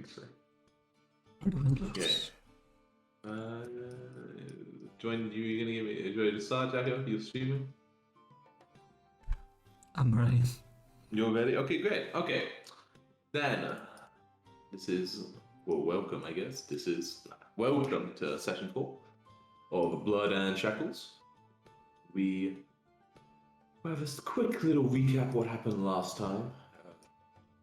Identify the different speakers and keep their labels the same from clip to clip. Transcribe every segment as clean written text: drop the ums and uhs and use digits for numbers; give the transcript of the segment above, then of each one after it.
Speaker 1: say.
Speaker 2: Windows.
Speaker 1: Okay. Join you gonna give me ready to start, Jacko? You streaming?
Speaker 2: I'm ready.
Speaker 1: You're ready? Okay, great. Okay. Then this is welcome, I guess. This is welcome to session 4 of Blood and Shackles. We have a quick little recap of what happened last time.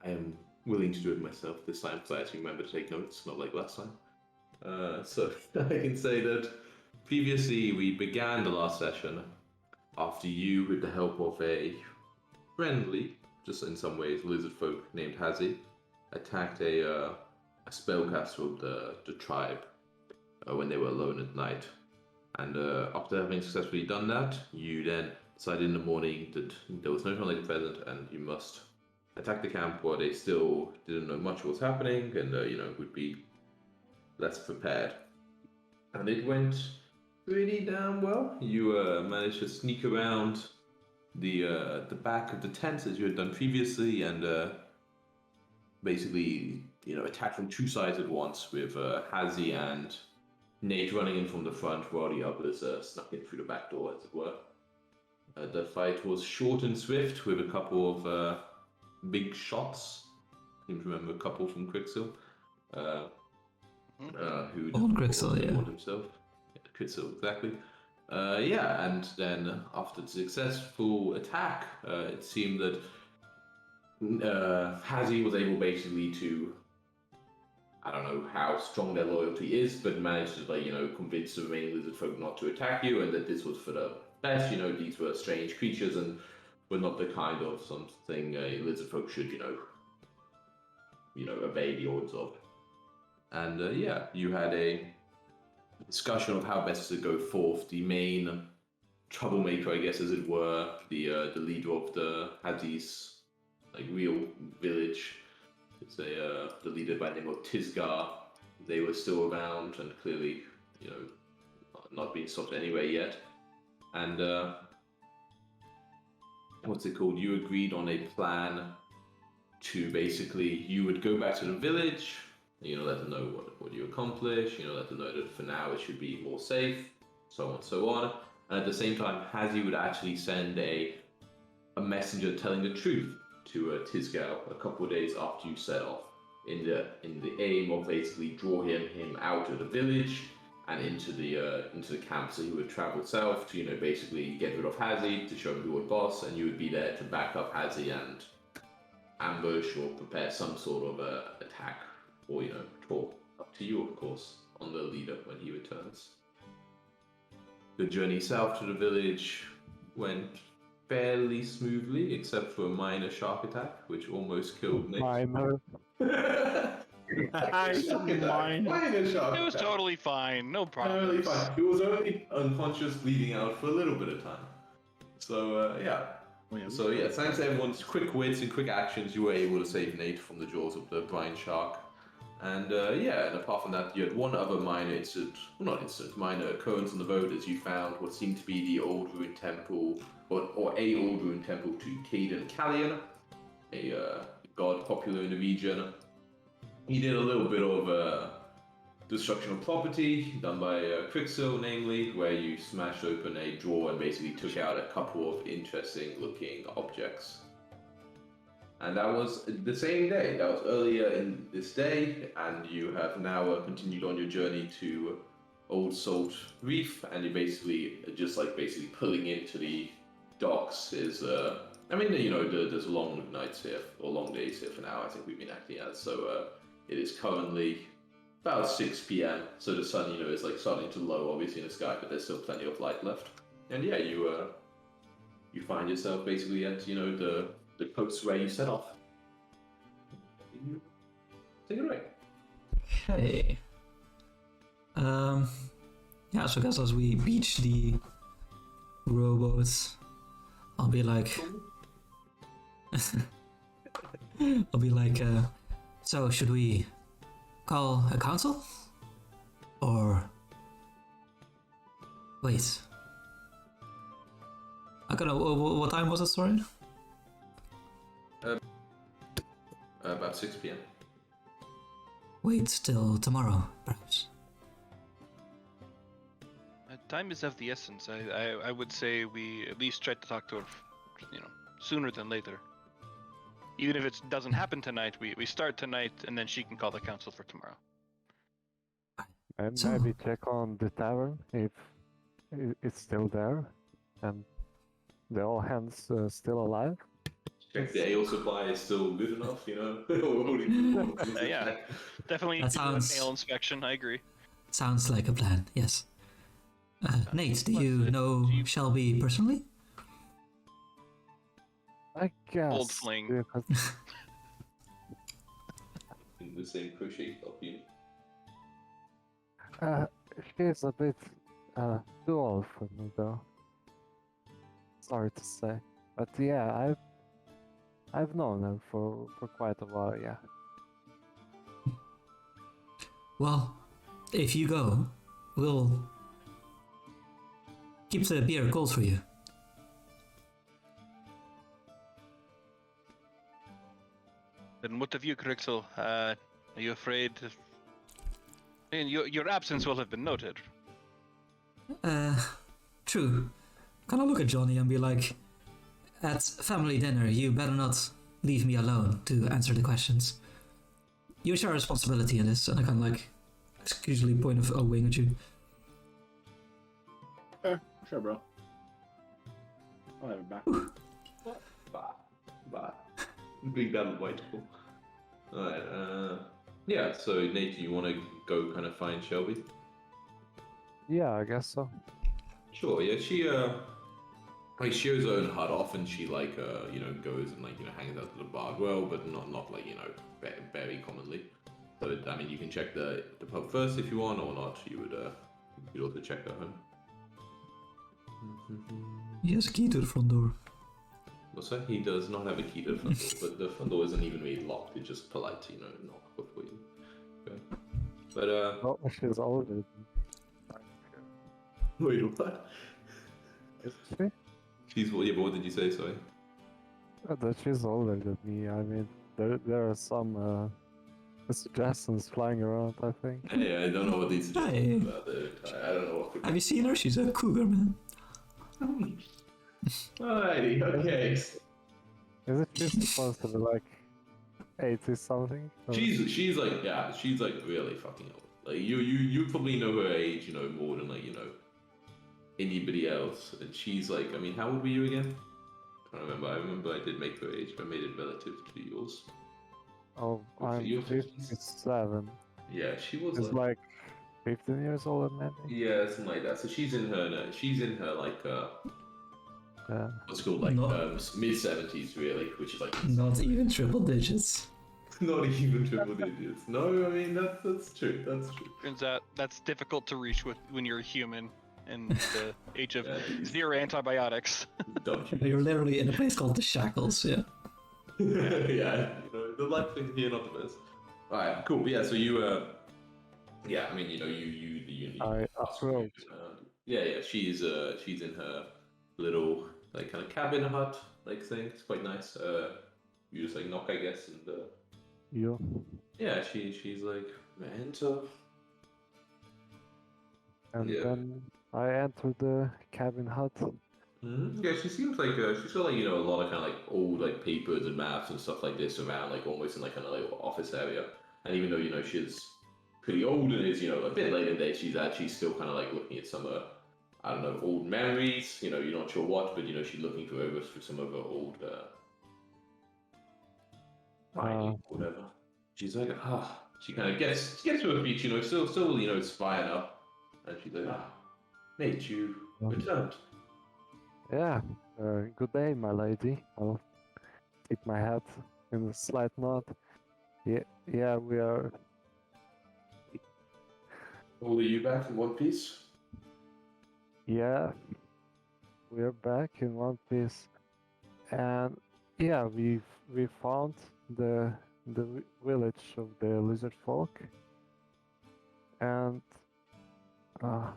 Speaker 1: I am willing to do it myself this time because I actually remember to take notes, not like last time. So I can say that previously we began the last session after you, with the help of a friendly, just in some ways, lizard folk named Hazi, attacked a spellcaster of the tribe when they were alone at night. And after having successfully done that, you then decided in the morning that there was no tornado present and you must attack the camp where they still didn't know much what was happening and would be less prepared. And it went pretty damn well. You managed to sneak around the back of the tents as you had done previously and basically attack from two sides at once with Hazi and Nate running in from the front while the others snuck in through the back door, as it were. The fight was short and swift with a couple of big shots. I can remember a couple from Quicksil. Who
Speaker 2: Old Quicksil, yeah.
Speaker 1: Himself. Yeah, Quicksil, exactly. And then after the successful attack, it seemed that Hazi was able basically to, I don't know how strong their loyalty is, but managed to convince the remaining lizard folk not to attack you, and that this was for the best. These were strange creatures and were not the kind of something a lizard folk should obey the orders of. And you had a discussion of how best to go forth. The main troublemaker, I guess, as it were, the leader of the Hazi's real village. It's the leader by the name of Tisgar. They were still around and clearly, not being stopped anyway yet. And what's it called? You agreed on a plan to basically, you would go back to the village, let them know what you accomplished, let them know that for now it should be more safe, so on and so on. And at the same time, Hazi would actually send a messenger telling the truth to Tisgal a couple of days after you set off, in the aim of basically draw him out of the village and into the camp, so he would travel south to basically get rid of Hazi, to show him who would boss, and you would be there to back up Hazi and ambush or prepare some sort of attack or talk, up to you of course, on the leader when he returns. The journey south to the village went fairly smoothly, except for a minor shark attack, which almost killed Nick.
Speaker 3: Minor.
Speaker 1: Minor shark
Speaker 4: It was
Speaker 1: attack.
Speaker 4: totally fine, no problem.
Speaker 1: Totally fine. He was only unconscious, bleeding out for a little bit of time. So thanks to everyone's quick wits and quick actions, you were able to save Nate from the jaws of the brine shark. And and apart from that, you had one other minor minor occurrence on the road as you found what seemed to be the old ruined temple, or a old ruined temple to Caden Callion, a god popular in the region. He did a little bit of destruction of property done by Quicksil, namely, where you smashed open a drawer and basically took out a couple of interesting looking objects. And that was the same day. That was earlier in this day, and you have now continued on your journey to Old Salt Reef, and you're basically pulling into the docks. There's long nights here, or long days here for now, I think we've been acting as. So it is currently about 6 p.m, so the sun, is starting to low, obviously, in the sky, but there's still plenty of light left. And you find yourself basically at, the coast where you set off. Take it away.
Speaker 2: Okay. So I guess as we beach the rowboats, I'll be like, so should we call a council? Or wait, I don't know, what time was it, sorry?
Speaker 1: About 6 p.m.
Speaker 2: wait till tomorrow, perhaps?
Speaker 3: Time is of the essence. I would say we at least try to talk to her, sooner than later. Even if it doesn't happen tonight, we start tonight, and then she can call the council for tomorrow.
Speaker 4: And
Speaker 2: So-
Speaker 4: maybe check on the tavern if it's still there, and the all hands still alive.
Speaker 1: Check the ale supply is still good enough, you know?
Speaker 3: Yeah. Definitely
Speaker 2: That
Speaker 3: do an
Speaker 2: sounds-
Speaker 3: ale inspection. I agree.
Speaker 2: Sounds like a plan, yes. Nate, do you know Shelby personally?
Speaker 4: I guess.
Speaker 3: Old fling.
Speaker 4: because-
Speaker 1: In the same crochet shop, you
Speaker 4: she's a bit too old for me, though. Sorry to say, but yeah, I've known her for quite a while. Yeah.
Speaker 2: Well, if you go, we'll keep the beer cold for you.
Speaker 3: Then what of you, Crixel? Are you afraid? I mean, your absence will have been noted.
Speaker 2: True. Can I look at Johnny and be like, at family dinner, you better not leave me alone to answer the questions. You share responsibility in this, and I kind of like, usually point of a wing at you.
Speaker 5: Sure, bro. I'll have it back.
Speaker 1: Bah. Big damn white bull. Alright, yeah, so Nate, do you want to go kind of find Shelby?
Speaker 4: Yeah, I guess so.
Speaker 1: Sure, yeah, she has her own hut off and she goes and hangs out to the bar as well, but not very commonly. So I mean, you can check the pub first if you want or not. You'd also check her home.
Speaker 2: He has a key to the front door.
Speaker 1: What's that? He does not have a key to the front door, but the front door isn't even really locked. It's just polite to knock before you go. But
Speaker 4: Oh, she's older.
Speaker 1: wait, what?
Speaker 4: Is she?
Speaker 1: She's yeah, but what did you say? Sorry.
Speaker 4: That she's older than me. I mean, there are some suggestions flying around. I think.
Speaker 1: Hey, I don't know what these
Speaker 2: Hey.
Speaker 1: about it. I don't know what.
Speaker 2: Have you seen her? She's a cougar, man.
Speaker 1: Alrighty, okay.
Speaker 4: Isn't she supposed to be like 80 something? Or-
Speaker 1: She's like really fucking old. Like you probably know her age, more than anybody else. And she's like, I mean, how old were you again? I don't remember. I remember I did make her age, but I made it relative to yours.
Speaker 4: Oh,
Speaker 1: Was it your
Speaker 4: I'm 57.
Speaker 1: Yeah, she was
Speaker 4: It's like 15 years older than me.
Speaker 1: yeah, something like that. So she's in her
Speaker 4: Yeah.
Speaker 1: what's it called like
Speaker 2: No.
Speaker 1: mid-70s really, which is like
Speaker 2: Not even triple digits.
Speaker 1: not even triple digits. No, I mean that's true. That's true.
Speaker 3: Turns out that's difficult to reach when you're a human in the age of
Speaker 1: Yeah,
Speaker 3: zero antibiotics.
Speaker 1: Don't you?
Speaker 2: You're literally in a place called the Shackles, yeah.
Speaker 1: Yeah, the life thing here not the best. Alright, cool. Yeah, so you yeah, I mean, you
Speaker 4: I approach.
Speaker 1: yeah, she's in her little like kind of cabin hut like thing. It's quite nice. You just like knock, I guess, and
Speaker 4: You.
Speaker 1: yeah, she's like enter.
Speaker 4: And
Speaker 1: Yeah.
Speaker 4: then I enter the cabin hut.
Speaker 1: Yeah, she seems like she's got a lot of kind of like old like papers and maps and stuff like this around, like almost in like kind of like office area. And even though she's pretty old and is a bit late in the day, she's actually still kind of like looking at some I don't know, old memories. You're not sure what, but she's looking for some of her old findings, whatever. She's like she kind of gets to her feet, still it's fine up, and she's like Nate, you returned.
Speaker 4: Yeah. Good day, my lady. I'll tip my hat in a slight nod. Yeah, we are.
Speaker 1: All of you back in one piece?
Speaker 4: Yeah, we're back in one piece, and yeah, we found the village of the lizard folk, and to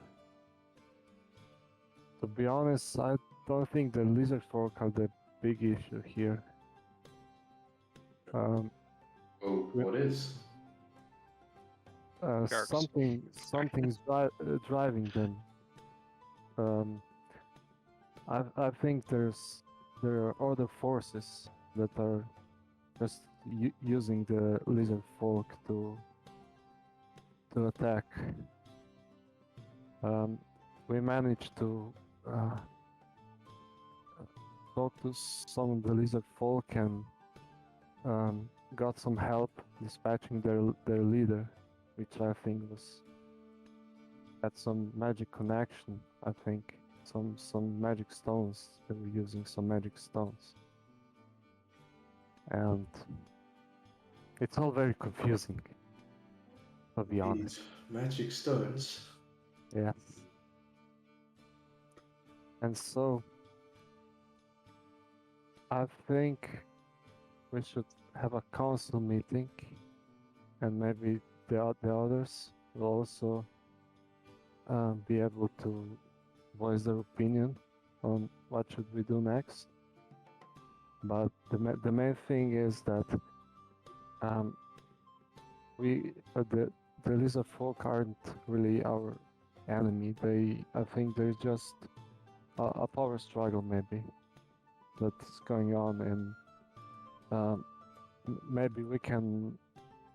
Speaker 4: be honest, I don't think the lizard folk are the big issue here.
Speaker 1: Oh, what is?
Speaker 3: Sharks.
Speaker 4: something's driving them. I think there are other forces that are just using the lizard folk to attack. We managed to talk to some of the lizard folk and got some help dispatching their leader, which I think had some magic connection. I think some magic stones. They were using some magic stones, and it's all very confusing, to be honest.
Speaker 1: Magic stones.
Speaker 4: Yes. And so I think we should have a council meeting, and maybe the others will also be able to voice their opinion on what should we do next. But the main thing is that the lizard folk aren't really our enemy. I think there's just a power struggle maybe that's going on, and maybe we can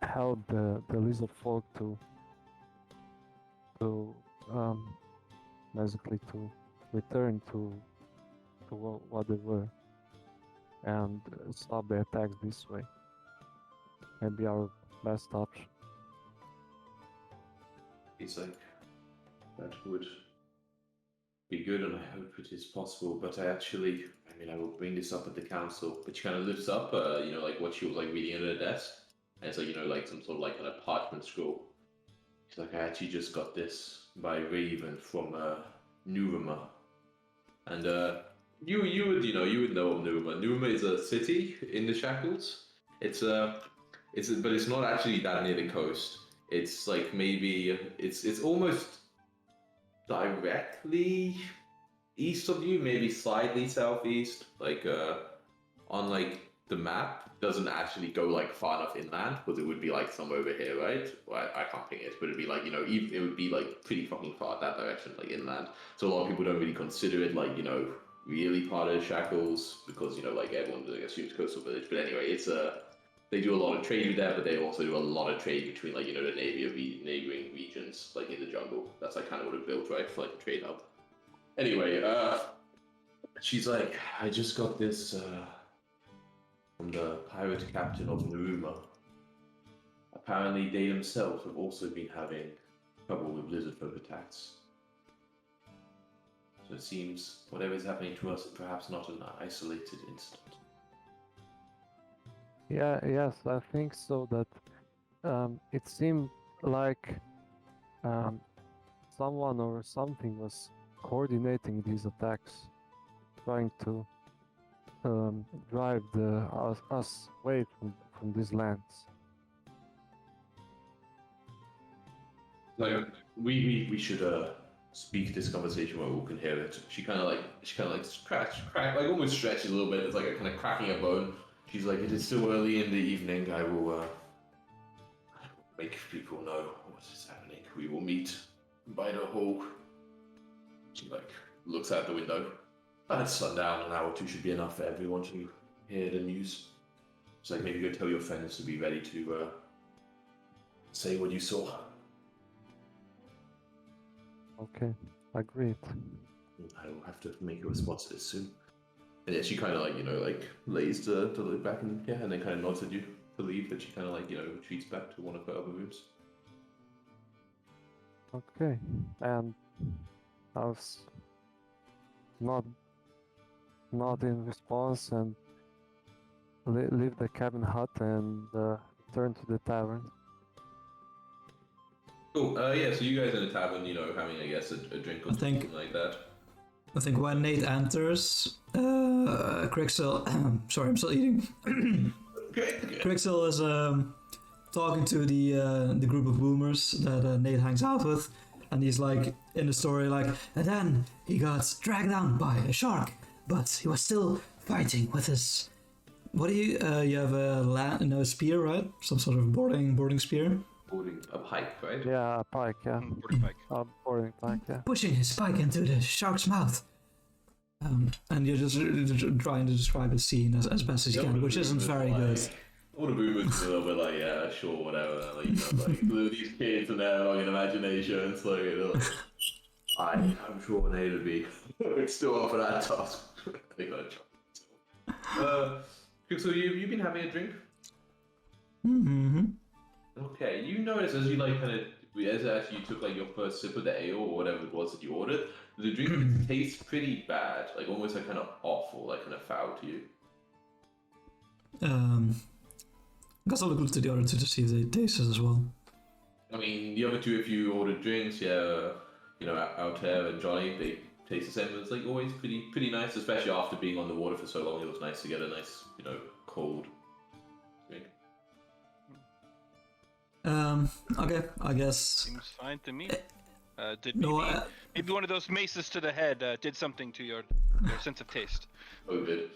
Speaker 4: help the lizard folk to basically to return to what they were and stop the attacks this way. Maybe our best option.
Speaker 1: It's like that would be good, and I hope it is possible. But I will bring this up at the council. But she kind of lifts up, like what she was like reading at her desk, and it's like like some sort of like an parchment scroll. She's like, I actually just got this by Raven from Nurema, and you would know of Nurema. Nurema is a city in the Shackles. But it's not actually that near the coast. It's like maybe it's almost directly east of you, maybe slightly southeast. Like on like the map doesn't actually go like far enough inland, because it would be like somewhere over here, right? Well, I can't ping it, but it'd be like even, it would be like pretty fucking far that direction, like inland. So a lot of people don't really consider it like really part of Shackles, because like everyone assumes coastal village. But anyway, it's they do a lot of trade there, but they also do a lot of trade between like the neighboring regions, like in the jungle. That's like kind of what it built, right, for like a trade hub. Anyway, she's like, I just got this from the pirate captain of Naruma. Apparently, they themselves have also been having trouble with lizard folk attacks. So it seems whatever is happening to us is perhaps not an isolated incident.
Speaker 4: Yes, I think so. That it seemed like someone or something was coordinating these attacks, trying to drive us away from these lands.
Speaker 1: Like we should speak this conversation where we can hear it. She kind of like scratch, like almost stretches a little bit. It's like a kind of cracking a bone. She's like, it is still early in the evening. I will make people know what is happening. We will meet by the hall. She like looks out the window. It's sundown. An hour or two should be enough for everyone to hear the news. It's like, maybe go tell your friends to be ready to say what you saw.
Speaker 4: Okay, agreed.
Speaker 1: I will have to make a response to this soon. And yeah, she kind of like lays to look back and and then kind of nods at you to leave. But she kind of retreats back to one of her other rooms.
Speaker 4: Okay, and I was not in response and leave the cabin hut and return to the tavern.
Speaker 1: Cool. Yeah. So you guys in the tavern, having I guess a drink or something like that.
Speaker 2: I think when Nate enters, Crixel, sorry, I'm still eating. Crixel is talking to the group of boomers that Nate hangs out with, and he's like in the story like, and then he got dragged down by a shark, but he was still fighting with his. What do you have a spear, right? Some sort of boarding spear.
Speaker 1: Boarding a pike, right?
Speaker 4: Yeah, a pike, yeah.
Speaker 3: Boarding bike.
Speaker 4: A boarding pike, yeah.
Speaker 2: Pushing his pike into the shark's mouth. And you're just trying to describe the scene as best as you can, which isn't very good.
Speaker 1: All the boomers a little bit like, yeah, sure, whatever. Like, you know, like these kids and their like imaginations, like, you know, I'm sure they would be. It's still up for that task. I think I'd try. So you've been having a drink?
Speaker 2: Mm-hmm.
Speaker 1: Okay, you notice as you like kind of as actually you took like your first sip of the ale or whatever it was that you ordered, the drink tastes pretty bad, like almost like kind of awful, like kind of foul to you.
Speaker 2: I guess I'll look to the other two to see if they taste it as well.
Speaker 1: I mean, the other two, if you ordered drinks, yeah, you know, out there and Johnny, they taste the same. It's like always pretty nice, especially after being on the water for so long. It was nice to get a nice, you know, cold drink.
Speaker 2: Okay, I guess.
Speaker 3: Seems fine to me. Did
Speaker 2: No,
Speaker 3: maybe one of those maces to the head did something to your sense of taste?
Speaker 1: Oh, good.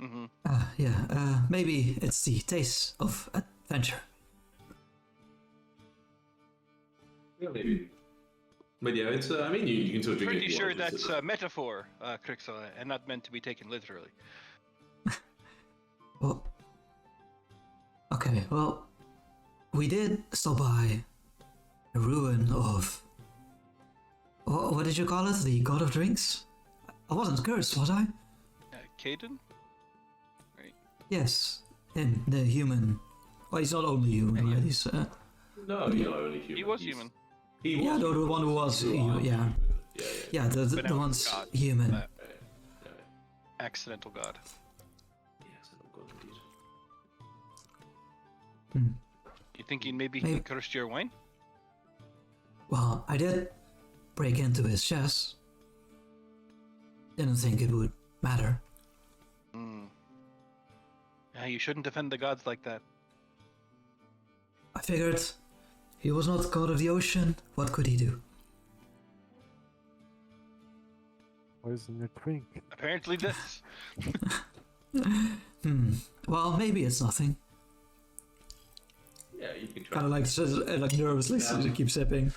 Speaker 3: Mm-hmm.
Speaker 2: Yeah, maybe it's the taste of adventure.
Speaker 1: Yeah, maybe. But yeah, it's. I mean, you can still drink it.
Speaker 3: Pretty
Speaker 1: if you
Speaker 3: sure
Speaker 1: want, just
Speaker 3: that's a metaphor, Crixel, and not meant to be taken literally.
Speaker 2: Well, okay, well, we did stop by the ruin of. What did you call it? The god of drinks? I wasn't cursed, was I?
Speaker 3: Caden? Right.
Speaker 2: Yes, him, the human. Well, he's not only human, right? He's.
Speaker 1: No, you're not only human.
Speaker 3: He was human.
Speaker 1: He was.
Speaker 2: Yeah, the one who was. Yeah. Yeah, the one's
Speaker 3: God.
Speaker 2: human.
Speaker 3: Accidental god.
Speaker 1: Yes, I'm good indeed.
Speaker 3: You thinking maybe he cursed your wine?
Speaker 2: Well, I did break into his chest. Didn't think it would matter.
Speaker 3: Yeah, you shouldn't defend the gods like that.
Speaker 2: I figured he was not god of the ocean. What could he do?
Speaker 4: Poison your drink.
Speaker 3: Apparently this.
Speaker 2: Well, maybe it's nothing.
Speaker 1: Yeah, you can try.
Speaker 2: Kind of like nervously keep sipping.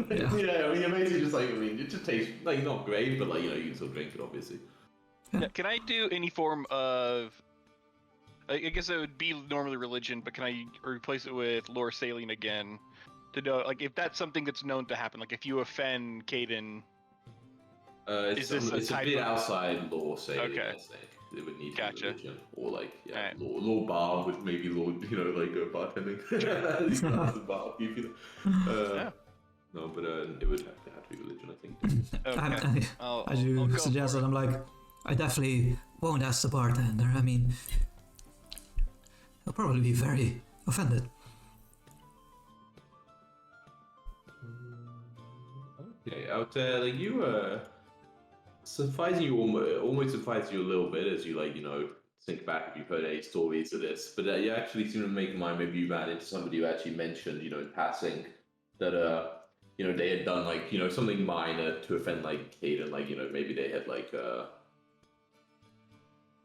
Speaker 1: Yeah, I mean, you're basically just like, I mean, it just tastes like not great, but like, you know, you can still drink it, obviously.
Speaker 3: Yeah, can I do any form of... I guess it would be normally religion, but can I replace it with lore sailing again? To know, like, if that's something that's known to happen, like if you offend Caden...
Speaker 1: It's a bit outside lore sailing,
Speaker 3: Okay.
Speaker 1: I think. It would need
Speaker 3: Gotcha.
Speaker 1: religion. Or like, yeah,
Speaker 3: Alright.
Speaker 1: lore bar with maybe lore, you know, like bartending. He's not the barkeep, you know.
Speaker 3: Yeah.
Speaker 1: No, but it would have to be religion, I think.
Speaker 3: Okay.
Speaker 2: As you
Speaker 3: go
Speaker 2: suggested,
Speaker 3: for it.
Speaker 2: I'm like, I definitely won't ask the bartender. I mean, he'll probably be very offended.
Speaker 1: Okay, out there, like you, surprising you almost surprising you a little bit as you like, you know, think back if you've heard any stories of this, but you actually seem to make in mind maybe you ran into somebody who actually mentioned, you know, in passing that, you know, they had done like, you know, something minor to offend like Caden, like, you know, maybe they had like,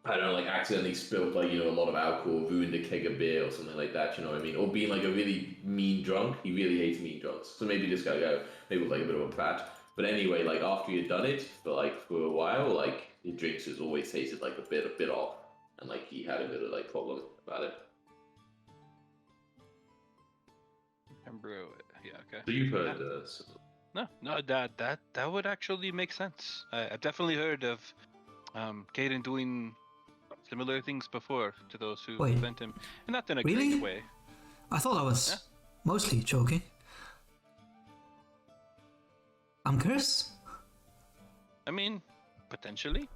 Speaker 1: I don't know, like accidentally spilled like, you know, a lot of alcohol, ruined a keg of beer or something like that, you know what I mean? Or being like a really mean drunk. He really hates mean drunks. So maybe this guy maybe was like a bit of a brat. But anyway, like after he had done it for a while, like his drinks just always tasted like a bit off. And like he had a bit of like problem about it.
Speaker 3: Yeah, okay.
Speaker 1: So you've heard
Speaker 3: No, that would actually make sense. I've definitely heard of Caden doing similar things before to those who
Speaker 2: Wait.
Speaker 3: offend him, and not in a
Speaker 2: Really?
Speaker 3: great way.
Speaker 2: I thought I was mostly joking. I'm cursed?
Speaker 3: I mean, potentially.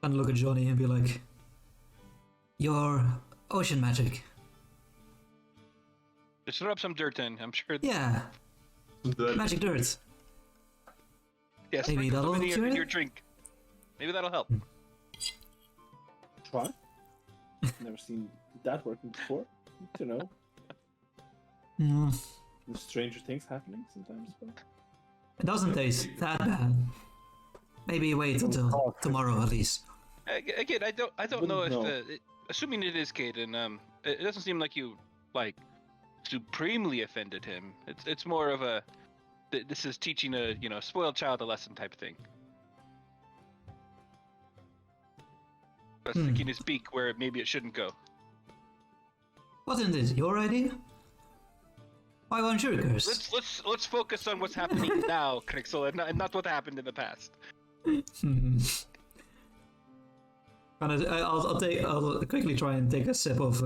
Speaker 2: And look at Johnny and be like, your ocean magic.
Speaker 3: Just rub some dirt in. I'm sure.
Speaker 2: Yeah, magic dirt.
Speaker 3: Yeah,
Speaker 2: Maybe
Speaker 3: sprinkle
Speaker 2: that'll
Speaker 3: some in
Speaker 2: cure
Speaker 3: your,
Speaker 2: it?
Speaker 3: in your drink. Maybe that'll help.
Speaker 5: Try. Never seen that working before. You know, there's stranger things happening sometimes. But...
Speaker 2: It doesn't taste that bad. Maybe wait until tomorrow at least.
Speaker 3: Again, I don't know if
Speaker 5: Wouldn't
Speaker 3: assuming it is Caden, it doesn't seem like you like supremely offended him. It's more of a this is teaching a spoiled child a lesson type thing. Sticking his beak where maybe it shouldn't go.
Speaker 2: Wasn't it your idea? Why weren't you cursed?
Speaker 3: Let's focus on what's happening now, Crixel, and not what happened in the past.
Speaker 2: I'll quickly try and take a sip of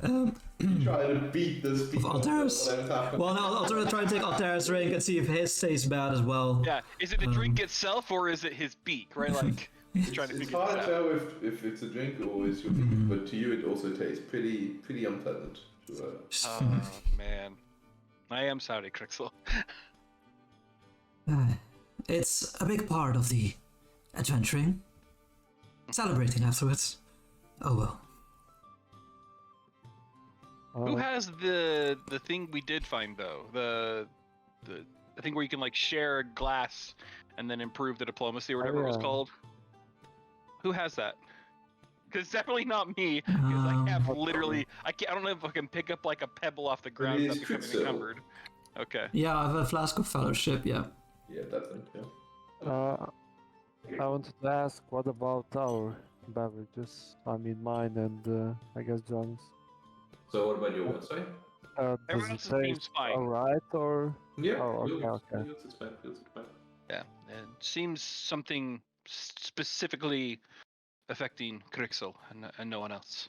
Speaker 1: Try to beat this beat.
Speaker 2: Alter's. Well, no, I'll try and take Alter's drink and see if his tastes bad as well.
Speaker 3: Yeah, is it the drink itself or is it his beak? Right, like he's trying to
Speaker 1: It's
Speaker 3: figure
Speaker 1: hard
Speaker 3: this
Speaker 1: to
Speaker 3: out.
Speaker 1: tell if it's a drink or it's your beat, but to you it also tastes pretty unpleasant.
Speaker 3: Oh man, I am sorry, Crixel.
Speaker 2: It's a big part of the adventuring. Celebrating afterwards. Oh well.
Speaker 3: Who has the thing we did find though? The thing where you can like share a glass and then improve the diplomacy or whatever it was called. Who has that? Because it's definitely not me. Because I have literally, I don't know if I can pick up like a pebble off the ground without becoming encumbered. Okay.
Speaker 2: Yeah, I have a flask of fellowship. Yeah.
Speaker 1: Yeah, that thing. Yeah.
Speaker 4: I wanted to ask, what about our beverages? I mean, mine and I guess John's.
Speaker 1: So what about your website?
Speaker 4: Does
Speaker 3: Everyone
Speaker 4: it
Speaker 3: else's
Speaker 4: taste
Speaker 3: seems fine.
Speaker 4: alright or?
Speaker 1: Yeah.
Speaker 4: Oh, okay,
Speaker 1: yours-
Speaker 4: okay.
Speaker 1: yours is fine, yours is fine.
Speaker 3: Yeah, it seems something specifically affecting Crixel and no one else.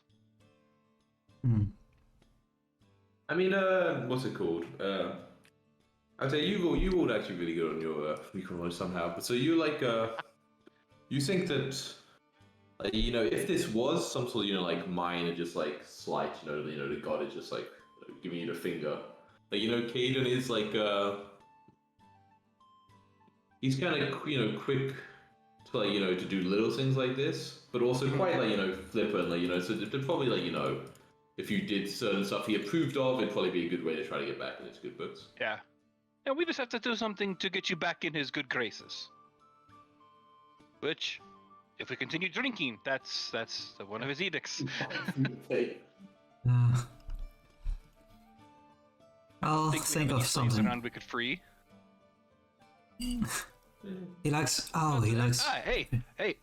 Speaker 1: I mean, what's it called? I'd say you all actually really good on your microphone somehow. But so you like you think that if this was some sort of like minor, just like slight, the god is just like giving you the finger. Like Caden is like he's kind of quick to like to do little things like this, but also quite like flippant, like so they're probably like if you did certain stuff he approved of, it'd probably be a good way to try to get back in his good books.
Speaker 3: Yeah. And we just have to do something to get you back in his good graces. Which, if we continue drinking, that's one of his edicts.
Speaker 2: I'll
Speaker 3: we
Speaker 2: think
Speaker 3: have any
Speaker 2: of
Speaker 3: slaves
Speaker 2: something.
Speaker 3: around we could free.
Speaker 2: He likes. Oh, he likes.
Speaker 3: Hey!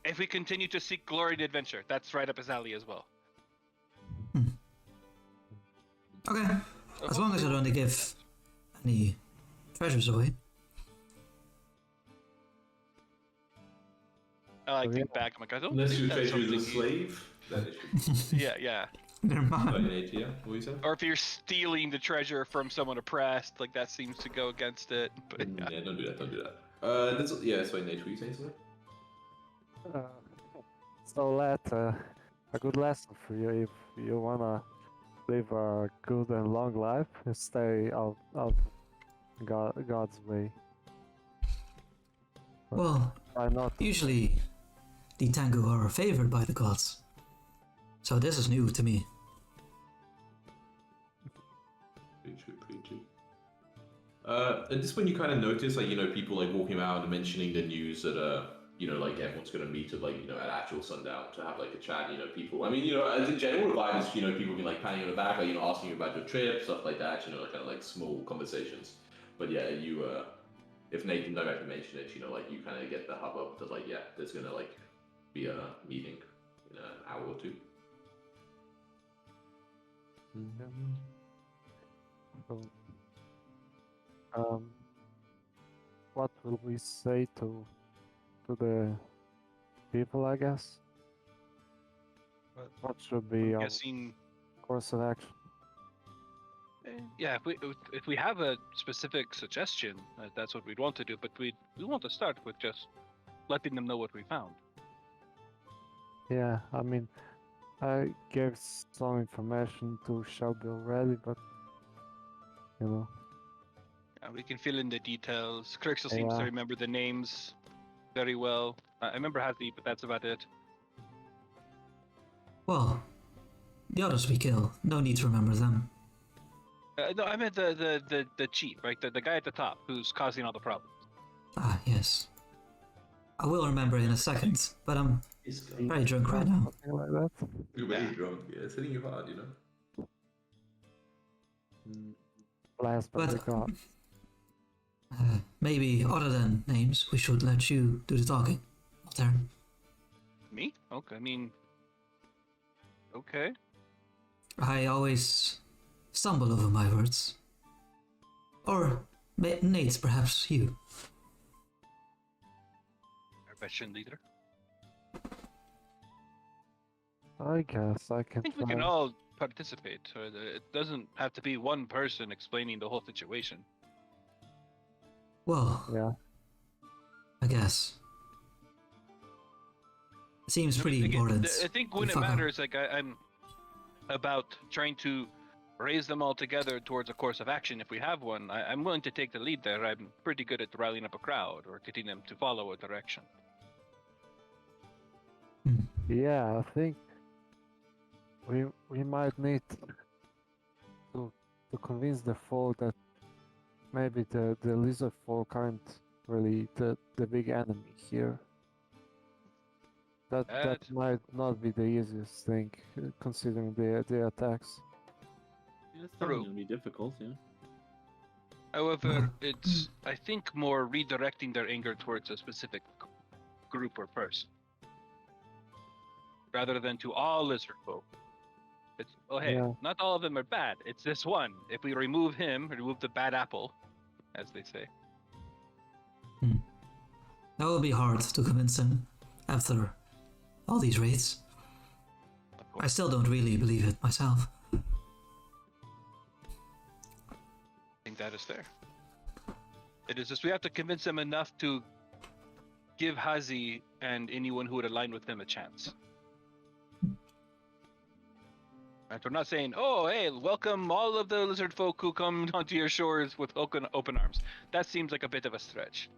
Speaker 3: If we continue to seek glory and adventure, that's right up his alley as well.
Speaker 2: Okay, as long as I don't give any treasures away.
Speaker 3: I think back. I'm like, I don't
Speaker 1: Unless
Speaker 3: think
Speaker 1: you
Speaker 3: that's
Speaker 1: treasure the
Speaker 3: something
Speaker 1: slave, then it should be.
Speaker 3: Yeah.
Speaker 2: Never mind.
Speaker 1: Yeah, what you said?
Speaker 3: Or if you're stealing the treasure from someone oppressed, like that seems to go against it. But
Speaker 1: Yeah, don't do that. That's why Nate, were you saying something?
Speaker 4: So let a good lesson for you if you wanna live a good and long life, stay out of God's way.
Speaker 2: Well,
Speaker 4: Try not to.
Speaker 2: usually the Tengu are favored by the gods, so this is new to me.
Speaker 1: Pretty true. At this point, you kind of notice, like, people like walking around and mentioning the news that, like everyone's gonna meet at, like, at actual sundown to have like a chat. People. I mean, as in general, the vibe is, people be like patting you on the back, like, asking you about your trip, stuff like that. Like, kind of like small conversations. But yeah, if Nathan directly mentioned it, like you kind of get the hubbub that like, yeah, there's gonna like be a meeting in an hour or two.
Speaker 4: So, what will we say to the people? I guess. What should be our
Speaker 3: guessing,
Speaker 4: course of action?
Speaker 3: yeah, if we have a specific suggestion, that's what we'd want to do. But we want to start with just letting them know what we found.
Speaker 4: Yeah, I mean, I gave some information to Shelby already, but
Speaker 3: We can fill in the details. Crixel seems to
Speaker 4: Yeah.
Speaker 3: remember the names very well. I remember Hathi, but that's about it.
Speaker 2: Well, the others we kill. No need to remember them.
Speaker 3: No, I meant the chief, right? The guy at the top who's causing all the problems.
Speaker 2: Ah, yes. I will remember in a second, but I'm
Speaker 1: He's gone.
Speaker 2: very drunk right now.
Speaker 4: Something like that.
Speaker 1: You're very drunk. Yeah, it's hitting you hard, you know.
Speaker 4: Last but
Speaker 2: But-
Speaker 4: the god.
Speaker 2: Maybe other than names, we should let you do the talking. Walter.
Speaker 3: Me? Okay, I mean... Okay.
Speaker 2: I always stumble over my words. Or Nate, perhaps you.
Speaker 3: Our veteran leader.
Speaker 4: I guess I
Speaker 3: I
Speaker 4: can
Speaker 3: think we
Speaker 4: try.
Speaker 3: can all participate. So it doesn't have to be one person explaining the whole situation.
Speaker 2: Well,
Speaker 4: Yeah.
Speaker 2: I guess. It seems pretty
Speaker 3: Again,
Speaker 2: important.
Speaker 3: I think
Speaker 2: to
Speaker 3: when it
Speaker 2: fuck up.
Speaker 3: matters, like I'm about trying to raise them all together towards a course of action. If we have one, I'm willing to take the lead there. I'm pretty good at rallying up a crowd or getting them to follow a direction.
Speaker 4: Yeah, I think we might need to convince the folk that maybe the lizard folk aren't really the big enemy here. That
Speaker 3: That-
Speaker 4: might not be the easiest thing, considering the attacks.
Speaker 5: Yeah, it's
Speaker 3: True.
Speaker 5: definitely gonna be difficult, yeah.
Speaker 3: However, it's I think more redirecting their anger towards a specific group or person, rather than to all lizard folk. It's hey,
Speaker 4: Yeah.
Speaker 3: not all of them are bad. It's this one. If we remove him, remove the bad apple, as they say.
Speaker 2: That will be hard to convince him after all these raids.
Speaker 3: Of
Speaker 2: I
Speaker 3: course,
Speaker 2: still don't really believe it myself.
Speaker 3: I think that is fair. It is just we have to convince them enough to give Hazi and anyone who would align with him a chance. And we're not saying, oh, hey, welcome all of the lizard folk who come onto your shores with open arms. That seems like a bit of a stretch.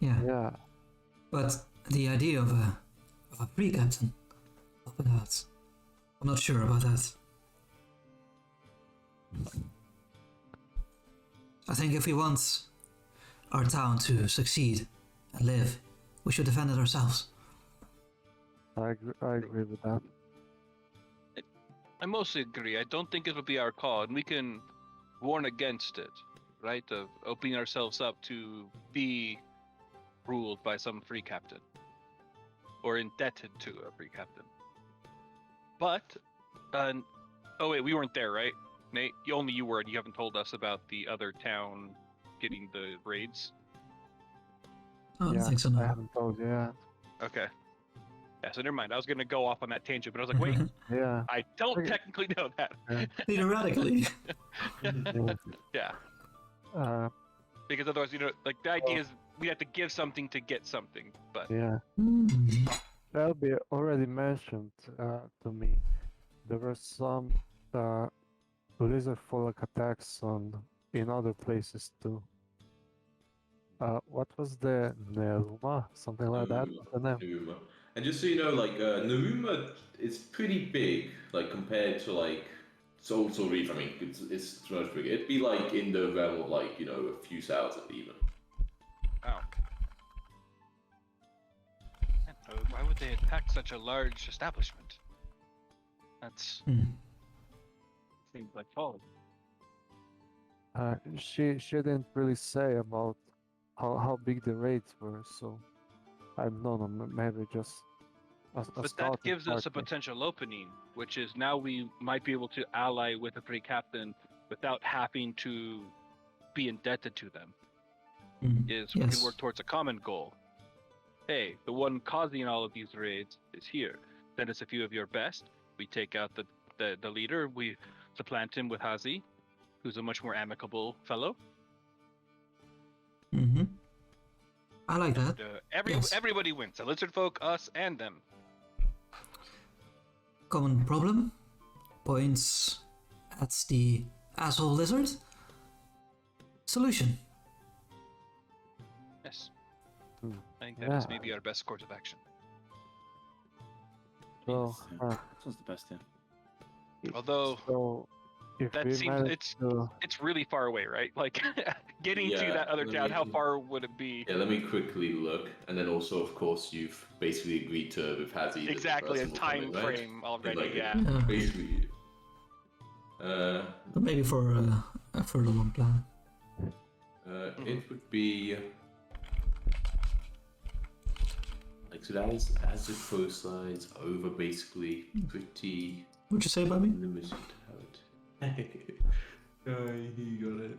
Speaker 2: Yeah.
Speaker 4: Yeah.
Speaker 2: But the idea of a pre-captain helping out, I'm not sure about that. I think if we want our town to succeed and live, we should defend it ourselves.
Speaker 4: I agree with that.
Speaker 3: I mostly agree. I don't think it'll be our call, and we can warn against it, right? Of opening ourselves up to be ruled by some free captain or indebted to a free captain. But, oh wait, we weren't there, right? Nate, only you were, and you haven't told us about the other town getting the raids.
Speaker 2: I don't
Speaker 4: Yeah,
Speaker 2: think so,
Speaker 4: I
Speaker 2: no.
Speaker 4: haven't told you yet.
Speaker 3: Okay. Yeah, so never mind. I was gonna go off on that tangent, but I was like, wait,
Speaker 4: Yeah.
Speaker 3: I don't
Speaker 4: Okay.
Speaker 3: technically know that.
Speaker 2: Theoretically.
Speaker 3: Yeah,
Speaker 4: Uh,
Speaker 3: because otherwise, like the idea is we have to give something to get something. But
Speaker 4: yeah. Shelby already mentioned to me there were some lizard folk attacks in other places too. What was the Neruma? Something like that? The name?
Speaker 1: Naruma. And just so you know, like Naruma is pretty big, like compared to like Soul Reef. I mean, it's much bigger. It'd be like in the realm of like a few thousand even.
Speaker 3: wow, why would they attack such a large establishment? That's seems like folly.
Speaker 4: She didn't really say about how big the raids were, so I don't know. Maybe just a
Speaker 3: But that
Speaker 4: scouting
Speaker 3: gives us a
Speaker 4: party.
Speaker 3: potential opening, which is now we might be able to ally with a free captain without having to be indebted to them. Is we
Speaker 2: Yes.
Speaker 3: can work towards a common goal. Hey, the one causing all of these raids is here. Send us a few of your best. We take out the leader. We supplant him with Hazi, who's a much more amicable fellow.
Speaker 2: I like that. Yes.
Speaker 3: Everybody wins. The lizard folk, us, and them.
Speaker 2: Common problem? Points at the asshole lizard? Solution.
Speaker 3: Yes.
Speaker 4: Hmm.
Speaker 3: I think that is
Speaker 4: Yeah.
Speaker 3: maybe our best course of action.
Speaker 4: So,
Speaker 5: Yes, yeah. This was the best, yeah.
Speaker 3: Although,
Speaker 4: so if
Speaker 3: That
Speaker 4: we
Speaker 3: seems
Speaker 4: manage to,
Speaker 3: it's really far away, right? Like getting to
Speaker 1: Yeah,
Speaker 3: that other
Speaker 1: let
Speaker 3: town, how
Speaker 1: me-
Speaker 3: far would it be?
Speaker 1: Yeah, let me quickly look, and then also, of course, you've basically agreed to with Hazi that the
Speaker 3: Exactly, a
Speaker 1: person will come
Speaker 3: time
Speaker 1: in, right?
Speaker 3: frame
Speaker 1: In
Speaker 3: already.
Speaker 1: like
Speaker 3: Yeah.
Speaker 2: Yeah.
Speaker 1: basically.
Speaker 2: Maybe for a further long plan.
Speaker 1: It would be like so that is as the crow slides over, basically pretty
Speaker 2: What'd you say about me?
Speaker 1: limited how it. He got it.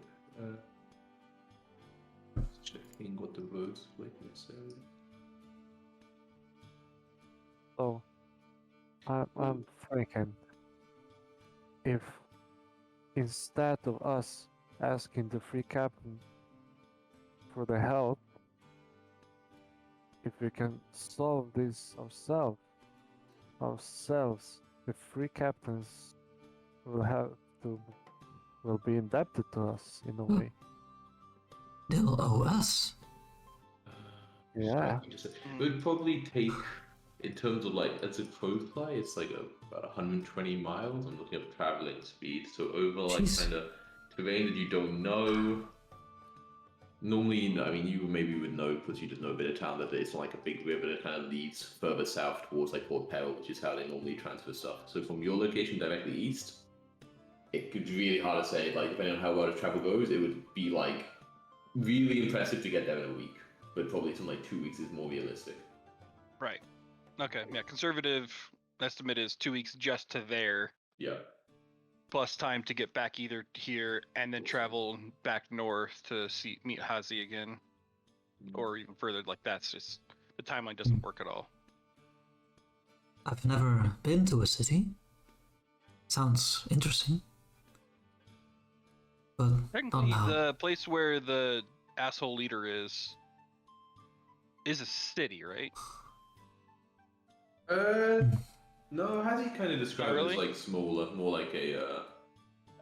Speaker 1: Checking what the roads like necessarily.
Speaker 4: so I'm thinking if instead of us asking the free captain for the help, if we can solve this ourselves, the free captains will be indebted to us in a way.
Speaker 2: They'll owe us.
Speaker 4: Yeah.
Speaker 1: It would probably take, in terms of like as a crow fly, it's like about 120 miles. I'm looking at traveling speed, so over like
Speaker 2: Jeez.
Speaker 1: kind of terrain that you don't know. Normally, I mean, you maybe would know because you just know a bit of town that it's not like a big river that kind of leads further south towards like Port Peril, which is how they normally transfer stuff. So from your location directly east, it could be really hard to say. Like depending on how well the travel goes, it would be like really impressive to get there in a week, but probably something like 2 weeks is more realistic.
Speaker 3: Right. Okay. Yeah. Conservative estimate is 2 weeks just to there,
Speaker 1: Yeah.
Speaker 3: plus time to get back either here and then travel back north to meet Hazi again, or even further. Like that's just the timeline doesn't work at all.
Speaker 2: I've never been to a city. Sounds interesting. But not
Speaker 3: Technically,
Speaker 2: now.
Speaker 3: the place where the asshole leader is a city, right?
Speaker 1: No, how do you kind of describe it
Speaker 3: really?
Speaker 1: as like smaller, more like a.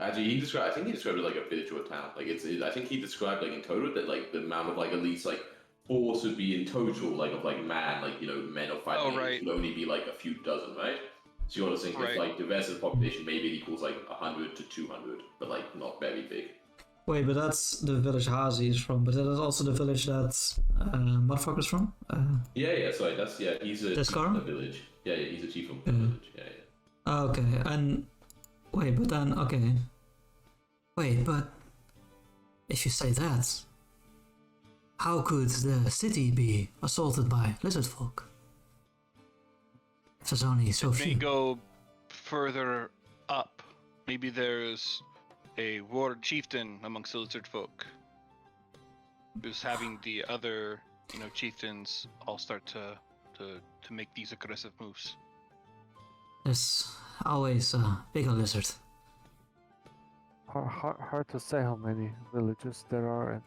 Speaker 1: Actually, I think he described it like a village or a town. Like I think he described like in total that like the amount of like at least like force would be in total like of like man, like men of fighting
Speaker 3: right.
Speaker 1: would only be like a few dozen, right? So you want to think
Speaker 3: Right.
Speaker 1: if like the rest of the population maybe it equals like 100 to 200, but like not very big.
Speaker 2: Wait, but that's the village Hazi is from, but that is also the village that motherfucker's from?
Speaker 1: Yeah, sorry, he's a chief
Speaker 2: Descar?
Speaker 1: of the village. Yeah, he's a chief of the
Speaker 2: Yeah.
Speaker 1: village. Yeah.
Speaker 2: Oh, okay, and... Wait, but then, okay. Wait, but... If you say that... How could the city be assaulted by lizard folk? If there's only so
Speaker 3: May
Speaker 2: few.
Speaker 3: go further up. Maybe there's a war chieftain amongst the lizard folk who's having the other, chieftains all start to make these aggressive moves.
Speaker 2: There's always a bigger lizard.
Speaker 4: Hard to say how many villages there are and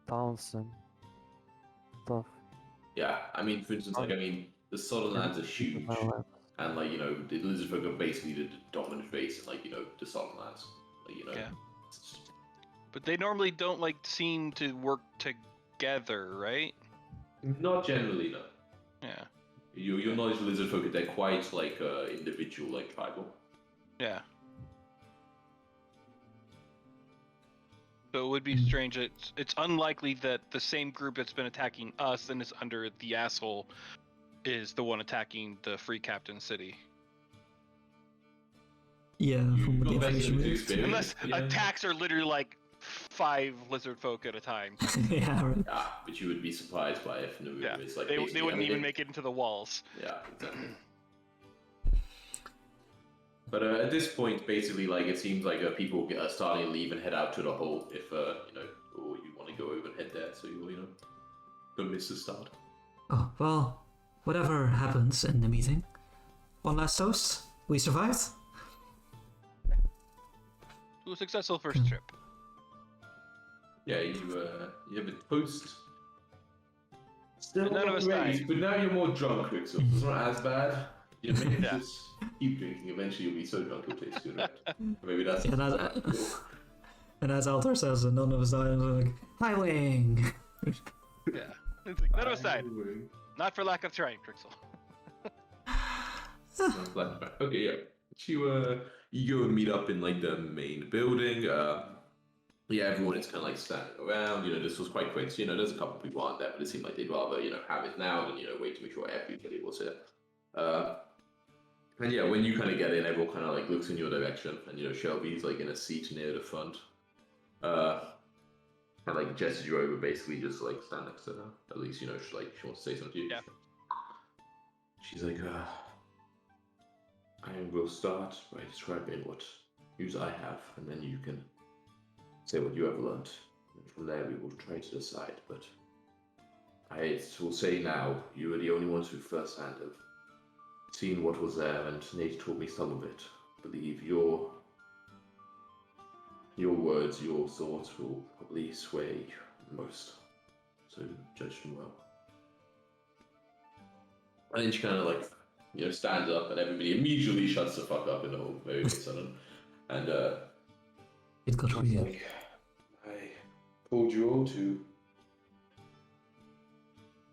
Speaker 4: towns and stuff.
Speaker 1: Yeah, I mean, for instance, the Southern Lands are huge, and the lizard folk are basically the dominant race in the Southern Lands.
Speaker 3: Yeah. But they normally don't seem to work together, right?
Speaker 1: Not generally, no.
Speaker 3: Yeah.
Speaker 1: Your knowledge of lizard folk, they're quite individual, tribal.
Speaker 3: Yeah. So it would be strange. It's unlikely that the same group that's been attacking us and is under the asshole is the one attacking the free captain city.
Speaker 2: Yeah, from the information we have.
Speaker 3: Unless attacks are literally 5 lizard folk at a time.
Speaker 2: Yeah, right.
Speaker 1: Yeah, but you would be surprised by if Naru is
Speaker 3: They wouldn't even make it into the walls.
Speaker 1: Yeah, exactly. But at this point, basically, it seems like people are starting to leave and head out to the hole if, or you want to go over and head there, so you'll, don't miss the start.
Speaker 2: Oh, well, whatever happens in the meeting. One last toast. We survived?
Speaker 3: To a successful first trip.
Speaker 1: Yeah, you have a toast. Still
Speaker 3: None of us
Speaker 1: ready,
Speaker 3: died.
Speaker 1: but now you're more drunk, Rick, so it's not as bad. Maybe just keep drinking. Eventually, you'll be so drunk you'll taste good. Maybe that's.
Speaker 2: Yeah, and as Altar says, none of us died. I'm like, High Wing!
Speaker 3: Yeah. It's none of us died. Not for lack of trying, Trixel.
Speaker 1: Okay, yeah. you go and meet up in like the main building. Yeah, everyone is kind of like standing around. This was quite quick. So, there's a couple of people on there, but it seemed like they'd rather have it now than wait to make sure everybody was here. And yeah, when you kind of get in, everyone kind of like looks in your direction, and Shelby's like in a seat near the front. And like gestures you over, basically just like stand next to her. At least she wants to say something to you.
Speaker 3: Yeah.
Speaker 1: She's like, I will start by describing what news I have, and then you can say what you have learned. And from there, we will try to decide. But I will say now, you are the only ones who firsthand have seen what was there, and Nate told me some of it. I believe your words, your thoughts will probably sway most. So judge them well. And then she kind of like, stands up, and everybody immediately shuts the fuck up in the whole very sudden. And
Speaker 2: It got weird.
Speaker 1: like, I called you all to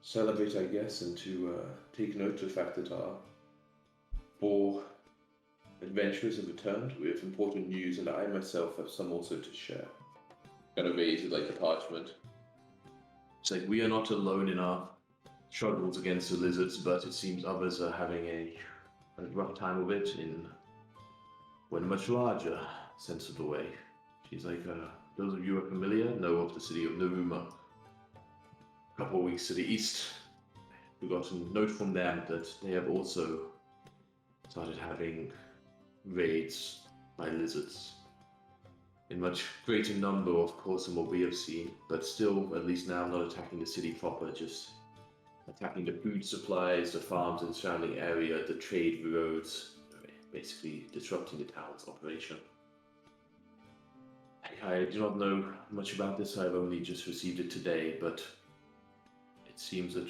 Speaker 1: celebrate, I guess, and to take note of the fact that our 4 adventurers have returned with important news, and I myself have some also to share. Kind of raised like the parchment. It's like, we are not alone in our struggles against the lizards, but it seems others are having a rough time of it in a much larger sense of the way. She's like, those of you who are familiar know of the city of Naruma. A couple of weeks to the east, we got a note from them that they have also started having raids by lizards. In much greater number, of course, than what we have seen, but still, at least now, not attacking the city proper, just attacking the food supplies, the farms in the surrounding area, the trade roads, basically disrupting the town's operation. I do not know much about this. I've only just received it today, but it seems that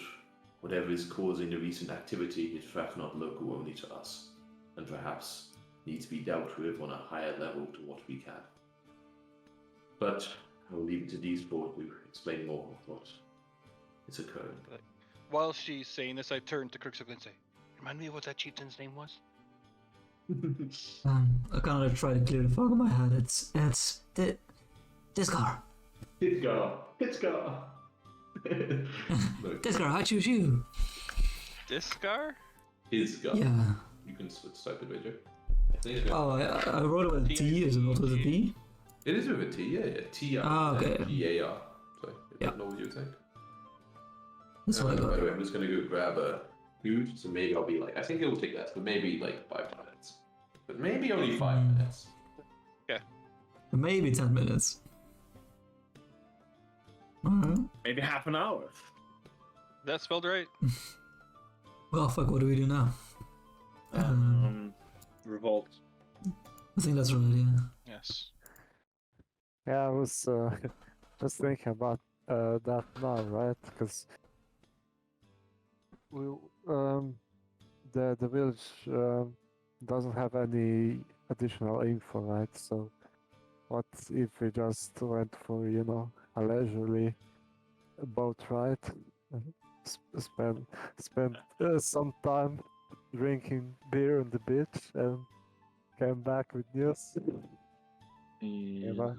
Speaker 1: whatever is causing the recent activity is perhaps not local only to us, and perhaps needs to be dealt with on a higher level to what we can. But I will leave it to these 4 to explain more of what is occurring.
Speaker 3: While she's saying this, I turn to Crookshook and say, "Remind me of what that chieftain's name was."
Speaker 2: I kind of try to clear the fog in my head. It's Discar.
Speaker 1: Hitscar.
Speaker 2: Discar, I choose you.
Speaker 3: Discar?
Speaker 1: Hitscar.
Speaker 2: Yeah.
Speaker 1: You can type it, Major. I think it's
Speaker 2: Oh, I wrote it with a T, is it not with a B?
Speaker 1: It is with a T, yeah. T-R.
Speaker 2: Okay.
Speaker 1: P-A-R. Sorry,
Speaker 2: Yeah.
Speaker 1: not what you would think.
Speaker 2: That's what I got.
Speaker 1: By the way, I'm just gonna go grab a food, so maybe I'll be like, I think it will take that, but maybe like 5 minutes. But maybe only 5 minutes.
Speaker 2: Maybe 10 minutes. Alright.
Speaker 5: Maybe half an hour.
Speaker 3: That spelled right.
Speaker 2: Well, fuck, what do we do now?
Speaker 5: Revolt.
Speaker 2: I think that's right, yeah.
Speaker 3: Yes.
Speaker 4: Yeah, I was just thinking about that now, right? Because we the village doesn't have any additional info, right? So what if we just went for a leisurely boat ride, spend some time drinking beer on the beach and came back with news?
Speaker 5: Yeah.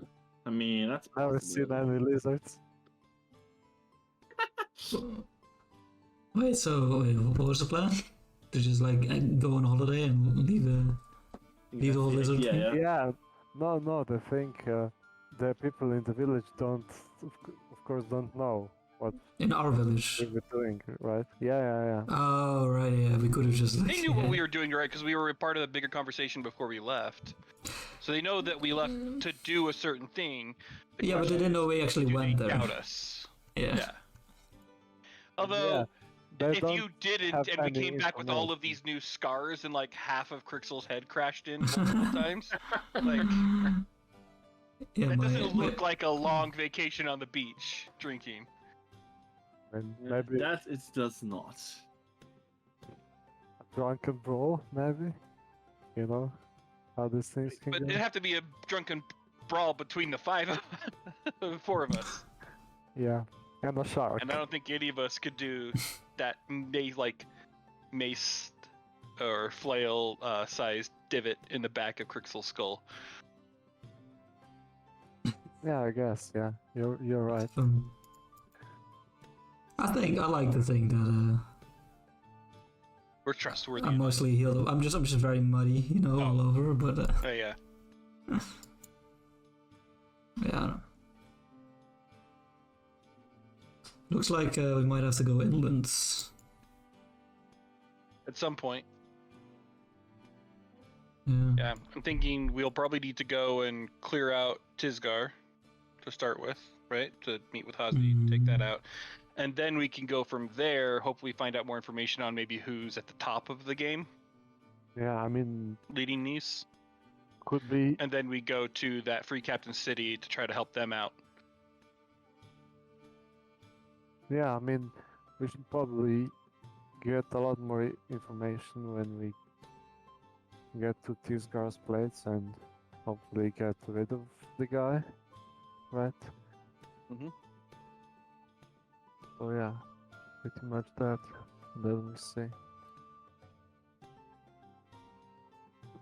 Speaker 5: I mean, that's
Speaker 4: Haven't seen any lizards.
Speaker 2: Wait, what was the plan? To just like go on holiday and leave the whole lizard thing?
Speaker 5: Yeah.
Speaker 4: Yeah, no, the thing, the people in the village of course don't know what
Speaker 2: In our village.
Speaker 4: we were doing, right? Yeah.
Speaker 2: Oh, right, yeah, we could have just like...
Speaker 3: They knew what we were doing, right? Because we were a part of the bigger conversation before we left. So they know that we left to do a certain thing. The
Speaker 2: Yeah, but they
Speaker 3: question
Speaker 2: didn't know we actually
Speaker 3: is, do
Speaker 2: went
Speaker 3: they
Speaker 2: there.
Speaker 3: doubt us?
Speaker 2: Yeah.
Speaker 3: Although,
Speaker 4: They
Speaker 3: if
Speaker 4: don't
Speaker 3: you didn't
Speaker 4: have
Speaker 3: and we
Speaker 4: any
Speaker 3: came back with all of
Speaker 4: information.
Speaker 3: these new scars and like half of Crixel's head crashed in multiple times, like
Speaker 2: Yeah,
Speaker 3: that
Speaker 2: my,
Speaker 3: doesn't
Speaker 2: my-
Speaker 3: look like a long vacation on the beach drinking.
Speaker 4: And maybe
Speaker 5: That it does not.
Speaker 4: a drunken brawl, maybe? You know how these things can
Speaker 3: But
Speaker 4: go?
Speaker 3: it'd have to be a drunken brawl between the 4 of us.
Speaker 4: Yeah, and a shark.
Speaker 3: And I don't think any of us could do that mace or flail sized divot in the back of Crixel's skull.
Speaker 4: Yeah, I guess. Yeah, you're right.
Speaker 2: I like to think that
Speaker 3: We're trustworthy.
Speaker 2: I'm mostly healed up. I'm just very muddy, you know, all over. But
Speaker 3: Oh yeah.
Speaker 2: yeah, I don't know. Looks like we might have to go inland.
Speaker 3: At some point.
Speaker 2: Yeah.
Speaker 3: Yeah, I'm thinking we'll probably need to go and clear out Tisgar to start with, right? To meet with Hazi, take that out. And then we can go from there, hopefully find out more information on maybe who's at the top of the game.
Speaker 4: Yeah, I mean,
Speaker 3: leading these.
Speaker 4: could be.
Speaker 3: And then we go to that Free Captain City to try to help them out.
Speaker 4: Yeah, I mean, we should probably get a lot more information when we get to Tisgar's place and hopefully get rid of the guy, right?
Speaker 3: Mhm.
Speaker 4: So yeah, pretty much that. Then we see.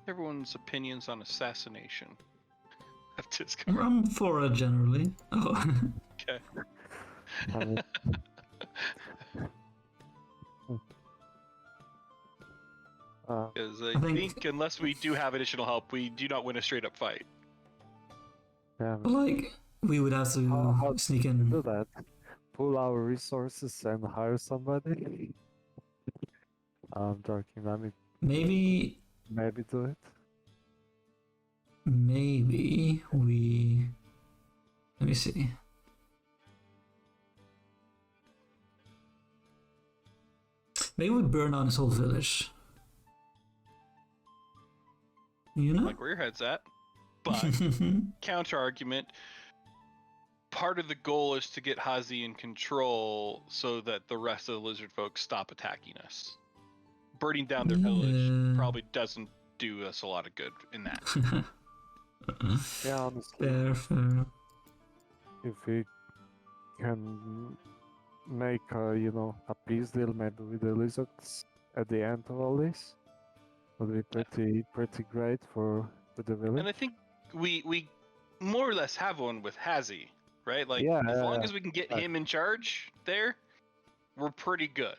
Speaker 3: Everyone's opinions on assassination of Tisgar.
Speaker 2: I'm for it generally. Oh.
Speaker 3: Okay.
Speaker 4: I mean,
Speaker 3: Because I
Speaker 2: think-
Speaker 3: think unless we do have additional help, we do not win a straight up fight.
Speaker 4: yeah,
Speaker 2: Like, we would have to
Speaker 4: How
Speaker 2: sneak
Speaker 4: do
Speaker 2: in.
Speaker 4: that. Pool our resources and hire somebody. I'm joking. I mean,
Speaker 2: Maybe
Speaker 4: maybe do it.
Speaker 2: we. Let me see. Maybe we burn down this whole village. You know?
Speaker 3: Like where your head's at. But counter argument, part of the goal is to get Hazi in control so that the rest of the lizard folk stop attacking us. Burning down their
Speaker 2: Yeah.
Speaker 3: village probably doesn't do us a lot of good in that.
Speaker 4: Yeah, honestly,
Speaker 2: fair.
Speaker 4: if we can make a peace deal maybe with the lizards at the end of all this, would be pretty great for the village.
Speaker 3: And I think we more or less have one with Hazi, right? Like
Speaker 4: Yeah,
Speaker 3: as
Speaker 4: yeah,
Speaker 3: long
Speaker 4: yeah.
Speaker 3: as we can get
Speaker 4: Right.
Speaker 3: him in charge there, we're pretty good.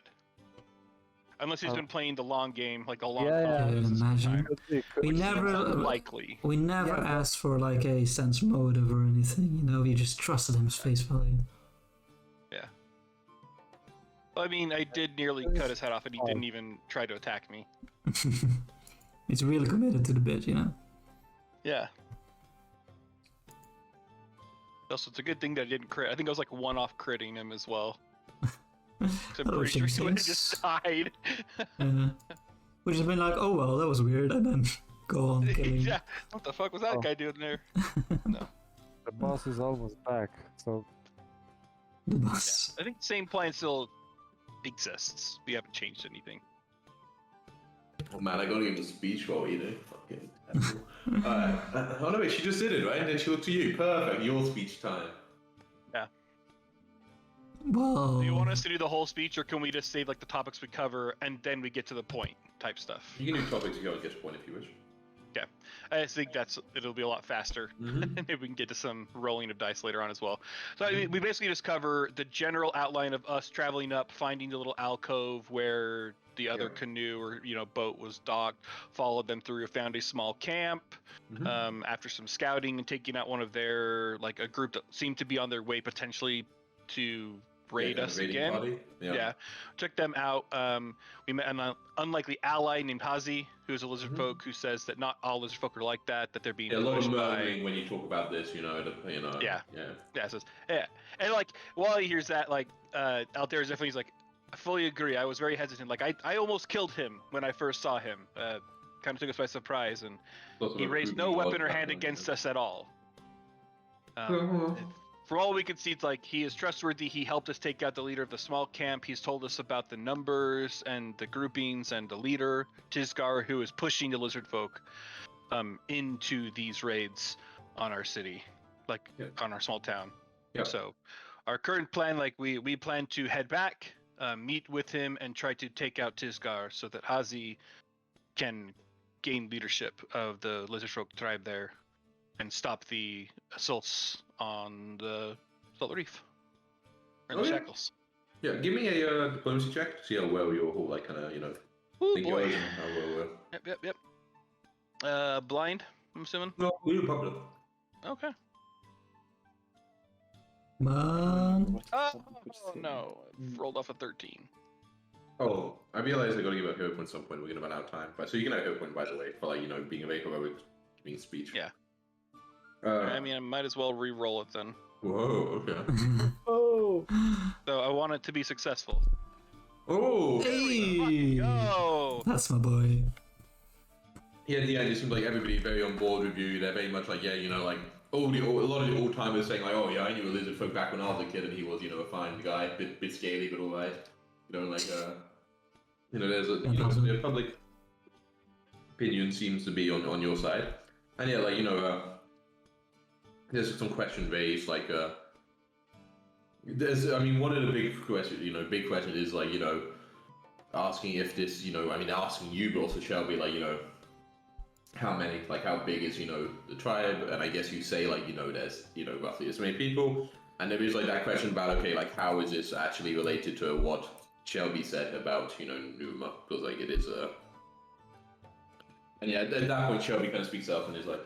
Speaker 3: Unless he's
Speaker 4: Uh,
Speaker 3: been playing the long game, like a long
Speaker 4: Yeah,
Speaker 3: con
Speaker 4: yeah.
Speaker 2: I would
Speaker 3: this
Speaker 2: imagine.
Speaker 3: time,
Speaker 4: Could be,
Speaker 2: We
Speaker 3: which
Speaker 2: never-
Speaker 3: seems unlikely.
Speaker 2: We never
Speaker 4: Yeah, but-
Speaker 2: asked for like a sense motive or anything, you know, we just trusted him face value.
Speaker 3: I mean, I did nearly cut his head off, and he didn't even try to attack me.
Speaker 2: He's really committed to the bit, you know.
Speaker 3: Yeah. Also, it's a good thing that I didn't crit. I think I was like one-off critting him as well. 'Cause I'm
Speaker 2: Oh,
Speaker 3: pretty sure he would have
Speaker 2: jinx.
Speaker 3: just died.
Speaker 2: Which has been like, oh well, that was weird, and then go on killing.
Speaker 3: Yeah. What the fuck was that
Speaker 4: Oh.
Speaker 3: guy doing there?
Speaker 4: the boss is almost back, so
Speaker 2: The boss.
Speaker 3: I think the same plan still exists. We haven't changed anything.
Speaker 1: Oh man, I gotta give him a speech while we do. Fucking terrible. Oh no, wait, she just did it, right? And then she looked to you. Perfect, your speech time.
Speaker 2: Well,
Speaker 3: Do you want us to do the whole speech, or can we just save like the topics we cover and then we get to the point type stuff?
Speaker 1: You can do topics, you go and get to point if you wish.
Speaker 3: I just think it'll be a lot faster.
Speaker 1: Mhm.
Speaker 3: Maybe we can get to some rolling of dice later on as well. So I mean, we basically just cover the general outline of us traveling up, finding the little alcove where the other
Speaker 1: Yeah.
Speaker 3: canoe or boat was docked, followed them through, found a small camp.
Speaker 1: Mhm.
Speaker 3: After some scouting and taking out one of their a group that seemed to be on their way potentially to raid
Speaker 1: Yeah,
Speaker 3: us
Speaker 1: raiding
Speaker 3: again.
Speaker 1: party.
Speaker 3: Yeah. Took them out. We met an unlikely ally named Hazi, who's a lizard
Speaker 1: Mhm.
Speaker 3: folk who says that not all lizard folk are like that, that they're being
Speaker 1: Yeah, a lot of
Speaker 3: pushed by.
Speaker 1: murmuring when you talk about this,
Speaker 3: Yeah.
Speaker 1: Yeah.
Speaker 3: Yeah, says, yeah. And while he hears that, out there is definitely, he's like, I fully agree. I was very hesitant. I almost killed him when I first saw him. Kind of took us by surprise, and he raised no weapon or hand against us at all. From all we can see, it's like he is trustworthy. He helped us take out the leader of the small camp. He's told us about the numbers and the groupings and the leader, Tisgar, who is pushing the lizard folk into these raids on our city, on our small town.
Speaker 1: Yeah.
Speaker 3: So our current plan, we plan to head back, meet with him, and try to take out Tisgar so that Hazi can gain leadership of the Lizardfolk tribe there and stop the assaults on the Salt Reef or the Shackles.
Speaker 1: Yeah, give me a diplomacy check to see how well your whole like kind of
Speaker 3: Oh
Speaker 1: thing
Speaker 3: boy.
Speaker 1: goes and how well
Speaker 3: Yep. Blind, I'm assuming.
Speaker 1: No, we're a public.
Speaker 3: Okay.
Speaker 2: Man.
Speaker 3: Oh no, I've rolled off a 13.
Speaker 1: Oh, I realized I got to give a hero point at some point. We're gonna run out of time, but so you can have a hero point by the way for like being a very heroic, giving speech.
Speaker 3: Yeah. I mean, I might as well re-roll it then.
Speaker 1: Whoa. Okay.
Speaker 5: Oh!
Speaker 3: So I want it to be successful.
Speaker 1: Oh.
Speaker 2: Hey!
Speaker 3: Go!
Speaker 2: That's my boy.
Speaker 1: Yeah, at the end, it seems like everybody very on board with you. They're very much like, yeah, like a lot of the old timers saying like, oh yeah, I knew a lizard folk back when I was a kid, and he was, a fine guy, bit scaly, but alright. There's the public opinion seems to be on your side, and yeah, there's some question raised, like one of the big question is like, asking if this, asking you, but also Shelby, like, how many, like, how big is, the tribe? And I guess you say, like, there's, roughly this many people. And there is, like, that question about, okay, like, how is this actually related to what Shelby said about, Numa? Because, like, it is, And yeah, at that point, Shelby kind of speaks up and is like,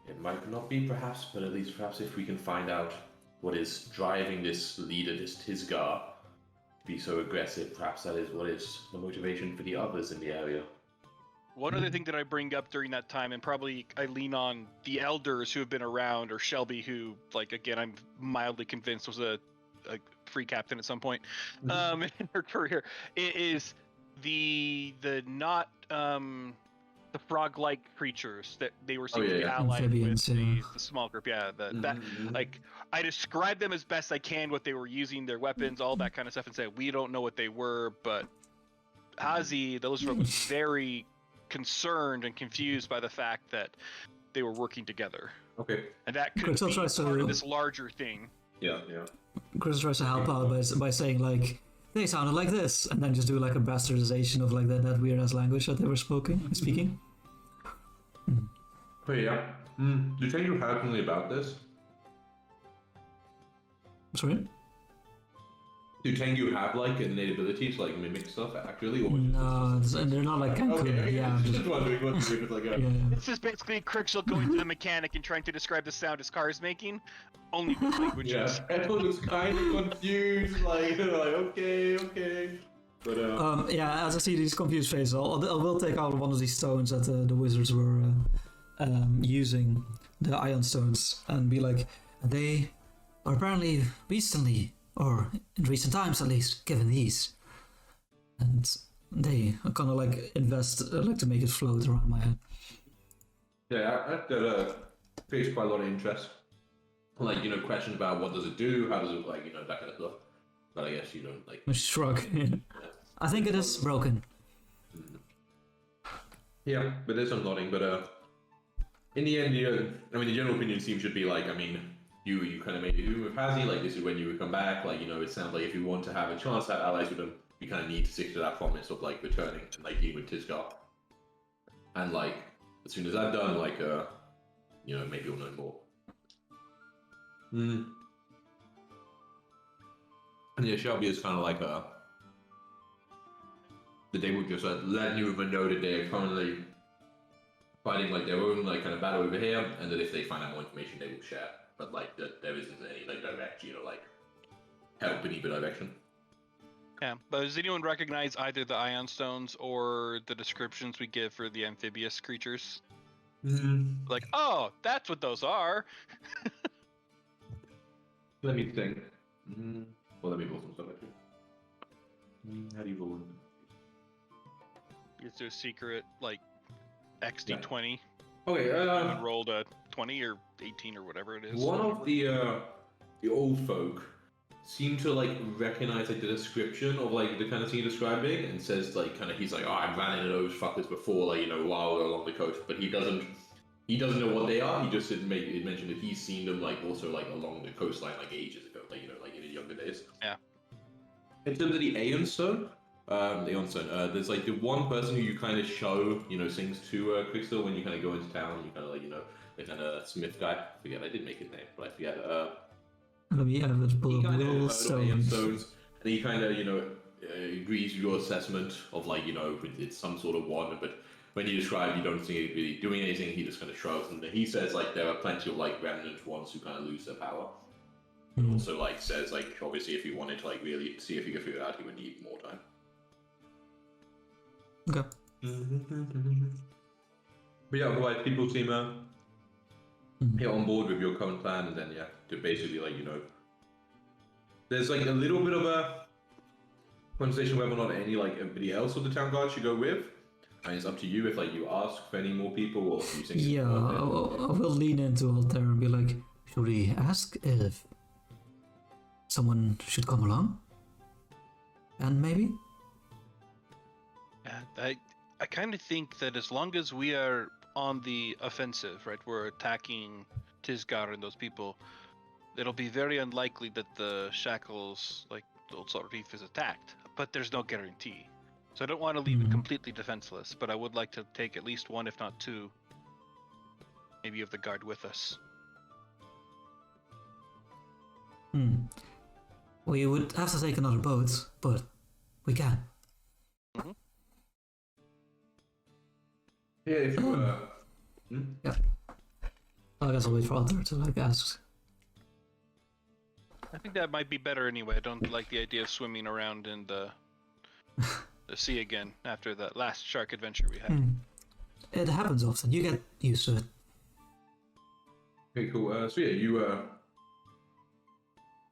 Speaker 1: it might not be, perhaps, but at least perhaps if we can find out what is driving this leader, this Tisgar, to be so aggressive, perhaps that is what is the motivation for the others in the area.
Speaker 3: One other thing that I bring up during that time, and probably I lean on the elders who have been around, or Shelby, who, like, again, I'm mildly convinced was a free captain at some point in her career, is the not the frog-like creatures that they were seeming to be allied
Speaker 2: Amphibians,
Speaker 3: with
Speaker 2: yeah.
Speaker 3: the small group. Yeah, that like I described them as best I can, what they were using, their weapons, all that kind of stuff, and said we don't know what they were, but Hazi, the Lizardfolk, was very concerned and confused by the fact that they were working together.
Speaker 1: Okay.
Speaker 3: And that could
Speaker 2: Crystal
Speaker 3: be
Speaker 2: tries
Speaker 3: part
Speaker 2: to-
Speaker 3: of this larger thing.
Speaker 1: Yeah.
Speaker 2: Chris tries to help out by saying like they sounded like this, and then just do like a bastardization of like that weird ass language that they were speaking.
Speaker 1: But yeah. Do you think you heard something about this?
Speaker 2: Sorry?
Speaker 1: Do you think you have like an innate ability to like mimic stuff actually? Or
Speaker 2: No, they're not like Cancun.
Speaker 1: okay.
Speaker 2: Yeah, I'm
Speaker 1: Just wondering what to do with like a...
Speaker 2: yeah.
Speaker 3: This is basically Crixel going to the mechanic and trying to describe the sound his car is making, only with languages.
Speaker 1: Yeah, everyone was kind of confused, like, okay. But,
Speaker 2: As I see these confused faces, I will take out one of these stones that the wizards were using, the ion stones, and be like, they are apparently recently, or in recent times at least, given these. And they kind of like invest, like to make it float around my head.
Speaker 1: yeah, that faced quite a lot of interest. Like, questions about what does it do, how does it, like, that kind of stuff. But I guess you don't, like...
Speaker 2: I shrug. I think it is broken.
Speaker 1: Yeah, but there's some nodding, but, in the end, the general opinion should be like, you kind of made it do with Hazi, like, this is when you would come back, like, it sounds like if you want to have a chance to have allies with them, you kind of need to stick to that promise of, like, returning and, like, dealing with Tisgar. And, like, as soon as that's done, like, maybe you'll know more. And yeah, Shelby is kind of like, that they would just let Newman know that they're currently fighting, like, their own, like, kind of battle over here, and that if they find out more information, they will share. But, like, that there isn't any, like, direct, like, help in either direction.
Speaker 3: Yeah, but does anyone recognize either the ion stones or the descriptions we give for the amphibious creatures? Like, oh, that's what those are.
Speaker 1: Let me think. Well, let me roll some stuff actually. How do you roll?
Speaker 3: Is there a secret, like, XD20?
Speaker 1: Okay,
Speaker 3: And rolled a 20 or 18 or whatever it is.
Speaker 1: one of the old folk seem to, like, recognize, like, the description of, like, the kind of thing you're describing, and says, like, kind of, he's like, oh, I ran into those fuckers before, like, while along the coast, but he doesn't know what they are. He just mentioned that he's seen them, like, also, like, along the coastline, like, ages ago, like, like, in his younger days.
Speaker 3: Yeah.
Speaker 1: In terms of the Aeon Stone, Leonson, there's like the one person who you kind of show, things to Quickstill when you kind of go into town. You kind of like, the kind of Smith guy. I forget, I did make his name, but I forget.
Speaker 2: Let me have it pull
Speaker 1: He
Speaker 2: up
Speaker 1: kind of
Speaker 2: Will
Speaker 1: stones,
Speaker 2: Stones.
Speaker 1: and he kind of, agrees with your assessment of like, it's some sort of one, but when you describe, you don't see it really doing anything. He just kind of shrugs, and he says like there are plenty of like remnant ones who kind of lose their power. But also like says like obviously if you wanted to like really see if you could figure it out, he would need more time.
Speaker 2: Okay.
Speaker 1: But yeah, otherwise people seem on board with your current plan, and then to basically like there's like a little bit of a conversation whether or not anybody else of the town guard should go with. I mean, it's up to you if like you ask for any more people or if you think.
Speaker 2: Yeah, I will lean into Altair and be like, should we ask if someone should come along? And maybe?
Speaker 3: I kind of think that as long as we are on the offensive, right, we're attacking Tisgar and those people, it'll be very unlikely that the Shackles, like the Old Salt Reef, is attacked. But there's no guarantee. So I don't want to leave it completely defenseless, but I would like to take at least one, if not two, maybe of the guard with us.
Speaker 2: We would have to take another boat, but we can.
Speaker 1: Yeah, if you
Speaker 2: Yeah. I guess I'll wait for Altair to like ask.
Speaker 3: I think that might be better anyway. I don't like the idea of swimming around in the sea again after that last shark adventure we had.
Speaker 2: It happens often. You get used to it.
Speaker 1: Okay, cool. So yeah, you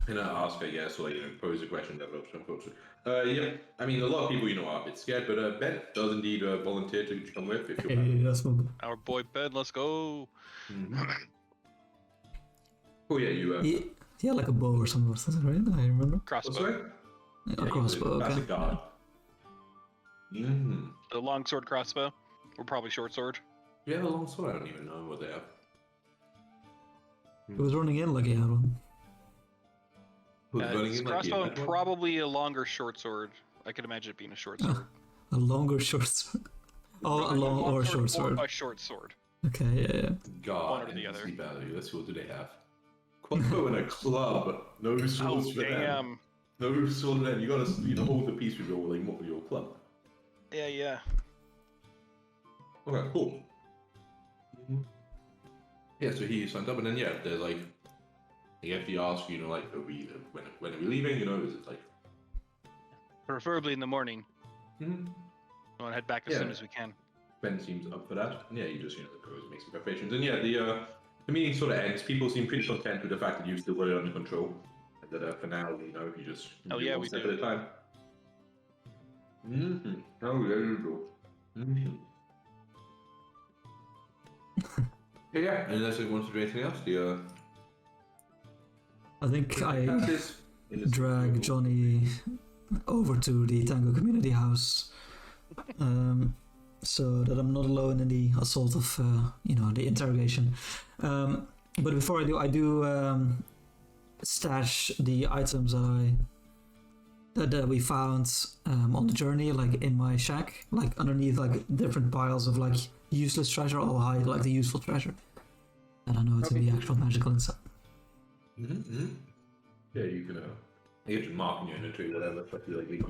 Speaker 1: ask, I guess, or pose a question, develop some thoughts. Yeah, I mean, a lot of people are a bit scared, but Ben does indeed volunteer to come with if you're
Speaker 2: Hey, that's one.
Speaker 3: Our boy Ben, let's go.
Speaker 1: Oh yeah, you.
Speaker 2: He had like a bow or something, right? I remember.
Speaker 3: Crossbow.
Speaker 2: A crossbow, okay.
Speaker 1: Classic guard.
Speaker 3: The long sword crossbow, or probably short sword.
Speaker 1: Yeah, the long sword. I don't even know what they have.
Speaker 2: He was running in like he had one.
Speaker 3: It's crossbow and probably a longer short sword. I could imagine it being a short sword.
Speaker 2: A longer short sword. Oh, a long or short sword.
Speaker 3: A short sword.
Speaker 2: Okay, yeah.
Speaker 1: God,
Speaker 3: one or the other.
Speaker 1: Value. Let's see, what do they have? Crossbow and a club. No swords for them. No sword for them. You gotta hold the piece with your club.
Speaker 3: Yeah.
Speaker 1: Okay, cool. Yeah, so he signed up, and then there's like, if he asks, like, when are we leaving? Is it like
Speaker 3: preferably in the morning. I want to head back as soon as we can.
Speaker 1: Ben seems up for that. And he just goes and makes some preparations, and the meeting sort of ends. People seem pretty content with the fact that you've still got it under control, and that for now, you just do one step at a time. Oh, there you go. Yeah. Unless you want to do anything else,
Speaker 2: I think I drag Johnny over to the Tango Community House, so that I'm not alone in the assault of, the interrogation. But before I do stash the items that we found on the journey, like in my shack, like underneath like different piles of like useless treasure. I'll hide like the useful treasure. I don't know to be actual magical inside.
Speaker 1: Yeah, you can. You can mark in your inventory, whatever. If you like legal.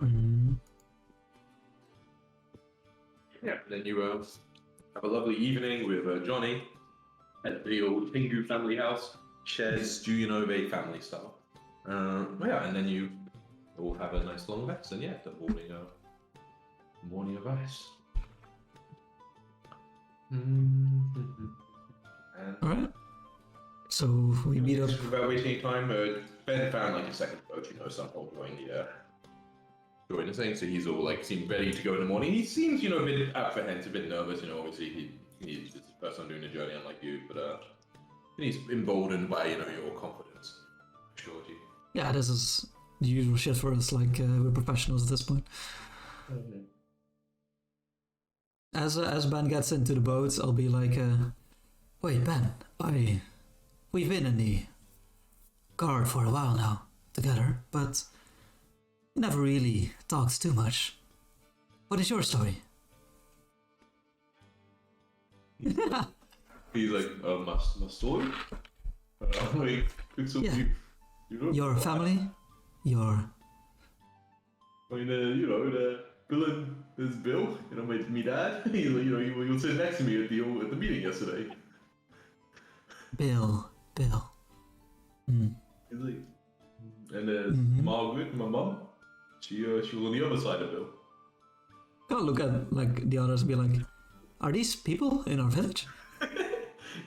Speaker 1: Yeah. Then you have a lovely evening with Johnny at the old Pingu family house. Shares Juyanove family style. And then you all have a nice long rest, and the morning of ice.
Speaker 2: Alright. So we meet up.
Speaker 1: Without wasting any time, Ben found like a second boat, some point join the thing, so he's all like seemed ready to go in the morning. He seems, a bit apprehensive, a bit nervous, obviously he's the first time doing the journey, unlike you, but he's emboldened by, your confidence. Sure you.
Speaker 2: Yeah, this is the usual shit for us, like we're professionals at this point. As Ben gets into the boat, I'll be like, wait, Ben, we've been in the guard for a while now, together, but never really talked too much. What is your story?
Speaker 1: He's like, my story? Like,
Speaker 2: Yeah.
Speaker 1: you know,
Speaker 2: Your family? Your...
Speaker 1: I mean, the Bill and there's Bill, my dad. He was sitting next to me at the meeting yesterday.
Speaker 2: Bill. Hmm.
Speaker 1: He's like, and there's Margaret, my mum. She was on the other side of Bill.
Speaker 2: Gotta look at like the others and be like, are these people in our village?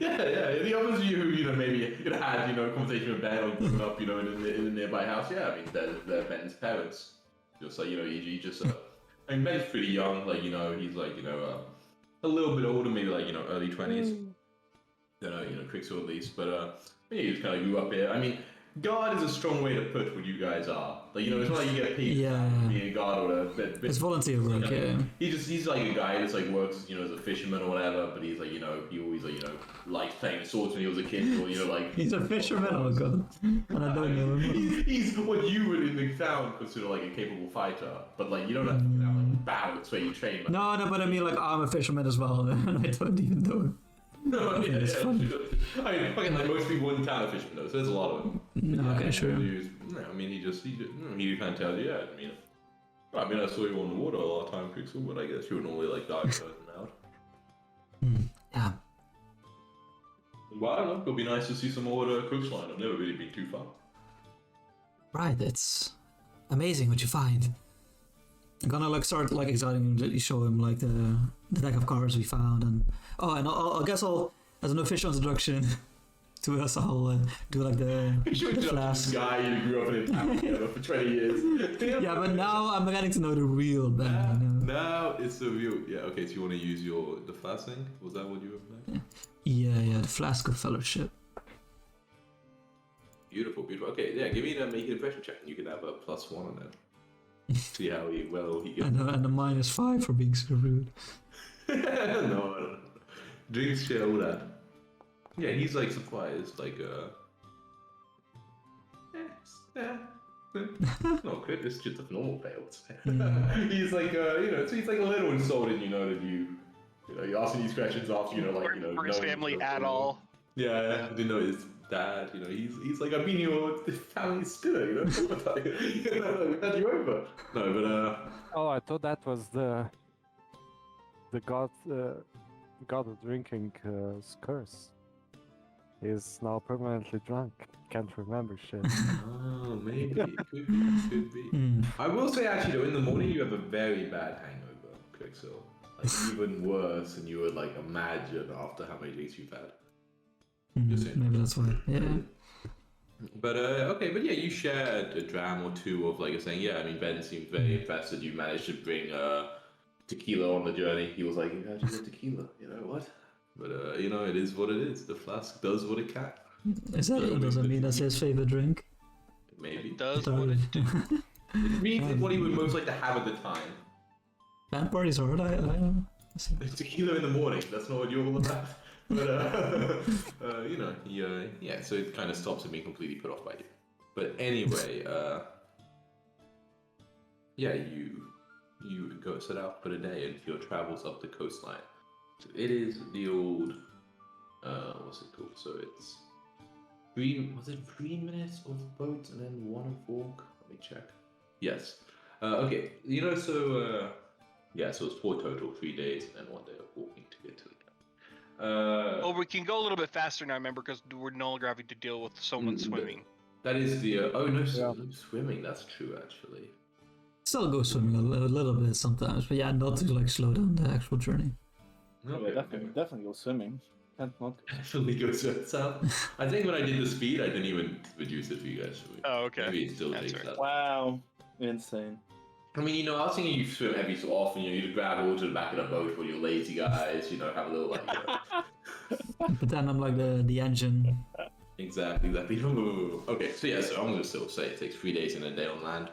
Speaker 1: Yeah. The others who maybe had a conversation with Ben or growing up in a nearby house. Yeah, I mean they're Ben's parents. Just like he just. I mean Ben's pretty young. Like he's like a little bit older, maybe like early 20s. Quicksilver at least, but he just kind of grew up here. I mean, guard is a strong way to put what you guys are. Like it's not like you get paid for being a guard or whatever. But
Speaker 2: It's volunteer work, yeah.
Speaker 1: He's like a guy that's like works as a fisherman or whatever. But he's like he always liked playing swords when he was a kid. Or like
Speaker 2: He's a fisherman. Oh god, and I don't know him.
Speaker 1: He's what you would in the town consider like a capable fighter. But like you don't have to like bouts where you train. Like,
Speaker 2: No, but I mean like I'm a fisherman as well, and I don't even know him.
Speaker 1: No, yeah. I mean, fucking like most people in town are fishermen though, so there's a lot of them.
Speaker 2: No, okay, sure.
Speaker 1: I mean, he kind of tells you, yeah. I mean, I saw you on the water a lot of time, Pixel, but I guess you would normally like dive out.
Speaker 2: Yeah.
Speaker 1: Well, I don't know. It'll be nice to see some more coastline. I've never really been too far.
Speaker 2: Right, it's amazing what you find. I'm gonna like start like excitingly show him like the deck of cards we found, and I guess I'll, as an official introduction to us, I'll do like the flask.
Speaker 1: Guy you grew up in a town together for 20 years.
Speaker 2: Yeah, but now I'm getting to know the real Ben.
Speaker 1: Now it's the real. Yeah, okay. So you want to use the flask thing? Was that what you were playing?
Speaker 2: Yeah, the flask of fellowship.
Speaker 1: Beautiful. Okay, yeah. Give me that make it impression check, and you can have a +1 on that. See how well he gets.
Speaker 2: And a -5 for being so rude.
Speaker 1: No. Drinks share all that. Yeah, he's like surprised, like no crit, it's just a normal fail. He's like so he's like a little insulted, that you're asking these questions after
Speaker 3: For his family at all.
Speaker 1: Yeah, I didn't know his dad, he's like, I've been your family spitter, like, we had you over. No, but
Speaker 4: Oh, I thought that was the god of drinking's curse. He's now permanently drunk. Can't remember shit.
Speaker 1: Oh, maybe. Could be. I will say, actually, though, in the morning you have a very bad hangover, Quicksilver. Like, even worse than you would, like, imagine after how many drinks you've had.
Speaker 2: Maybe that's why. Yeah.
Speaker 1: But, okay, but yeah, you shared a dram or two of, like, saying, yeah, I mean, Ben seems very impressed that you managed to bring tequila on the journey. He was like, you guys should get tequila, what? But, it is what it is. The flask does what it can.
Speaker 2: Does that mean that's his favorite drink?
Speaker 1: Maybe.
Speaker 3: It does what it do.
Speaker 1: It means what he would most like to have at the time.
Speaker 2: Band parties hard, I know.
Speaker 1: Tequila in the morning, that's not what you're all about. But, so it kind of stops him being completely put off by you. But anyway, you go set out for the day and your travels up the coastline. So it is the old, what's it called? So it's 3 minutes of boat and then 1 of walk? Let me check. Yes. Okay, so it's 4 total, 3 days and then 1 day of walking to get to the camp.
Speaker 3: Well, we can go a little bit faster now, remember, because we're no longer having to deal with someone swimming.
Speaker 1: That is the, no swimming, that's true actually.
Speaker 2: Still go swimming a little bit sometimes, but yeah, not to like slow down the actual journey.
Speaker 5: Okay, definitely go swimming. Can't not.
Speaker 1: Definitely go swimming. I think when I did the speed, I didn't even reduce it for you guys.
Speaker 3: Oh, okay.
Speaker 1: Maybe it still
Speaker 3: That's
Speaker 1: takes
Speaker 3: right.
Speaker 1: that.
Speaker 5: Wow, insane.
Speaker 1: I mean, I was thinking you swim every so often. You just grab over to the back of the boat for your lazy guys. Have a little like.
Speaker 2: But then I'm like the engine.
Speaker 1: Exactly. Okay, so I'm gonna still say it takes 3 days and a day on land.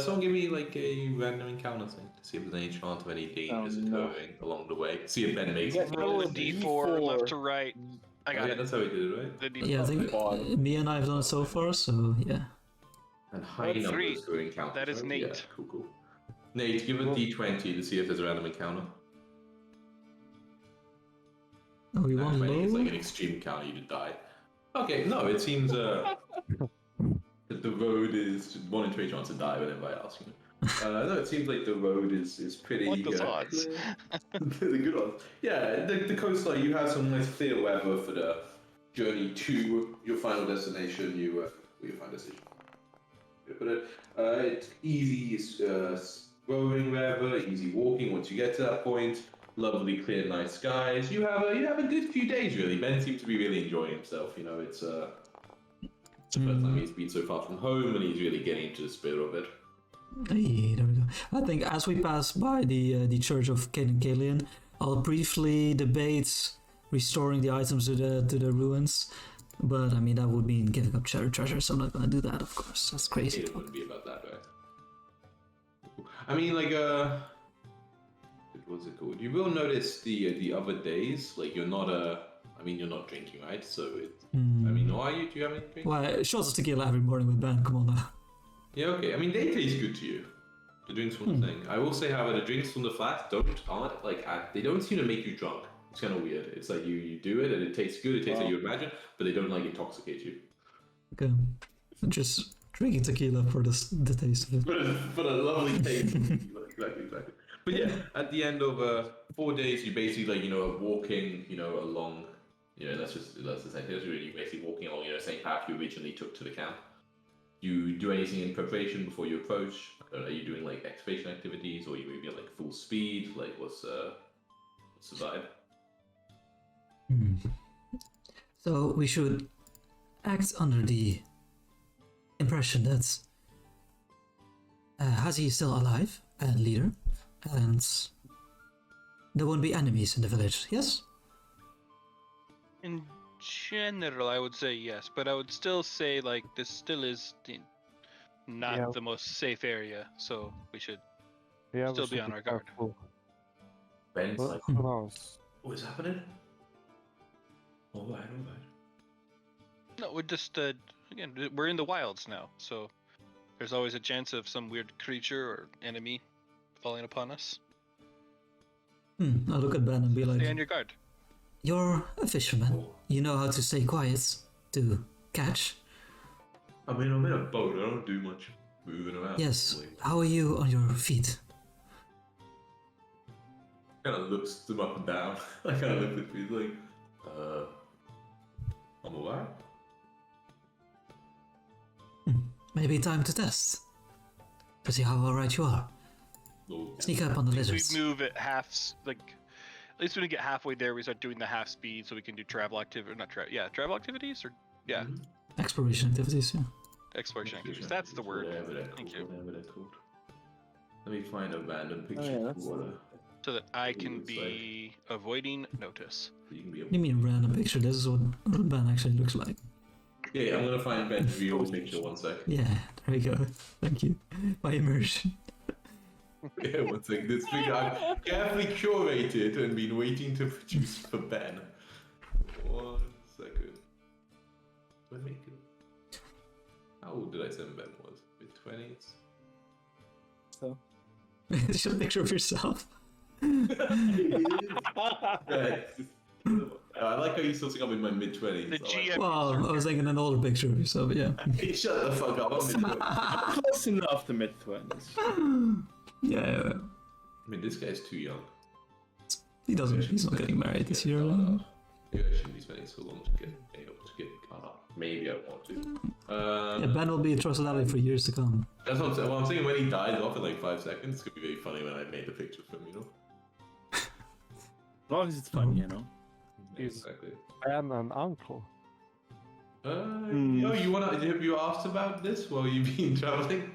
Speaker 1: Someone give me like a random encounter thing to see if there's any chance of any dangers occurring along the way. See if Ben makes it.
Speaker 3: Roll a d4 left to right. I got
Speaker 1: yeah,
Speaker 3: it.
Speaker 1: that's how we did it, right?
Speaker 3: The d4.
Speaker 2: Yeah, I think me and I have done it so far, so yeah.
Speaker 1: And high numbers
Speaker 3: 3.
Speaker 1: for encounters.
Speaker 3: That is
Speaker 1: right?
Speaker 3: Nate.
Speaker 1: Yeah, cool. Nate, give a d20 to see if there's a random encounter.
Speaker 2: Oh, we want
Speaker 1: 20 is like
Speaker 2: low?
Speaker 1: an extreme encounter, you to die. Okay, no, it seems that the road is 1 in 3 chance to die whenever I ask you. No, it seems like the road is pretty
Speaker 3: Like those odds.
Speaker 1: the good ones. Yeah, the coastline, you have some nice clear weather for the journey to your final destination. Your final destination. But it's easy rowing weather, easy walking once you get to that point. Lovely, clear, nice skies. You have a good few days really. Ben seems to be really enjoying himself. You know, it's the first time he's been so far from home, and he's really getting into the spirit of it.
Speaker 2: Hey, there we go. I think as we pass by the Church of Cain and Kalian, I'll briefly debate restoring the items to the ruins. But I mean, that would mean giving up treasure, so I'm not gonna do that, of course. That's crazy.
Speaker 1: It wouldn't be about that, right? I mean, like, what's it called? You will notice the other days, like, you're not you're not drinking, right? So I mean, are you? Do you have any drink?
Speaker 2: Well, shots of tequila every morning with Ben. Come on now.
Speaker 1: Yeah, okay. I mean, they taste good to you. The drinks from the thing. I will say, however, the drinks from the flat they don't seem to make you drunk. It's kind of weird. It's like you do it and it tastes good. It tastes like you imagine, but they don't like intoxicate you.
Speaker 2: Okay, just drinking tequila for the taste of it.
Speaker 1: For a lovely taste. Exactly. But yeah, at the end of 4 days, you basically are walking, along. That's the same thing. You're basically walking along, the same path you originally took to the camp. You do anything in preparation before you approach? Are you doing like excavation activities, or you maybe at like full speed? Like what's the vibe?
Speaker 2: So we should act under the impression that Hazi is still alive and leader, and there won't be enemies in the village. Yes.
Speaker 3: In general, I would say yes, but I would still say like this still is not the most safe area, so we should still be on our guard.
Speaker 1: Ben's
Speaker 4: Well,
Speaker 1: like,
Speaker 4: who knows?
Speaker 1: what is happening? All right.
Speaker 3: No, we're just again, we're in the wilds now, so there's always a chance of some weird creature or enemy falling upon us.
Speaker 2: I'll look at Ben and be like,
Speaker 3: Stay on your guard.
Speaker 2: "You're a fisherman. You know how to stay quiet to catch."
Speaker 1: I mean, I'm in a boat. I don't do much moving around.
Speaker 2: Yes.
Speaker 1: Like,
Speaker 2: How are you on your feet?
Speaker 1: kind of looks them up and down. I kind of look at me like, I'm alright.
Speaker 2: Maybe time to test. To see how alright you are. Sneak up on the lizards.
Speaker 3: We move at at least when we get halfway there, we start doing the half speed, so we can do travel activity, travel activities, or
Speaker 2: Exploration activities, yeah.
Speaker 3: exploration activities. That's the word. Thank you.
Speaker 1: Whatever they're called. Let me find a random picture
Speaker 5: yeah,
Speaker 1: of
Speaker 5: that's-
Speaker 1: water.
Speaker 3: So that I can
Speaker 1: Looks
Speaker 3: be avoiding notice.
Speaker 1: So you can be
Speaker 2: You mean random picture? This is what Ben actually looks like.
Speaker 1: Yeah, I'm gonna find Ben's real picture 1 sec.
Speaker 2: Yeah, there we go. Thank you. My immersion.
Speaker 1: Yeah, 1 sec. This picture I've carefully curated and been waiting to produce for Ben. 1 second. Do I make it? How old did I say Ben was? Mid-20s?
Speaker 5: So.
Speaker 2: It's just a picture of yourself.
Speaker 1: Right. I like how you still think I'm in my mid-20s.
Speaker 3: The GM.
Speaker 2: Well, I was thinking an older picture of yourself, but yeah.
Speaker 1: Hey, shut the fuck up, I'm mid-20s.
Speaker 5: Close enough to mid-20s.
Speaker 2: Yeah.
Speaker 1: I mean, this guy's too young.
Speaker 2: He's not getting married this year.
Speaker 1: Maybe I shouldn't be spending so long to get caught up. Maybe I want to.
Speaker 2: Yeah, Ben will be a trusted ally for years to come.
Speaker 1: That's what I'm saying. Well, I'm saying when he dies off in like 5 seconds, it's gonna be very funny when I made the picture of him,
Speaker 5: As long as it's fun, you know.
Speaker 1: Exactly.
Speaker 4: Ben and uncle.
Speaker 1: Yo, have you asked about this while you've been traveling?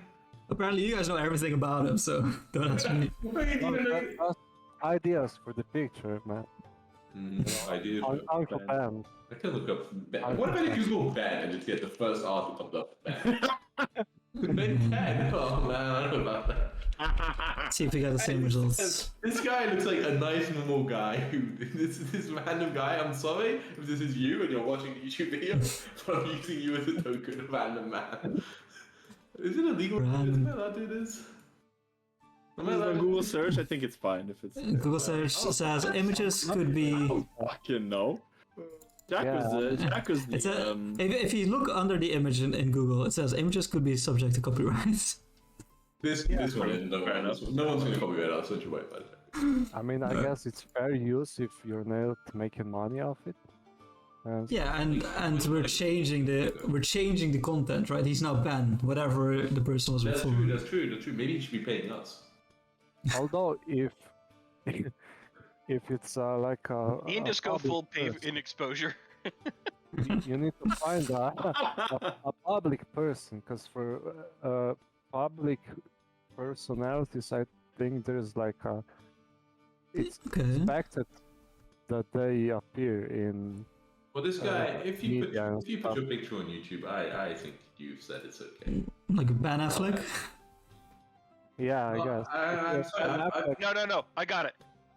Speaker 2: Apparently you guys know everything about him, so don't ask me.
Speaker 4: Just ideas for the picture, man.
Speaker 1: I did.
Speaker 4: Uncle Ben.
Speaker 1: I can look up Ben. What about if you Google Ben and just get the first art that comes up? Ben. Ben 10? Oh man, I don't know about that.
Speaker 2: See if we get the same results.
Speaker 1: This guy looks like a nice normal guy who this random guy. I'm sorry if this is you and you're watching the YouTube video, but I'm using you as a token of random man. Is it illegal?
Speaker 2: Random.
Speaker 1: Is that do this? No
Speaker 5: This is
Speaker 1: matter-
Speaker 5: on Google search. I think it's fine if it's.
Speaker 2: Google search says images could be.
Speaker 5: Fucking no. Jack was the.
Speaker 2: It's a, if you look under the image in Google, it says images could be subject to copyrights.
Speaker 1: This one isn't. No one's going to copyright us, don't you worry about it.
Speaker 4: I mean, I guess it's fair use if you're not making money off it.
Speaker 2: Yeah, and we're changing the content, right? He's now banned, whatever the person was
Speaker 1: That's
Speaker 2: before.
Speaker 1: true, that's true. Maybe he should be paying us.
Speaker 4: Although if it's like a
Speaker 3: You can just go
Speaker 4: public
Speaker 3: full pay
Speaker 4: person,
Speaker 3: in exposure.
Speaker 4: you need to find a public person, because for public personalities, I think there's like a. It's
Speaker 2: Okay.
Speaker 4: expected that they appear in.
Speaker 1: Well, this guy, if you put
Speaker 4: media and
Speaker 1: your
Speaker 4: stuff.
Speaker 1: picture on YouTube, I think you've said it's okay.
Speaker 2: Like Ben Affleck.
Speaker 4: Yeah, I
Speaker 1: Well,
Speaker 4: guess.
Speaker 1: I'm
Speaker 4: If
Speaker 1: sorry,
Speaker 4: an
Speaker 1: I-
Speaker 4: app-
Speaker 3: No, I got it.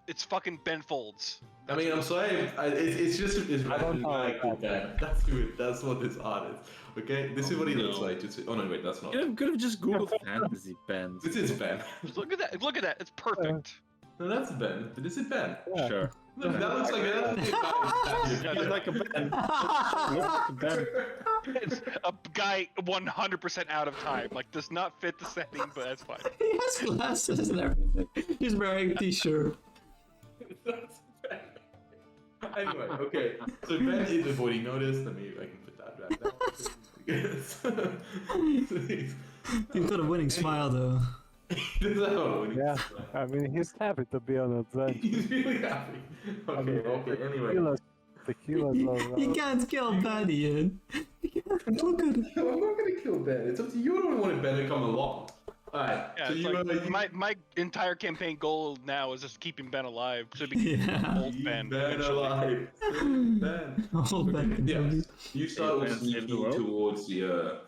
Speaker 3: It's fucking Ben Folds.
Speaker 1: I mean, I'm sorry. It's just it's
Speaker 4: I don't know
Speaker 1: guy
Speaker 4: like
Speaker 1: called
Speaker 4: that.
Speaker 1: Ben. That's who. That's what this art is. Okay, this is what he looks
Speaker 5: no.
Speaker 1: like. Oh no, wait, that's not.
Speaker 5: Could have just Googled fantasy bands.
Speaker 1: This is Ben.
Speaker 3: Look at that. Look at that. It's perfect.
Speaker 1: No, that's Ben. This is Ben.
Speaker 4: Yeah.
Speaker 5: Sure.
Speaker 1: Look, that looks like a
Speaker 5: Looks like a band. Looks like a band.
Speaker 3: It's a guy 100% out of time. Like, does not fit the setting, but that's fine.
Speaker 2: He has glasses and everything. He's wearing a t-shirt.
Speaker 1: That's Ben. Anyway, okay. So Ben is avoiding notice. Let me. I can put that back down.
Speaker 2: You've got a winning smile though.
Speaker 4: Yeah, I mean, he's happy to be on adventure.
Speaker 1: He's really happy. Okay, anyway.
Speaker 4: Tequila's all
Speaker 2: You
Speaker 4: right.
Speaker 2: can't kill Ben, Ian. You can't look at him.
Speaker 1: I'm not gonna kill Ben. It's up to you. I don't want Ben to come along. Alright,
Speaker 3: Yeah,
Speaker 1: so
Speaker 3: it's
Speaker 1: you,
Speaker 3: like, my entire campaign goal now is just keeping Ben alive. So we can
Speaker 2: Yeah.
Speaker 3: old Ben.
Speaker 1: Ben
Speaker 3: eventually.
Speaker 1: alive. Ben.
Speaker 2: Old Ben can
Speaker 1: Yeah.
Speaker 2: kill you.
Speaker 1: You start
Speaker 5: Ben saved the
Speaker 1: sneaking
Speaker 5: world.
Speaker 1: towards the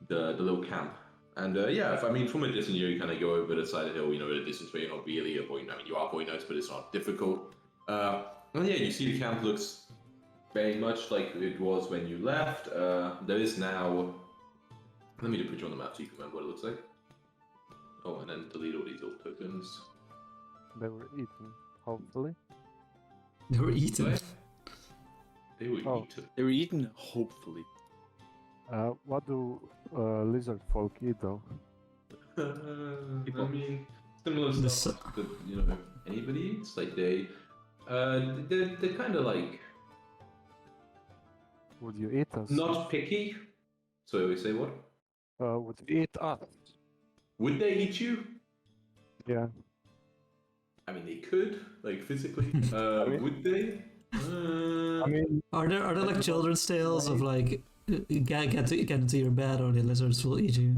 Speaker 1: little camp. And yeah, if I mean from a distance you kind of go over the side of the hill, at a distance where you're not really avoiding. I mean, you are avoiding notes, but it's not difficult. And yeah, you see the camp looks very much like it was when you left. There is now. Let me just put you on the map so you can remember what it looks like. Oh, and then delete all these old tokens.
Speaker 4: They were eaten, hopefully.
Speaker 2: They were eaten.
Speaker 1: Right? They were
Speaker 4: Oh.
Speaker 1: eaten.
Speaker 5: They were eaten, hopefully.
Speaker 4: What do lizard folk eat though?
Speaker 1: I mean, similar
Speaker 2: The
Speaker 1: stuff that anybody eats. Like they're kind of like
Speaker 4: Would you eat us?
Speaker 1: not picky. So we say what?
Speaker 4: Would you eat us?
Speaker 1: Would they eat you?
Speaker 4: Yeah.
Speaker 1: I mean, they could, like physically.
Speaker 4: mean-
Speaker 1: Would they?
Speaker 4: I mean,
Speaker 2: Are there like children's tales of like get into your bed or the lizards will eat you?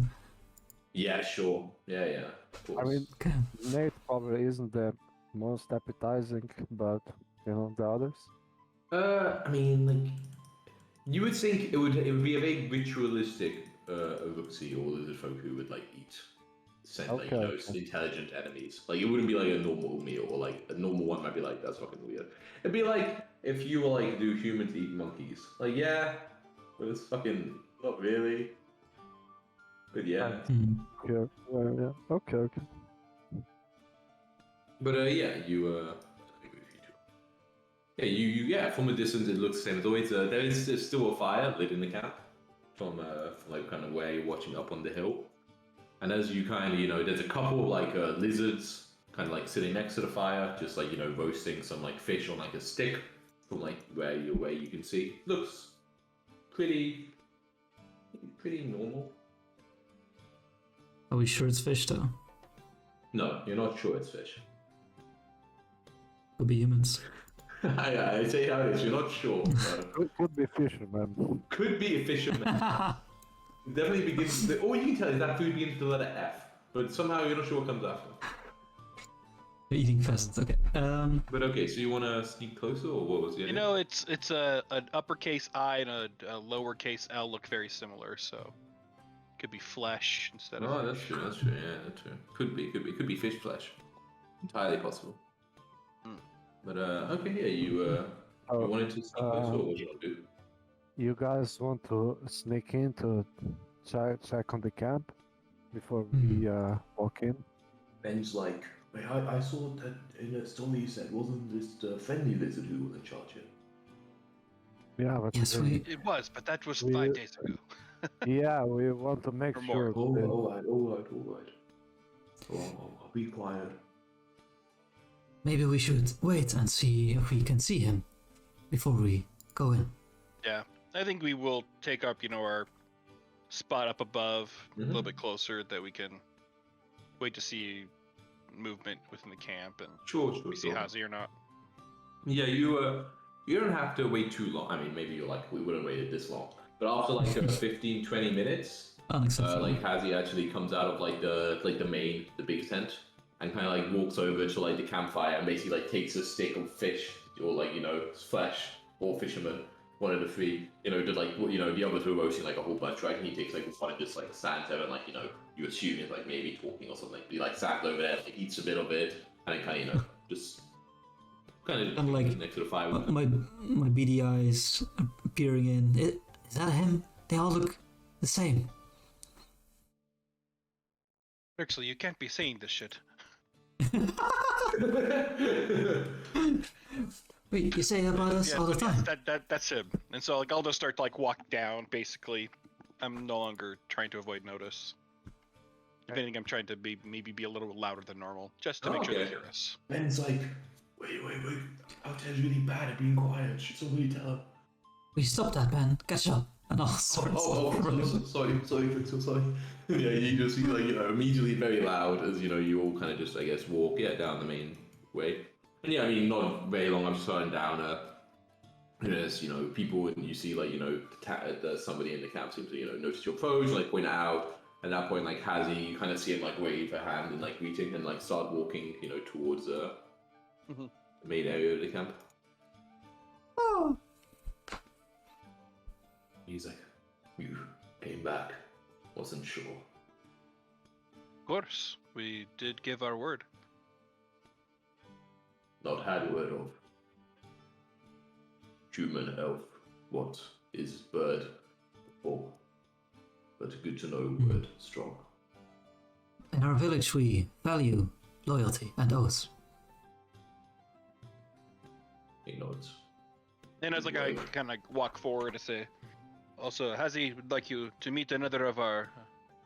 Speaker 1: Yeah, sure. Yeah, of course.
Speaker 4: I mean,
Speaker 2: Okay.
Speaker 4: Nate probably isn't the most appetizing, but the others.
Speaker 1: I mean, like, you would think it would be a very ritualistic Uruxi or lizard folk who would like eat, like
Speaker 4: Okay.
Speaker 1: intelligent enemies. Like, it wouldn't be like a normal meal, or like a normal one might be like that's fucking weird. It'd be like if you were like, do humans eat monkeys? Like, yeah, but it's fucking not really. But yeah.
Speaker 2: Hmm.
Speaker 4: Yeah. Yeah. Okay.
Speaker 1: But yeah, yeah, from a distance it looks the same as always. There is still a fire lit in the camp from like kind of where you're watching up on the hill. And as you kind of, there's a couple of like lizards kind of like sitting next to the fire, just like, roasting some like fish on like a stick from like where you can see. Looks pretty normal.
Speaker 2: Are we sure it's fish though?
Speaker 1: No, you're not sure it's fish.
Speaker 2: Could be humans.
Speaker 1: I say how it is, you're not sure.
Speaker 4: Could be fisherman.
Speaker 1: Could be a fisherman. It definitely begins. All you can tell is that food begins with the letter F, but somehow you're not sure what comes after.
Speaker 2: Eating pheasants. Okay.
Speaker 1: But okay, so you want to sneak closer, or what was the?
Speaker 3: It's an uppercase I and a lowercase L look very similar, so could be flesh instead of.
Speaker 1: Oh, that's true. That's true. Yeah, that's true. Could be fish flesh. Entirely possible. But okay, yeah, you wanted to sneak closer, or what do you want to do?
Speaker 4: You guys want to sneak in to check on the camp before we walk in?
Speaker 1: Ben's like, "Wait, I saw that in a story you said, wasn't this the friendly lizard who was in charge here?"
Speaker 4: Yeah, but
Speaker 2: Yes,
Speaker 4: we,
Speaker 3: It was, but that was
Speaker 4: We-
Speaker 3: 5 days ago.
Speaker 4: yeah, we want to make
Speaker 3: Or more.
Speaker 4: sure
Speaker 1: Oh,
Speaker 4: that
Speaker 1: all right. Oh, I'll be quiet.
Speaker 2: maybe we should wait and see if we can see him before we go in.
Speaker 3: Yeah, I think we will take up, our spot up above, a little
Speaker 1: Mhm.
Speaker 3: bit closer, that we can wait to see movement within the camp and
Speaker 1: Sure.
Speaker 3: we see Hazi or not.
Speaker 1: Yeah, you don't have to wait too long. I mean, maybe you're like, we wouldn't wait this long. But after like 15, 20 minutes,
Speaker 2: Unacceptable.
Speaker 1: like Hazi actually comes out of like the big tent and kind of like walks over to like the campfire and basically like takes a stick of fish or like flesh or fisherman, one of the three. Did like the others were roasting like a whole bunch, right? And he takes like one and just like stands there and like you assume it's like maybe talking or something. He like stands over there, like eats a bit of it, and then kind of just kind of
Speaker 2: And, like,
Speaker 1: next to the fire.
Speaker 2: my beady eyes peering in. Is that him? They all look the same.
Speaker 3: Actually, you can't be saying this shit.
Speaker 2: Wait, you say that about us all the
Speaker 3: but
Speaker 2: time?
Speaker 3: yes, that's him. And so like I'll just start to like walk down. Basically, I'm no longer trying to avoid notice. If anything, I'm trying to maybe be a little louder than normal, just to make sure they
Speaker 1: Okay.
Speaker 3: hear us.
Speaker 1: Ben's like, wait. Out there's really bad at being quiet. Should somebody tell him?
Speaker 2: We stop that, Ben. Catch up. And I'll start.
Speaker 1: Sorry. Yeah, you just see like immediately very loud as you all kind of just I guess walk down the main way. And yeah, I mean not very long. I'm just slowing down. There's people and you see like somebody in the camp seems to notice your approach, like point it out. At that point, like Hazi, you kind of see him like wave a hand and like greeting and like start walking towards the main area of the camp.
Speaker 2: Oh.
Speaker 1: He's like, you came back. Wasn't sure.
Speaker 3: Of course, we did give our word.
Speaker 1: Not had word of. Human elf. What is bird for? But good to know word strong.
Speaker 2: In our village, we value loyalty and oaths.
Speaker 1: He nods.
Speaker 3: And as like I kind of walk forward to say, also Hazi would like you to meet another of our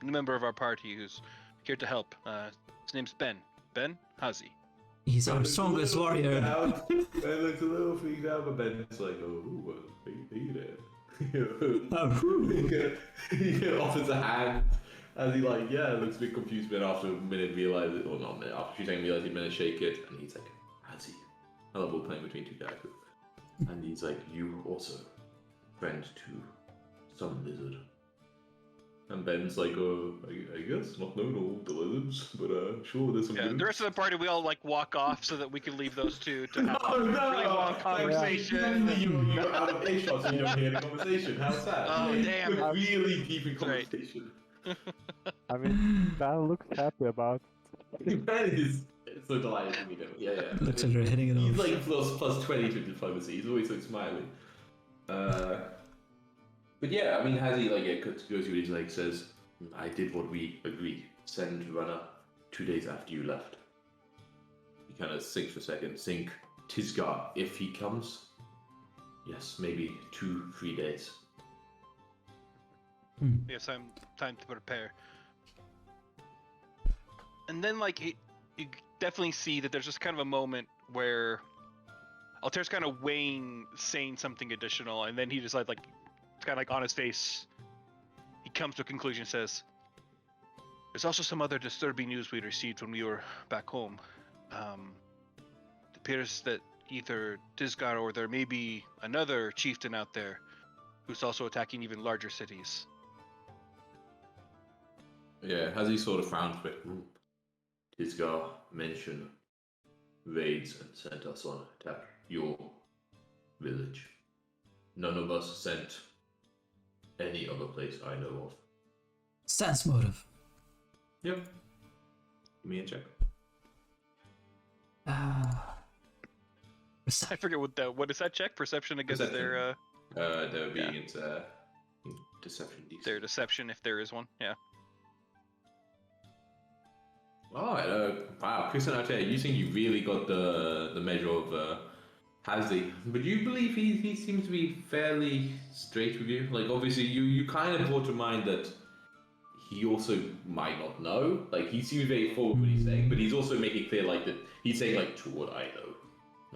Speaker 3: member of our party who's here to help. His name's Ben. Ben Hazi.
Speaker 2: He's our strongest warrior.
Speaker 1: Ben looks a little freaked out, but Ben's like, oh, hey there. He offers a hand as he looks a bit confused, but after a minute realizes, or not a minute, after a few seconds realizes he's meant to shake it, and he's like, Hazi. I love we're playing between two characters. And he's like, you also friend to some lizard. And Ben's like, I guess not known all the lizards, but sure, there's some.
Speaker 3: Yeah,
Speaker 1: good.
Speaker 3: the rest of the party we all like walk off so that we can leave those two to have
Speaker 1: Oh
Speaker 3: a
Speaker 1: no!
Speaker 3: really long conversation.
Speaker 1: You're out of place shots and you don't hear the conversation. How's that?
Speaker 3: Oh, damn.
Speaker 1: You're really deep in
Speaker 3: Right.
Speaker 1: conversation.
Speaker 4: I mean, Ben looks happy about
Speaker 1: Ben is so delighted to meet him. Yeah.
Speaker 2: Looks like they're hitting it
Speaker 1: He's
Speaker 2: off.
Speaker 1: like plus 20 to diplomacy. He's always so smiling. But yeah, I mean, Hazi goes through it. He's like says, I did what we agreed. Send runner 2 days after you left. He kind of thinks for a second. Think Tisgar if he comes. Yes, maybe 2-3 days.
Speaker 3: Yes, I'm time to prepare. And then you definitely see that there's just kind of a moment where Altair's kind of weighing saying something additional, and then he just it's kind of like on his face. He comes to a conclusion and says, there's also some other disturbing news we received when we were back home. It appears that either Tisgar or there may be another chieftain out there who's also attacking even larger cities.
Speaker 1: Yeah, Hazi sort of frowned for it. Tisgar mentioned raids and sent us on attack your village. None of us sent any other place I know of.
Speaker 2: Sense motive.
Speaker 1: Yep. Give me a check.
Speaker 3: I forget what is that check? Perception against
Speaker 1: Perception.
Speaker 3: their
Speaker 1: That would be
Speaker 3: Yeah.
Speaker 1: against deception DC.
Speaker 3: deception if there is one. Yeah.
Speaker 1: All right. Wow, Christian Arte, you think you really got the measure of Hazzy, but you believe he seems to be fairly straight with you. Like, obviously, you kind of brought to mind that he also might not know. Like, he seems very forward what he's saying, but he's also making it clear like that he's saying like to what I know,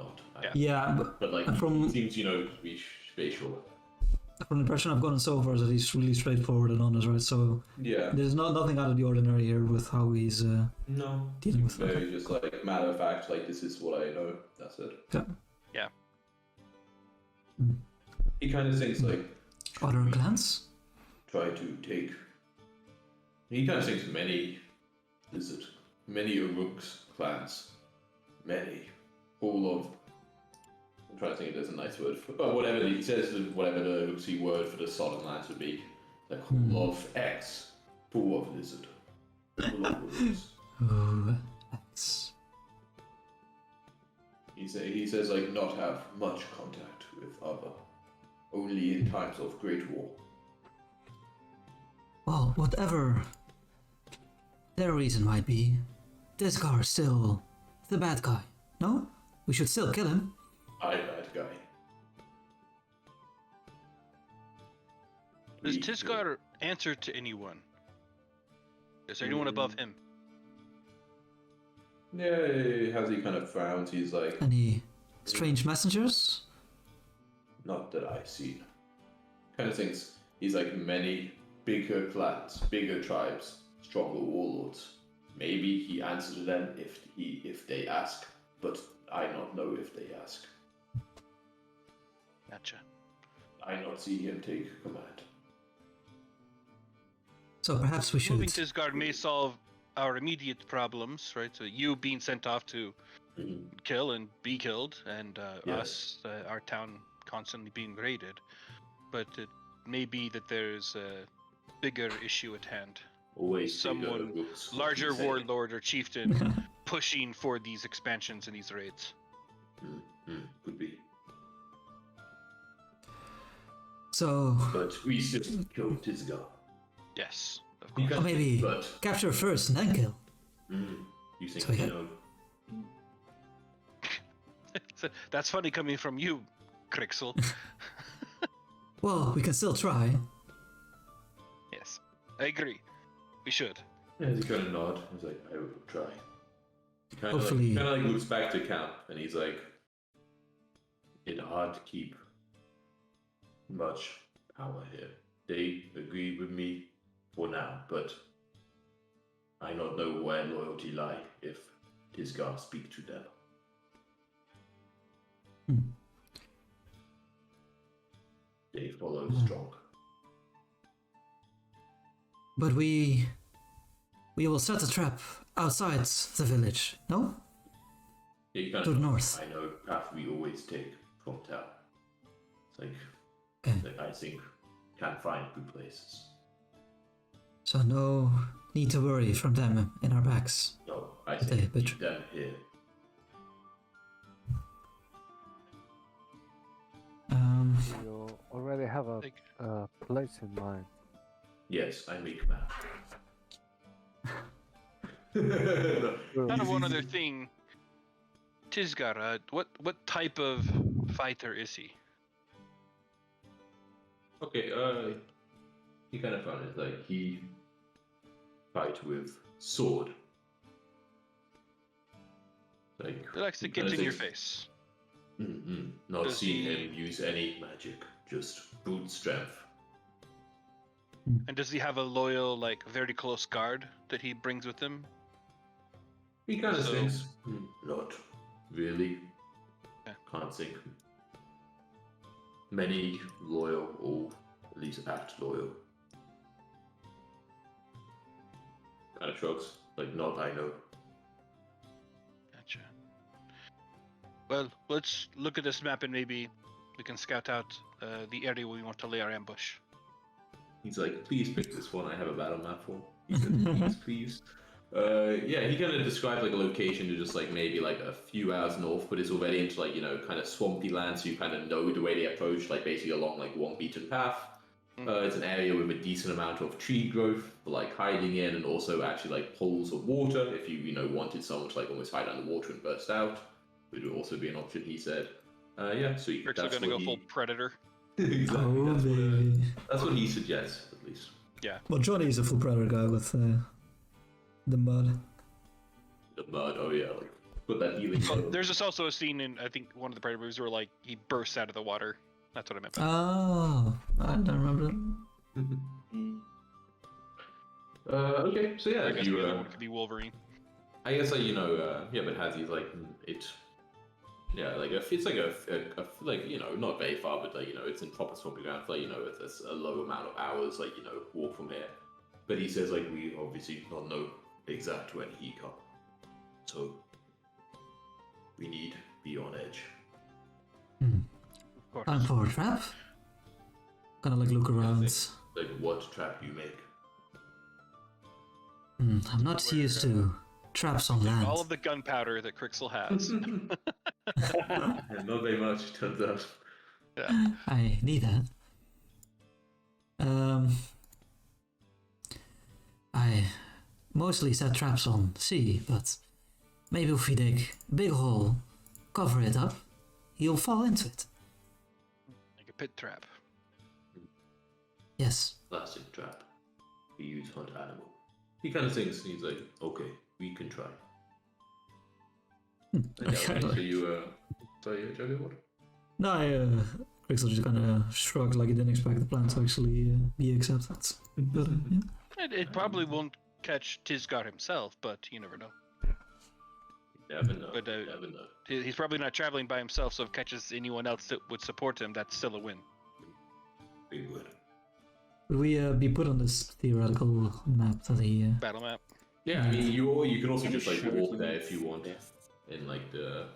Speaker 1: not I know.
Speaker 2: Yeah,
Speaker 1: But like, he seems to be very sure.
Speaker 2: From the impression I've gotten so far is that he's really straightforward and honest, right? So
Speaker 1: Yeah.
Speaker 2: there's nothing out of the ordinary here with how he's
Speaker 1: No.
Speaker 2: dealing with it.
Speaker 1: Very just like matter of fact, like this is what I know. That's it.
Speaker 2: Yeah.
Speaker 3: Yeah.
Speaker 1: He kind of thinks like
Speaker 2: Other clans?
Speaker 1: try to take. He kind of thinks many Uruk's clans, many, all of. I'm trying to think if there's a nice word for whatever he says. Whatever the Uruksy word for the Southern lands would be, like full of X, full of lizard, full of Uruks.
Speaker 2: Oh, X.
Speaker 1: He says like not have much contact with other, only in times of great war.
Speaker 2: Well, whatever their reason might be, this guy is still the bad guy. No? We should still kill him.
Speaker 1: Bad guy.
Speaker 3: Does Tisgar answer to anyone? Is there anyone above him?
Speaker 1: Yeah, has he kind of frowns? He's like,
Speaker 2: Any strange messengers?
Speaker 1: not that I've seen. Kind of thinks he's like many bigger clans, bigger tribes, stronger warlords. Maybe he answers to them if they ask, but I not know if they ask.
Speaker 3: Gotcha.
Speaker 1: I not see him take command.
Speaker 2: So perhaps we should...
Speaker 3: Moving Tisgar may solve our immediate problems, right? So you being sent off to kill and be killed, and us, our town, constantly being raided. But it may be that there's a bigger issue at hand.
Speaker 1: Always
Speaker 3: Someone larger warlord or chieftain pushing for these expansions and these raids.
Speaker 1: Could be.
Speaker 2: So...
Speaker 1: But we still kill Tisgar.
Speaker 3: Yes, of
Speaker 1: You
Speaker 3: course.
Speaker 2: Or
Speaker 1: can-
Speaker 2: maybe
Speaker 1: but
Speaker 2: capture first and then kill.
Speaker 1: you think
Speaker 2: So we
Speaker 1: you
Speaker 2: got-
Speaker 1: know?
Speaker 3: That's funny coming from you, Crixel.
Speaker 2: Well, we can still try.
Speaker 3: Yes, I agree. We should.
Speaker 1: Yeah, he kind of nod. He's like, I will try. He kind of
Speaker 2: Hopefully-
Speaker 1: like looks back to camp, and he's like, it's hard to keep much power here. They agree with me for now, but I not know where loyalty lie if Tisgar speak to them. They follow strong.
Speaker 2: But we will set a trap outside the village, no?
Speaker 1: Yeah, you kind
Speaker 2: To
Speaker 1: of
Speaker 2: the north.
Speaker 1: I know path we always take from town. It's like,
Speaker 2: Okay.
Speaker 1: I think can't find good places.
Speaker 2: So no need to worry from them in our backs.
Speaker 1: No, I
Speaker 2: Okay,
Speaker 1: think
Speaker 2: but-
Speaker 1: keep them here.
Speaker 4: You already have a
Speaker 3: Like,
Speaker 4: place in mind.
Speaker 1: Yes, I make map.
Speaker 3: kind of one other thing. Tisgar, what type of fighter is he?
Speaker 1: Okay, he kind of found it like he fight with sword. Like
Speaker 3: He likes to
Speaker 1: he
Speaker 3: get
Speaker 1: kinda
Speaker 3: in your
Speaker 1: thinks-
Speaker 3: face.
Speaker 1: Not
Speaker 3: Does
Speaker 1: see
Speaker 3: he-
Speaker 1: him use any magic, just brute strength.
Speaker 3: And does he have a loyal, like, very close guard that he brings with him?
Speaker 1: He kind of
Speaker 3: So-
Speaker 1: thinks, not really.
Speaker 3: Yeah.
Speaker 1: Can't think. Many loyal, or at least act loyal. Kind of shrugs, like, not I know.
Speaker 3: Gotcha. Well, let's look at this map and maybe we can scout out the area we want to lay our ambush.
Speaker 1: He's like, please pick this one, I have a battle map for. He said, please. Yeah, he kind of described like a location to just like maybe like a few hours north, but it's already into like, kind of swampy land, so you kind of know the way they approach, like basically along like one beaten path. It's an area with a decent amount of tree growth for like hiding in, and also actually like pools of water if you wanted someone to like almost hide underwater and burst out, would also be an option. He said, yeah. So
Speaker 3: Rick's gonna go full predator.
Speaker 1: Exactly.
Speaker 2: Oh, baby.
Speaker 1: That's what he suggests, at least.
Speaker 3: Yeah.
Speaker 2: Well, Johnny's a full predator guy with the mud.
Speaker 1: The mud. Oh yeah, like put that healing.
Speaker 3: There's just also a scene in I think one of the Predator movies where like he bursts out of the water. That's what I meant by that.
Speaker 2: Oh, I don't remember that.
Speaker 1: Okay, so yeah,
Speaker 3: I guess
Speaker 1: you.
Speaker 3: the other one could be Wolverine.
Speaker 1: I guess like yeah, but Hazzy's like it. Yeah, like it's like a like not very far, but like it's in proper swampy ground. Like it's a low amount of hours, like walk from here. But he says like we obviously not know exact when he come, so we need be on edge.
Speaker 3: Of course.
Speaker 2: Time for a trap. Gonna like look around.
Speaker 1: Like what trap you make?
Speaker 2: I'm not used to traps on land.
Speaker 3: All of the gunpowder that Crixel has.
Speaker 1: Not very much, turns out.
Speaker 3: Yeah.
Speaker 2: I need that. I mostly set traps on sea, but maybe if we dig a big hole, cover it up, you'll fall into it.
Speaker 3: Like a pit trap.
Speaker 2: Yes.
Speaker 1: Plastic trap. We use hunt animal. He kind of thinks, he's like, okay, we can try.
Speaker 2: Okay.
Speaker 1: So you, sorry, Joe, what?
Speaker 2: No, Crixel just kind of shrugged like he didn't expect the plan to actually be accepted. But, yeah.
Speaker 3: It probably won't catch Tisgar himself, but you never know.
Speaker 1: Never know.
Speaker 3: But,
Speaker 1: never know.
Speaker 3: He's probably not traveling by himself, so if it catches anyone else that would support him, that's still a win.
Speaker 1: We would.
Speaker 2: Would we be put on this theoretical map that he...
Speaker 3: Battle map.
Speaker 1: Yeah, I mean, you can also just like walk there if you want. In like the,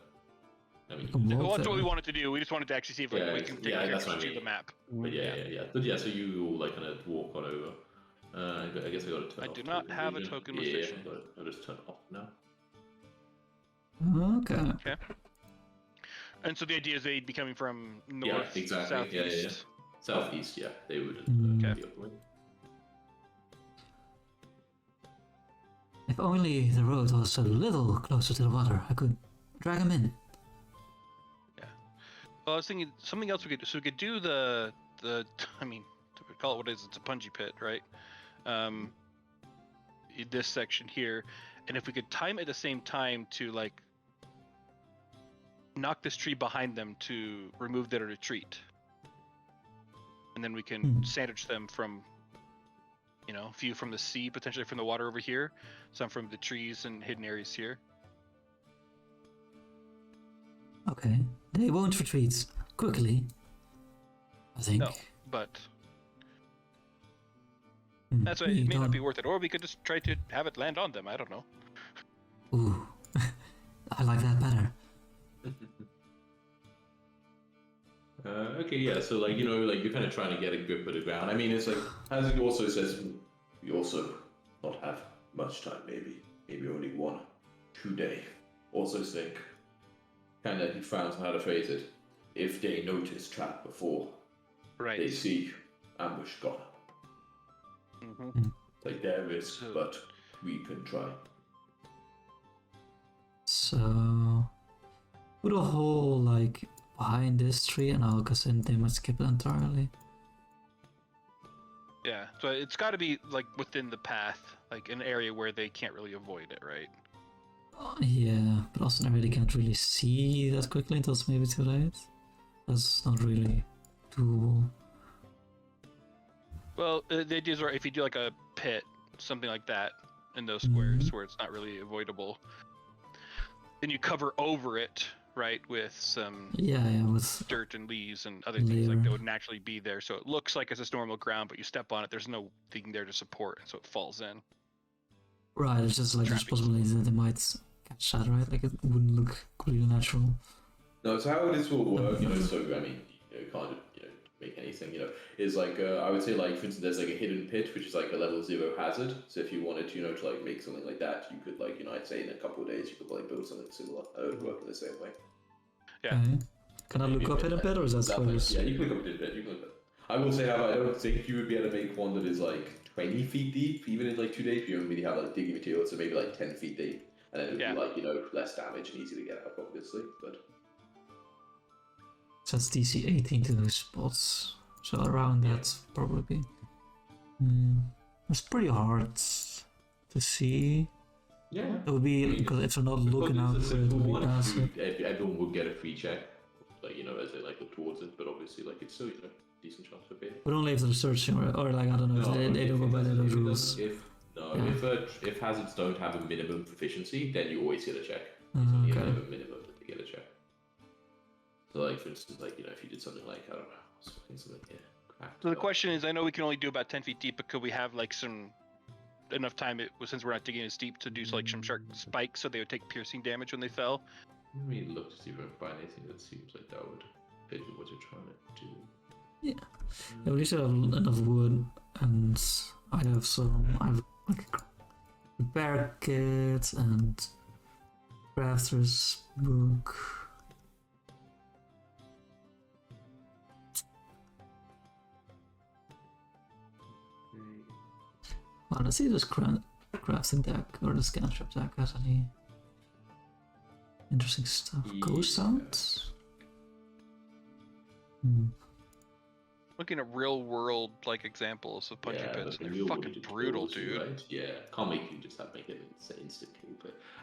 Speaker 1: I mean,
Speaker 3: Well, that's what we wanted to do. We just wanted to actually see if like, we can take a
Speaker 1: that's what I
Speaker 3: picture
Speaker 1: mean.
Speaker 3: of the map.
Speaker 1: But yeah. But yeah, so you all like kind of walk on over. I guess I got to turn
Speaker 3: I
Speaker 1: off
Speaker 3: do not
Speaker 1: token
Speaker 3: have a
Speaker 1: region.
Speaker 3: token
Speaker 1: Yeah,
Speaker 3: restriction.
Speaker 1: I'll just turn it off now.
Speaker 2: Okay.
Speaker 3: Okay. And so the idea is they'd be coming from north,
Speaker 1: exactly.
Speaker 3: southeast.
Speaker 1: Yeah. Southeast, yeah, they would
Speaker 2: Okay.
Speaker 1: be up with.
Speaker 2: If only the road was a little closer to the water, I could drag him in.
Speaker 3: Yeah. Well, I was thinking something else we could do. So we could do the I mean, we call it what it is. It's a punji pit, right? In this section here, and if we could time it at the same time to like knock this tree behind them to remove their retreat, and then we can sandwich them from, a few from the sea, potentially from the water over here, some from the trees and hidden areas here.
Speaker 2: Okay. They won't retreat quickly, I think.
Speaker 3: No, but that's why it may not be worth it. Or we could just try to have it land on them. I don't know.
Speaker 2: Ooh. I like that better.
Speaker 1: Okay, yeah, so like, you're kind of trying to get a grip of the ground. I mean, it's like, as it also says, we also not have much time, maybe only 1-2 day. Also think, kind of, he frowns on how to phrase it, if they notice trap before
Speaker 3: Right.
Speaker 1: they see ambush gone. Like there is, but we can try.
Speaker 2: So, put a hole like behind this tree, and I'll guess they might skip it entirely.
Speaker 3: Yeah, so it's got to be like within the path, like an area where they can't really avoid it, right?
Speaker 2: Yeah, but also I really can't really see that quickly until it's maybe too late. That's not really doable.
Speaker 3: Well, the idea is, right, if you do like a pit, something like that, in those squares where it's not really avoidable, then you cover over it, right, with some
Speaker 2: with
Speaker 3: dirt and leaves and other things like that would naturally be there, so it looks like it's just normal ground, but you step on it, there's no thing there to support, and so it falls in.
Speaker 2: Right, it's just like there's possibility that they might catch that, right? Like it wouldn't look completely natural.
Speaker 1: No, so how this will work, so I mean, you can't make anything, is like, I would say, like, for instance, there's like a hidden pit, which is like a level 0 hazard. So if you wanted to, to like make something like that, you could like, I'd say in a couple of days, you could like build something similar. It would work in the same way.
Speaker 3: Yeah.
Speaker 2: Okay. Can I look up hidden pit, or is that
Speaker 1: Like,
Speaker 2: spoilers?
Speaker 1: yeah, you can look up hidden pit. You can look up. I will say, however, I don't think you would be able to make one that is like 20 feet deep, even in like 2 days. You don't really have like digging material, so maybe like 10 feet deep, and then it would be like, you know, less damage and easy to get out, obviously. But
Speaker 2: So it's DC 18 to those spots. So around that, probably. It's pretty hard to see.
Speaker 1: yeah,
Speaker 2: It would be, because if you're not looking out for it, it would be passive.
Speaker 1: Everyone would get a free check, like, you know, as they like look towards it. But obviously, like, it's still, you know, decent chance for pay.
Speaker 2: But only if they're searching, or like, I don't know, if they don't go by those rules.
Speaker 1: If hazards don't have a minimum proficiency, then you always get a check.
Speaker 2: Oh,
Speaker 1: It's only
Speaker 2: okay.
Speaker 1: a minimum that they get a check. So, like, for instance, like, you know, if you did something like, I don't know, something cracked.
Speaker 3: So the question is, I know we can only do about 10 feet deep, but could we have like enough time, since we're not digging as deep, to do like some sharp spikes so they would take piercing damage when they fell?
Speaker 1: Let me look to see if I can find anything that seems like that would fit with what you're trying to do.
Speaker 2: Yeah, at least I have enough wood, and I have like a repair kit and crafter's book. Well, let's see if this crafting deck or the scantrap deck has any interesting stuff. Ghost sounds?
Speaker 3: Looking at real world like examples of punching pits, and they're fucking brutal, dude.
Speaker 1: Right? Yeah, can't make you just make it an instant kill.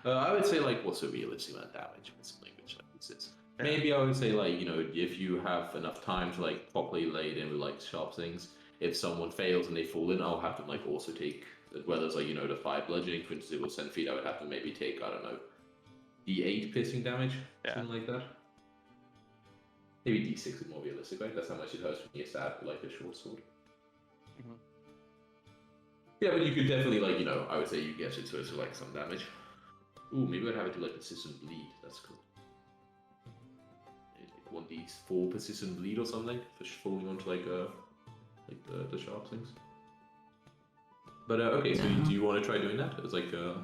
Speaker 1: But I would say, like, what's a realistic amount of damage with something which like this?
Speaker 3: Yeah.
Speaker 1: Maybe I would say, like, you know, if you have enough time to like properly lay it in with like sharp things. If someone fails and they fall in, I'll have them like also take, as well as like, you know, the 5 bludgeoning. For instance, it was 10 feet. I would have to maybe take, I don't know, D8 piercing damage, something like that. Maybe D6 is more realistic, right? That's how much it hurts when you stab with like a short sword.
Speaker 3: Mm-hmm.
Speaker 1: Yeah, but you could definitely, like, you know, I would say you get it to like some damage. Ooh, maybe I'd have it do like persistent bleed. That's cool. 1d4 persistent bleed or something for falling onto like the sharp things. But okay, so do you want to try doing that? It's like
Speaker 2: I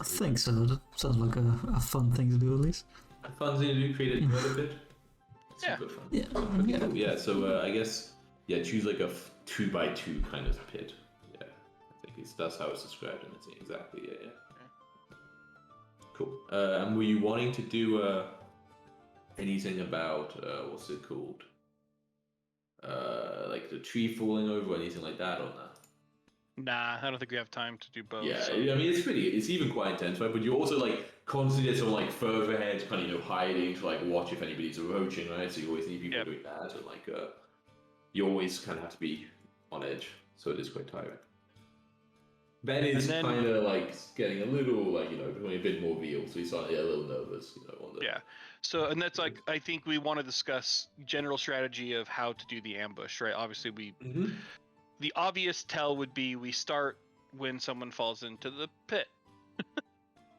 Speaker 2: think so. That sounds like a fun thing to do, at least.
Speaker 1: a fun thing to do, create a murder pit.
Speaker 3: Yeah.
Speaker 1: Super fun.
Speaker 2: Yeah.
Speaker 1: Cool. Yeah. So I guess choose like a 2x2 kind of pit. Yeah, I think that's how it's described, and it's exactly yeah. Cool. And were you wanting to do anything about what's it called? Like the tree falling over or anything like that, or not?
Speaker 3: Nah, I don't think we have time to do both.
Speaker 1: Yeah,
Speaker 3: so.
Speaker 1: I mean it's even quite intense, right? But you also like constantly get someone like further ahead, kind of, you know, hiding to like watch if anybody's approaching, right? So you always need people doing that, and like you always kind of have to be on edge, so it is quite tiring. Ben is kind of like getting a little like, you know, becoming a bit more real, so he's starting to get a little nervous, you know.
Speaker 3: So, and that's like, I think we want to discuss general strategy of how to do the ambush, right? Obviously, the obvious tell would be we start when someone falls into the pit.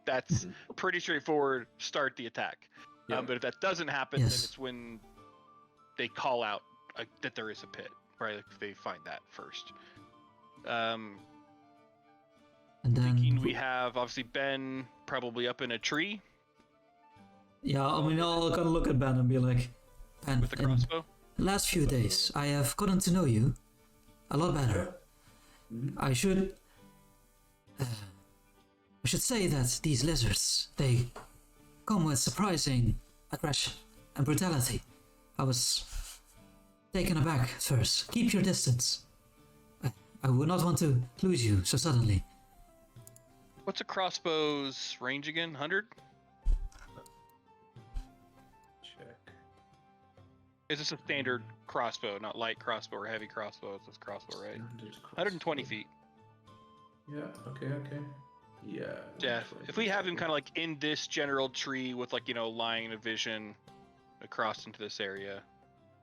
Speaker 3: That's pretty straightforward. Start the attack. But if that doesn't happen, then it's when they call out that there is a pit, right? Like they find that first.
Speaker 2: And then
Speaker 3: thinking we have obviously Ben probably up in a tree.
Speaker 2: Yeah, I mean, I'll kind of look at Ben and be like, Ben,
Speaker 3: with the crossbow.
Speaker 2: In the last few days, I have gotten to know you a lot better. I should say that these lizards, they come with surprising aggression and brutality. I was taken aback first. Keep your distance. I would not want to lose you so suddenly.
Speaker 3: What's a crossbow's range again? 100?
Speaker 1: Check.
Speaker 3: Is this a standard crossbow, not light crossbow or heavy crossbow? It's this crossbow, right? 120 feet.
Speaker 1: Yeah, okay. Yeah.
Speaker 3: Yeah, if we have him kind of like in this general tree with like, you know, line of vision across into this area.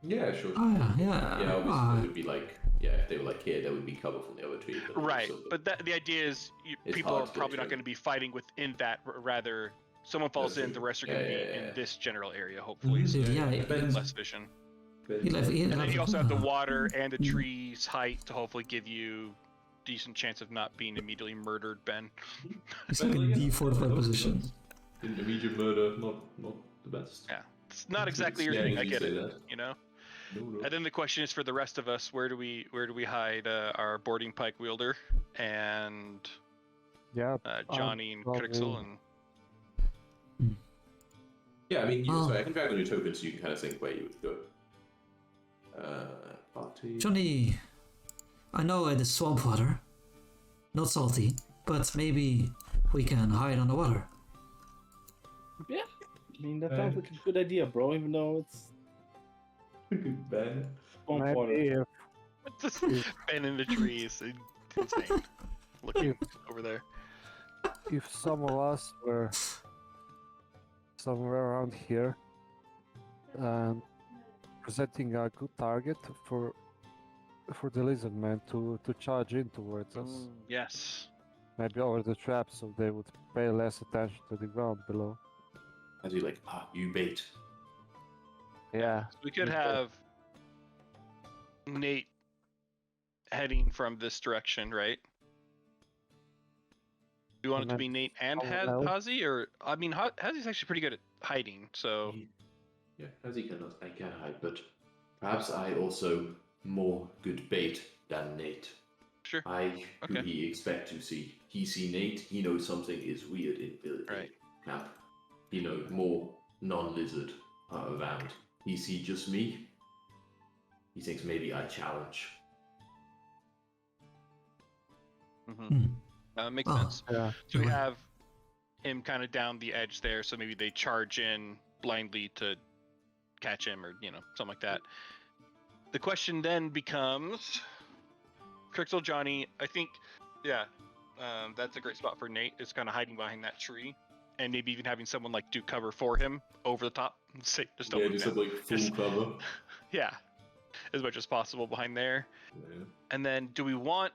Speaker 1: Yeah, sure.
Speaker 2: Oh, yeah.
Speaker 1: Yeah, obviously it would be like, if they were like here, there would be cover from the other tree.
Speaker 3: Right, but the idea is people are probably not going to be fighting within that, rather someone falls in, the rest are going to be in this general area, hopefully. So less vision. And then you also have the water and the tree's height to hopefully give you decent chance of not being immediately murdered, Ben.
Speaker 2: It's like a D45 position.
Speaker 1: Immediate murder, not the best.
Speaker 3: Yeah, it's not exactly your thing, I get it, you know?
Speaker 1: No.
Speaker 3: And then the question is for the rest of us: where do we hide our boarding pike wielder and
Speaker 4: Yeah.
Speaker 3: Johnny and
Speaker 4: probably-
Speaker 3: Crixel and
Speaker 1: Yeah, I mean,
Speaker 2: Oh.
Speaker 1: sorry, I can drag on your token so you can kind of think where you would go. Party.
Speaker 2: Johnny, I know it is swamp water, not salty, but maybe we can hide on the water.
Speaker 5: Yeah. I mean, that sounds like a good idea, bro. Even though it's
Speaker 1: Ben.
Speaker 5: swamp water.
Speaker 4: Maybe if
Speaker 3: just Ben in the trees. Insane. Looking over there.
Speaker 4: if some of us were somewhere around here and presenting a good target for the lizard man to charge in towards us,
Speaker 3: Yes.
Speaker 4: maybe over the trap, so they would pay less attention to the ground below.
Speaker 1: As you you bait.
Speaker 4: Yeah.
Speaker 3: We could have Nate heading from this direction, right? Do you want it to
Speaker 4: And
Speaker 3: be
Speaker 4: then
Speaker 3: Nate and
Speaker 4: someone else?
Speaker 3: Hazi, or I mean, Hazi's actually pretty good at hiding, so
Speaker 1: Yeah, as he cannot, I can hide, but perhaps I also more good bait than Nate.
Speaker 3: sure.
Speaker 1: I who
Speaker 3: Okay.
Speaker 1: he expect to see. He see Nate, he knows something is weird in
Speaker 3: Right.
Speaker 1: camp. He know more non-lizard are around. He see just me. He thinks maybe I challenge.
Speaker 3: Makes
Speaker 2: Oh.
Speaker 3: sense.
Speaker 4: Yeah.
Speaker 3: So we
Speaker 2: Yeah.
Speaker 3: have him kind of down the edge there, so maybe they charge in blindly to catch him, or something like that. The question then becomes, Crixel, Johnny. I think, yeah, that's a great spot for Nate. Is kind of hiding behind that tree, and maybe even having someone do cover for him over the top. Say, just don't
Speaker 1: Yeah,
Speaker 3: look
Speaker 1: just
Speaker 3: down.
Speaker 1: have full
Speaker 3: Just-
Speaker 1: cover.
Speaker 3: Yeah, as much as possible behind there.
Speaker 1: Yeah.
Speaker 3: And then, do we want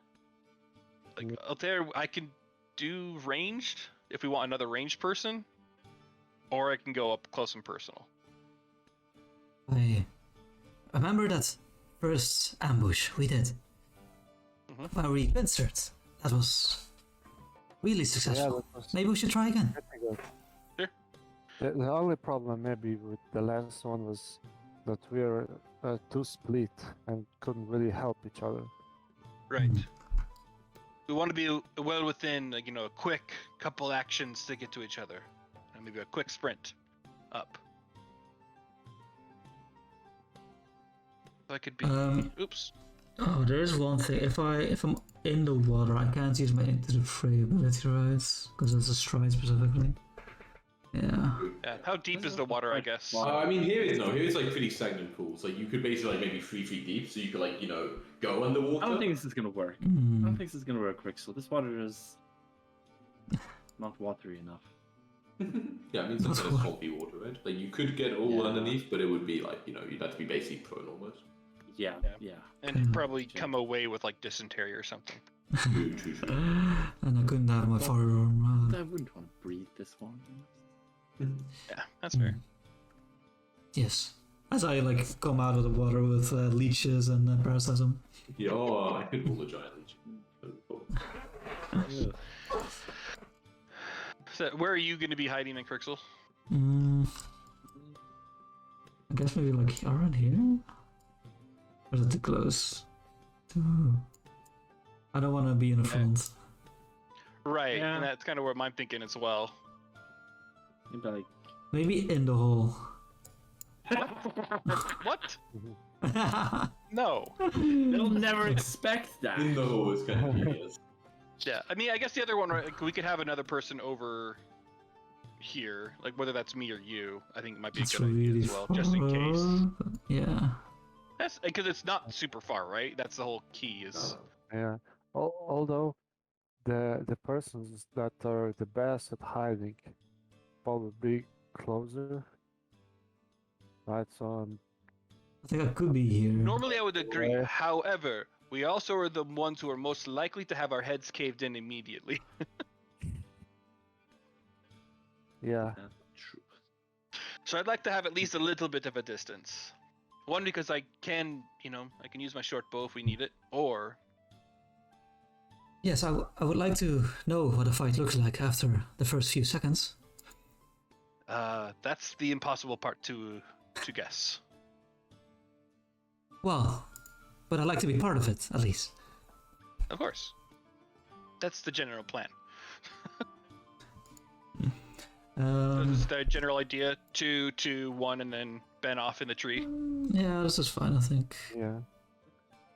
Speaker 3: out there? I can do ranged if we want another ranged person, or I can go up close and personal.
Speaker 2: I remember that first ambush we did. Where we pincered. That was really
Speaker 4: Yeah,
Speaker 2: successful.
Speaker 4: that was
Speaker 2: Maybe we should try again.
Speaker 4: pretty good.
Speaker 3: Sure.
Speaker 4: The only problem maybe with the last one was that we were too split and couldn't really help each other.
Speaker 3: Right. We want to be well within, a quick couple actions to get to each other, and maybe a quick sprint up. So I could be. Oops.
Speaker 2: Oh, there is one thing. If I'm in the water, I can't use my into the fray ability, right? Because it's a stride specifically. Yeah.
Speaker 3: Yeah. How deep is the water? I guess.
Speaker 1: I mean, here it's pretty stagnant pools. You could basically maybe 3 feet deep, so you could go underwater.
Speaker 5: I don't think this is gonna work. I
Speaker 2: Hmm.
Speaker 5: don't think this is gonna work, Crixel. This water is not watery enough.
Speaker 1: Yeah, I mean, some kind of swampy water, right? You could get all
Speaker 5: Yeah.
Speaker 1: underneath, but it would be you'd have to be basically prone almost.
Speaker 5: Yeah.
Speaker 3: And you'd probably come away with dysentery or something.
Speaker 1: True.
Speaker 2: And I couldn't have my firearm.
Speaker 5: I wouldn't want to breathe this one.
Speaker 3: Yeah, that's fair.
Speaker 2: Yes. As I come out of the water with leeches and parasitism.
Speaker 1: Yeah, I could pull the giant leech.
Speaker 3: So, where are you going to be hiding in Crixel?
Speaker 2: I guess maybe around here? Or is it too close? I don't want to be in the front.
Speaker 3: Right,
Speaker 5: Yeah.
Speaker 3: and that's kind of where I'm thinking as well.
Speaker 5: Maybe
Speaker 2: Maybe in the hole.
Speaker 3: What? No.
Speaker 5: they'll never expect that.
Speaker 1: In the hole is kind of genius.
Speaker 3: Yeah, I mean, I guess the other one, right, we could have another person over here, whether that's me or you. I think it might be a
Speaker 2: It's
Speaker 3: good idea
Speaker 2: really
Speaker 3: as well, just in case.
Speaker 2: far. Yeah.
Speaker 3: That's because it's not super far, right? That's the whole key. Is
Speaker 4: Yeah. Although the persons that are the best at hiding probably closer. Right, so
Speaker 2: I think I could be here.
Speaker 3: normally I would agree.
Speaker 4: Yeah.
Speaker 3: However, we also are the ones who are most likely to have our heads caved in immediately.
Speaker 4: yeah.
Speaker 5: That's true.
Speaker 3: So I'd like to have at least a little bit of a distance. One, because I can use my short bow if we need it, or
Speaker 2: Yes, I would like to know what a fight looks like after the first few seconds.
Speaker 3: that's the impossible part to guess.
Speaker 2: Well, but I'd like to be part of it, at least.
Speaker 3: Of course. That's the general plan. Just the general idea: 2, 2, 1, and then Ben off in the tree.
Speaker 2: Yeah, this is fine, I think.
Speaker 4: Yeah.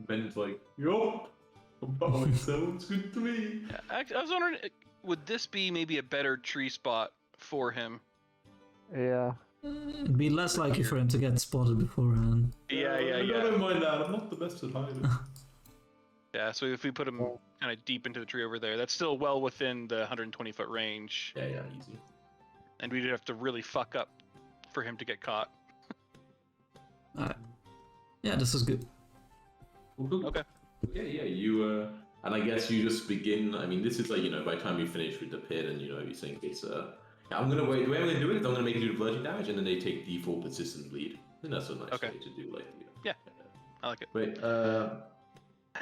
Speaker 1: Ben's like, yup, that sounds good to me.
Speaker 3: I was wondering, would this be maybe a better tree spot for him?
Speaker 4: Yeah.
Speaker 2: It'd be less likely for him to get spotted beforehand.
Speaker 3: Yeah.
Speaker 1: I don't mind that. I'm not the best at hiding.
Speaker 3: Yeah, so if we put him kind of deep into the tree over there, that's still well within the 120-foot range.
Speaker 1: Yeah, easy.
Speaker 3: And we'd have to really fuck up for him to get caught.
Speaker 2: Alright. Yeah, this is good.
Speaker 3: Okay.
Speaker 1: Yeah, you, and I guess you just begin, I mean, this is like, by the time you finish with the pit and, you think it's, I'm gonna wait, the way I'm gonna do it is I'm gonna make you do the bludgeoning damage and then they take default persistent bleed. I think that's a nice way to do, like,
Speaker 3: Yeah, I like it.
Speaker 1: Wait,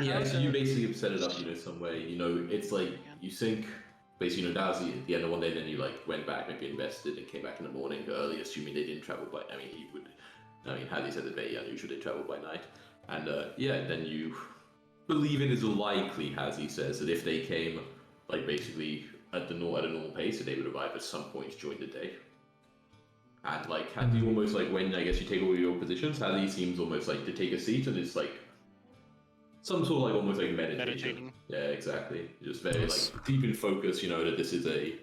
Speaker 1: yeah, so you basically set it up, some way, it's like, you think, basically, that was the end of one day, and then you, went back, maybe invested, and came back in the morning early, assuming they didn't travel by, Hadley said that very unusual, they travel by night, and, then you believe it is likely, as he says, that if they came, basically, at a normal pace, that they would arrive at some point during the day. And, Hadley almost, when, I guess, you take all your positions, Hadley seems almost, to take a seat, and it's, some sort of almost meditation.
Speaker 3: Meditating.
Speaker 1: Yeah, exactly. Just very deep in focus. That this is a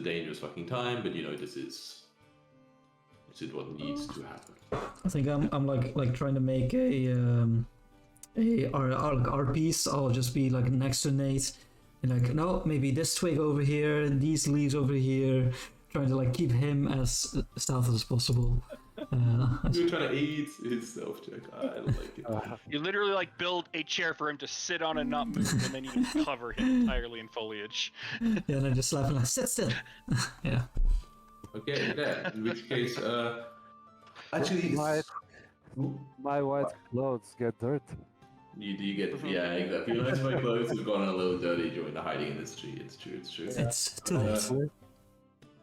Speaker 1: dangerous fucking time, but this is what needs to happen.
Speaker 2: I think I'm like trying to make our piece. I'll just be next to Nate, and no, maybe this twig over here, these leaves over here, trying to keep him as stealthy as possible.
Speaker 1: You're trying to aid his self-check. I don't like it.
Speaker 3: You literally build a chair for him to sit on and not move, and then you just cover him entirely in foliage.
Speaker 2: Yeah, and I just slap him sit still. Yeah.
Speaker 1: Okay, yeah. In which case, actually,
Speaker 4: my white clothes get dirt.
Speaker 1: You get exactly. My clothes have gone a little dirty during the hiding in this tree. It's true.
Speaker 2: It's too late.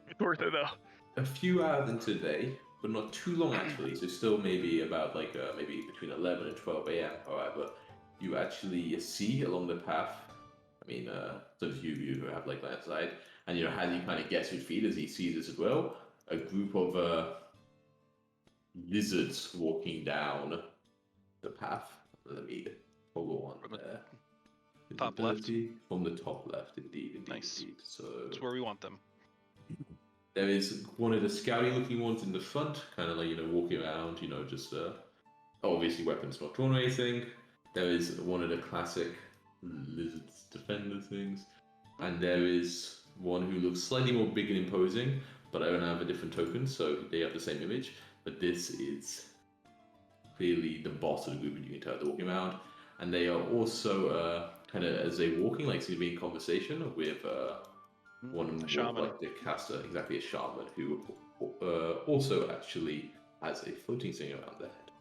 Speaker 3: It's worth it though.
Speaker 1: A few hours into the day, but not too long actually. So still maybe about maybe between 11 and 12 a.m. However, you actually see along the path. I mean, those of you who have line of sight, and as he kind of gets his feet as he sees this as well, a group of lizards walking down the path. Let me toggle on there.
Speaker 3: Top left.
Speaker 1: From the top left, indeed.
Speaker 3: Nice.
Speaker 1: So
Speaker 3: that's where we want them.
Speaker 1: there is one of the scouty-looking ones in the front, kind of walking around, just obviously weapons not drawn or anything. There is one of the classic lizards defender things, and there is one who looks slightly more big and imposing, but I don't have a different token, so they have the same image. But this is clearly the boss of the group, and you can tell they're walking around, and they are also kind of as they're walking, seem to be in conversation with one more
Speaker 3: shaman.
Speaker 1: The caster, exactly a shaman, who also actually has a floating thing around their head.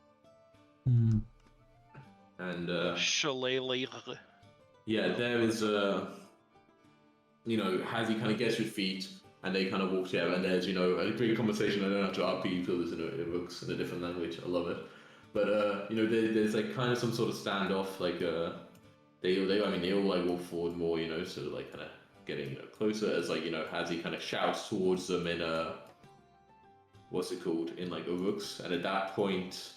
Speaker 1: And
Speaker 3: Shillelagh.
Speaker 1: yeah, there is Hazzy kind of gets his feet, and they kind of walk together, and there's a great conversation. I don't have to RP because it looks in a different language. I love it. But there's kind of some sort of standoff. They all walk forward more, sort of kind of getting closer as Hazzy kind of shouts towards them in what's it called, in Uruks, and at that point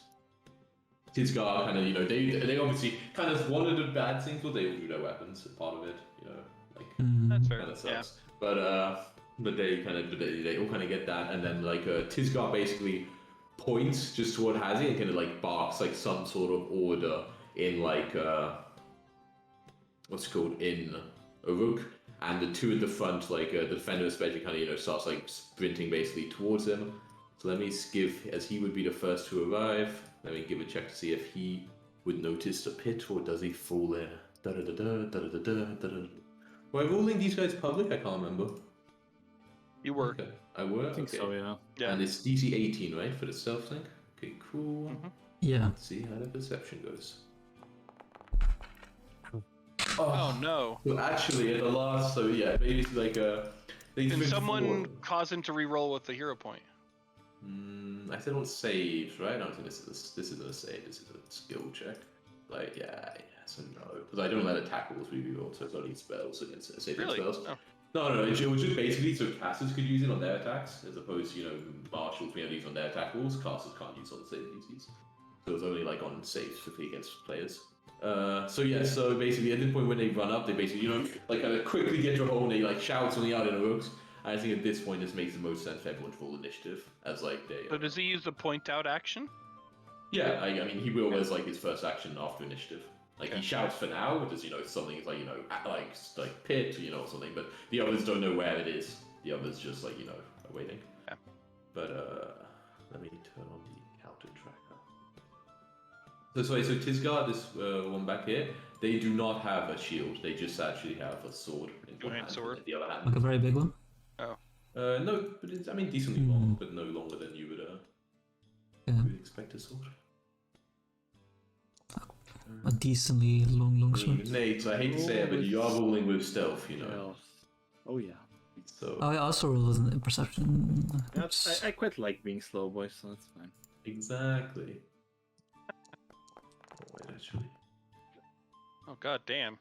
Speaker 1: Tisgar kind of they obviously kind of one of the bad things was they all drew their weapons, part of it,
Speaker 3: That's fair.
Speaker 1: kind of sucks.
Speaker 3: Yeah.
Speaker 1: But they all kind of get that, and then Tisgar basically points just toward Hazzy and kind of barks some sort of order in what's it called, in Uruk, and the two at the front, the defender especially, kind of starts sprinting basically towards him. So let me give, as he would be the first to arrive, let me give a check to see if he would notice the pit, or does he fall in. Were I ruling these guys public? I can't remember.
Speaker 3: You were.
Speaker 1: Okay. I were?
Speaker 5: I think so, yeah.
Speaker 3: Yeah.
Speaker 1: And it's DC 18, right, for the stealth thing? Okay, cool.
Speaker 2: Yeah.
Speaker 1: Let's see how the perception goes.
Speaker 3: Oh no.
Speaker 1: So actually, at the last, so yeah, basically
Speaker 3: Can someone cause him to re-roll with the hero point?
Speaker 1: I said on saves, right? I don't think this isn't a save. This is a skill check. Like, yeah, yes and no. Because I don't let attackers reroll, so it's only spells against saving
Speaker 3: Really?
Speaker 1: spells.
Speaker 3: Oh.
Speaker 1: No, it was just basically so casters could use it on their attacks, as opposed to, marshals being able to use on their attack rolls. Casters can't use on saving DCs. So it's only like on saves strictly against players. So basically at this point when they run up, they basically, like kind of quickly get your hole and they like shout something out in evokes. And I think at this point this makes the most sense for everyone to roll initiative as like they.
Speaker 3: So does he use the point out action?
Speaker 1: Yeah, I mean he will as like his first action after initiative. Like he shouts for now, because something is like pit, or something. But the others don't know where it is. The others just are waiting.
Speaker 3: Yeah.
Speaker 1: But let me turn on the counter tracker. So Tisgar, this one back here, they do not have a shield. They just actually have a sword in one hand.
Speaker 3: Sword.
Speaker 1: The other hand.
Speaker 2: Like a very big one?
Speaker 3: Oh.
Speaker 1: No, but it's decently long, but no longer than you would expect a sword.
Speaker 2: A decently long sword.
Speaker 1: Nate, I hate to say it, but you are rolling with stealth,
Speaker 5: Oh yeah.
Speaker 1: So
Speaker 2: Oh, I also rolled in perception.
Speaker 5: I quite like being slow, boys, so that's fine.
Speaker 1: exactly. Oh, wait, actually.
Speaker 3: Oh god damn.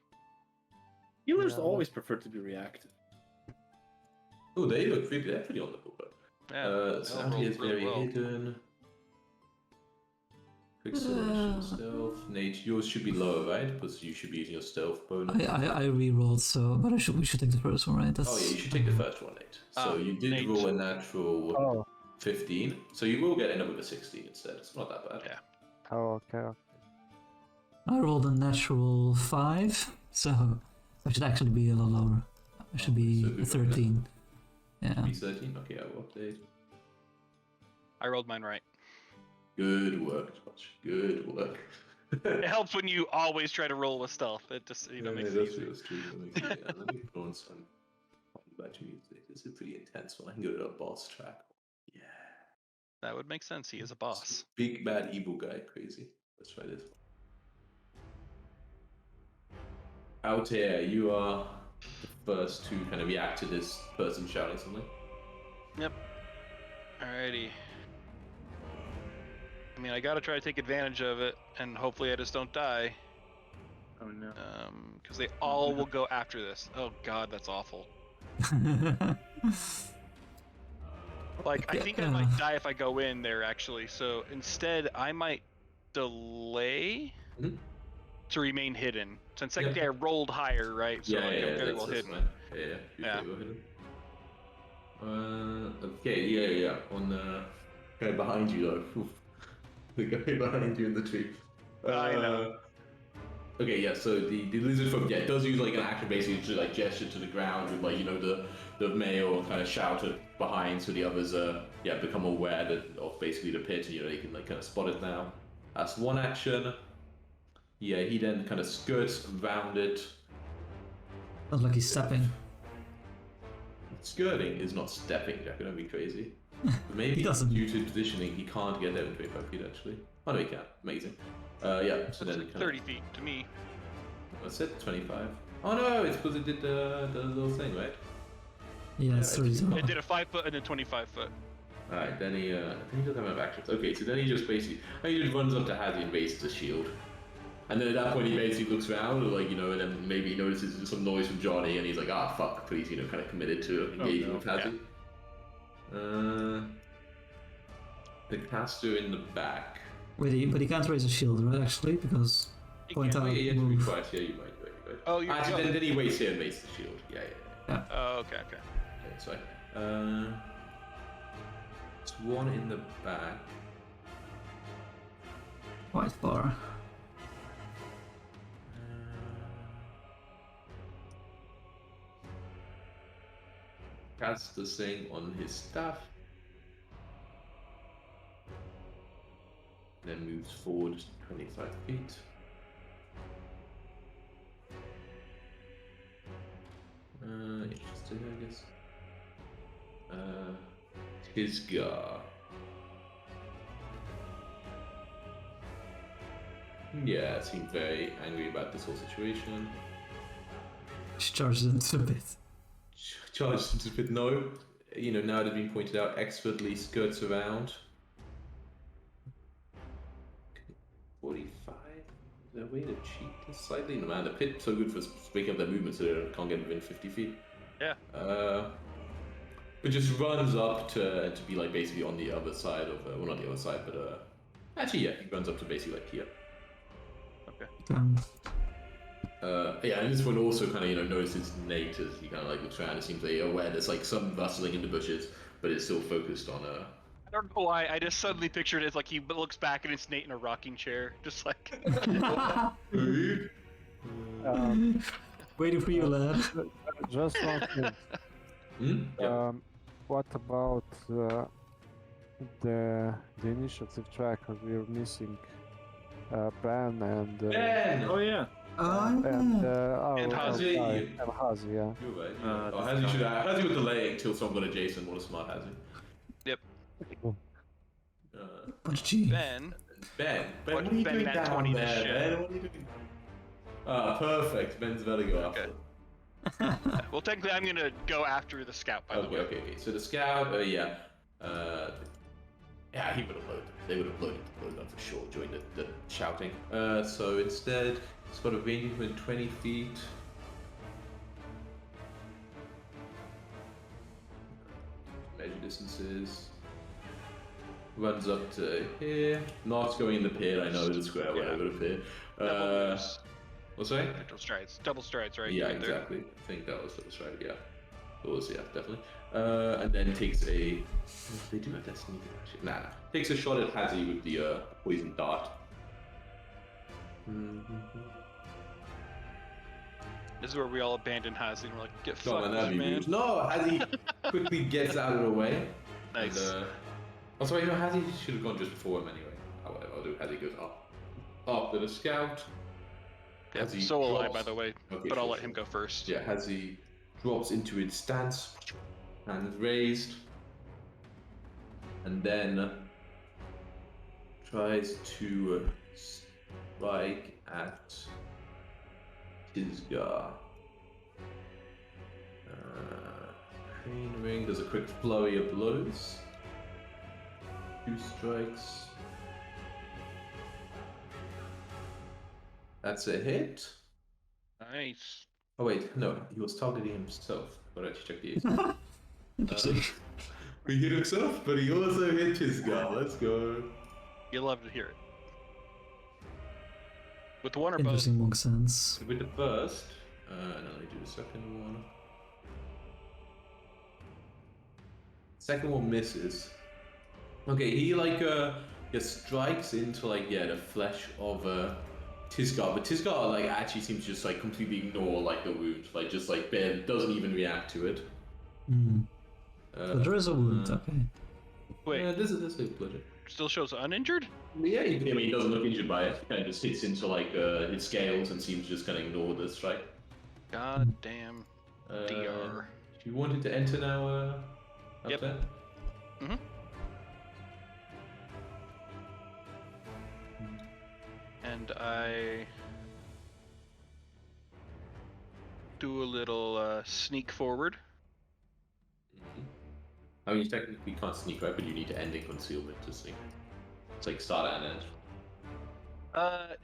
Speaker 5: Healers always prefer to be reactive.
Speaker 1: Oh, they look they're pretty on the book.
Speaker 3: Yeah.
Speaker 1: Sound is very hidden. Quick selection, stealth. Nate, yours should be lower, right? Because you should be using your stealth bonus.
Speaker 2: I re-rolled, but we should take the first one, right?
Speaker 1: Oh yeah, you should take the first one, Nate. So you did
Speaker 3: Nate.
Speaker 1: roll a natural 15, so you will get end up with a 16 instead. It's not that bad.
Speaker 3: Yeah.
Speaker 4: Oh, okay.
Speaker 2: I rolled a natural 5, so I should actually be a little lower. I should be
Speaker 1: so good
Speaker 2: 13. Yeah.
Speaker 1: Be 13. Okay, I will update.
Speaker 3: I rolled mine right.
Speaker 1: Good work, Josh. Good work.
Speaker 3: It helps when you always try to roll with stealth. It just makes it easy.
Speaker 1: That's true. Let me put on some battery music. This is pretty intense one. I can go to a boss track. Yeah.
Speaker 3: That would make sense. He is a boss.
Speaker 1: Big bad evil guy, crazy. Let's try this one. Out here, you are the first to kind of react to this person shouting something.
Speaker 3: Yep. Alrighty. I mean, I gotta try to take advantage of it, and hopefully I just don't die.
Speaker 5: Oh no.
Speaker 3: Because they all will go after this. Oh god, that's awful. Like, I think I might die if I go in there, actually. So instead, I might delay to remain hidden. Since technically I rolled higher, right? So I'm very well hidden.
Speaker 1: Yeah. Okay, yeah. On the guy behind you, though. Oof. The guy behind you in the tree.
Speaker 3: I know.
Speaker 1: Okay, yeah. So the lizard folk, does use like an action basically to like gesture to the ground with like the male kind of shouted behind, so the others become aware of basically the pit, and they can like kind of spot it now. That's one action. Yeah, he then kind of skirts around it.
Speaker 2: Sounds like he's stepping.
Speaker 1: Skirting is not stepping, Jack. Don't be crazy. But maybe due to positioning, he can't get there in 25 feet actually. Oh no, he can. Amazing. So then
Speaker 3: 30 feet to me.
Speaker 1: I said 25. Oh no, it's because it did the little thing, right?
Speaker 2: Yeah, it's 30.
Speaker 3: It did a 5 foot and a 25 foot.
Speaker 1: Alright, then he doesn't have enough actions. Okay, so then he just basically he just runs up to Hazzy and raises a shield. And then at that point he basically looks around, and then maybe he notices some noise from Johnny, and he's like, fuck, please, kind of committed to engaging with Hazzy. The caster in the back.
Speaker 2: Wait, but he can't raise a shield, right? Actually, because point out.
Speaker 1: Yeah, to be quiet. Yeah, you might.
Speaker 3: Oh, you're
Speaker 1: actually, then he waits here and raises the shield. Yeah.
Speaker 3: Oh, okay.
Speaker 1: Okay, sorry. It's one in the back.
Speaker 2: Quite far.
Speaker 1: Casts the thing on his staff. Then moves forward 25 feet. Interesting, I guess. Tisgar. Yeah, seemed very angry about this whole situation.
Speaker 2: She charges into a bit.
Speaker 1: Charged into a bit. No, now it has been pointed out, expertly skirts around. 45. Is there a way to cheat this slightly? No, man, the pit so good for breaking up their movement so they can't get within 50 feet.
Speaker 3: Yeah.
Speaker 1: But just runs up to be like basically on the other side of well, not the other side, but actually yeah, he runs up to basically like here.
Speaker 3: Okay.
Speaker 1: Yeah, and this one also kind of notices Nate as he kind of like looks around. It seems like aware there's like some rustling in the bushes, but it's still focused on
Speaker 3: I don't know why. I just suddenly pictured it as like he looks back and it's Nate in a rocking chair, just like.
Speaker 2: Waiting for you, lad.
Speaker 4: Just one thing.
Speaker 1: Yeah.
Speaker 4: What about the initiative tracker? We're missing Ben and
Speaker 1: Ben!
Speaker 5: Oh yeah.
Speaker 4: and
Speaker 3: Hazi.
Speaker 4: and Hazi, yeah.
Speaker 1: You're right. Hazi was delaying till someone got Jason. What a smart Hazi.
Speaker 3: Yep.
Speaker 2: But gee.
Speaker 3: Ben.
Speaker 1: Ben,
Speaker 3: What
Speaker 1: what are you
Speaker 3: Ben
Speaker 1: doing
Speaker 3: at
Speaker 1: down
Speaker 3: 20 this
Speaker 1: there,
Speaker 3: shit?
Speaker 1: Ben? What are you doing? Ah, perfect. Ben's about to go after.
Speaker 3: Well, technically, I'm gonna go after the scout. By the way.
Speaker 1: Okay. So the scout, yeah, he would have loaded. They would have loaded up for sure during the shouting. So instead, it's got a range of within 20 feet. Measure distances. Runs up to here. Not going in the pit. I know the square.
Speaker 3: Yeah.
Speaker 1: Whatever the pit.
Speaker 3: Double moves.
Speaker 1: What's that?
Speaker 3: Double strides, right?
Speaker 1: Yeah,
Speaker 3: Right there.
Speaker 1: exactly. I think that was right. Yeah, it was. Yeah, definitely. And then takes a. They do have that sneak attack. Nah. Takes a shot at Hazi with the poison dart.
Speaker 3: This is where we all abandon Hazi and we're like, get
Speaker 1: No,
Speaker 3: fucked,
Speaker 1: man,
Speaker 3: man.
Speaker 1: No, Hazi quickly gets out of the way.
Speaker 3: Nice.
Speaker 1: And, also, Hazi should have gone just before him anyway. Oh, whatever. I'll do. Hazi goes up. After the scout.
Speaker 3: Yeah,
Speaker 1: Hazi
Speaker 3: so will I,
Speaker 1: drops-
Speaker 3: by the way.
Speaker 1: Okay,
Speaker 3: But I'll
Speaker 1: sure,
Speaker 3: let him go first.
Speaker 1: Yeah, Hazi drops into its stance, hands raised, and then tries to strike at Tisgar. Crane ring does a quick flurry of blows. 2 strikes. That's a hit.
Speaker 3: Nice.
Speaker 1: Oh wait, no, he was targeting himself. But I have to check the ace.
Speaker 2: Interesting.
Speaker 1: He hit himself, but he also hit his guy. Let's go.
Speaker 3: You'll love to hear it. With the one or both.
Speaker 2: Interesting monk sense.
Speaker 1: With the first, and let me do the second one. Second one misses. Okay, he strikes into the flesh of Tisgar, but Tisgar actually seems to just completely ignore the wound, just barely doesn't even react to it.
Speaker 2: But there is a wound, okay.
Speaker 3: Wait,
Speaker 1: Yeah, this is bludgeon.
Speaker 3: still shows uninjured?
Speaker 1: Yeah, he doesn't look injured by it. He kind of just hits into his scales and seems to just kind of ignore the strike.
Speaker 3: God damn. DR.
Speaker 1: If you wanted to enter now, up
Speaker 3: Yep.
Speaker 1: there.
Speaker 3: And I do a little sneak forward.
Speaker 1: I mean, you technically can't sneak right, but you need to end in concealment to sneak. It's like start and end.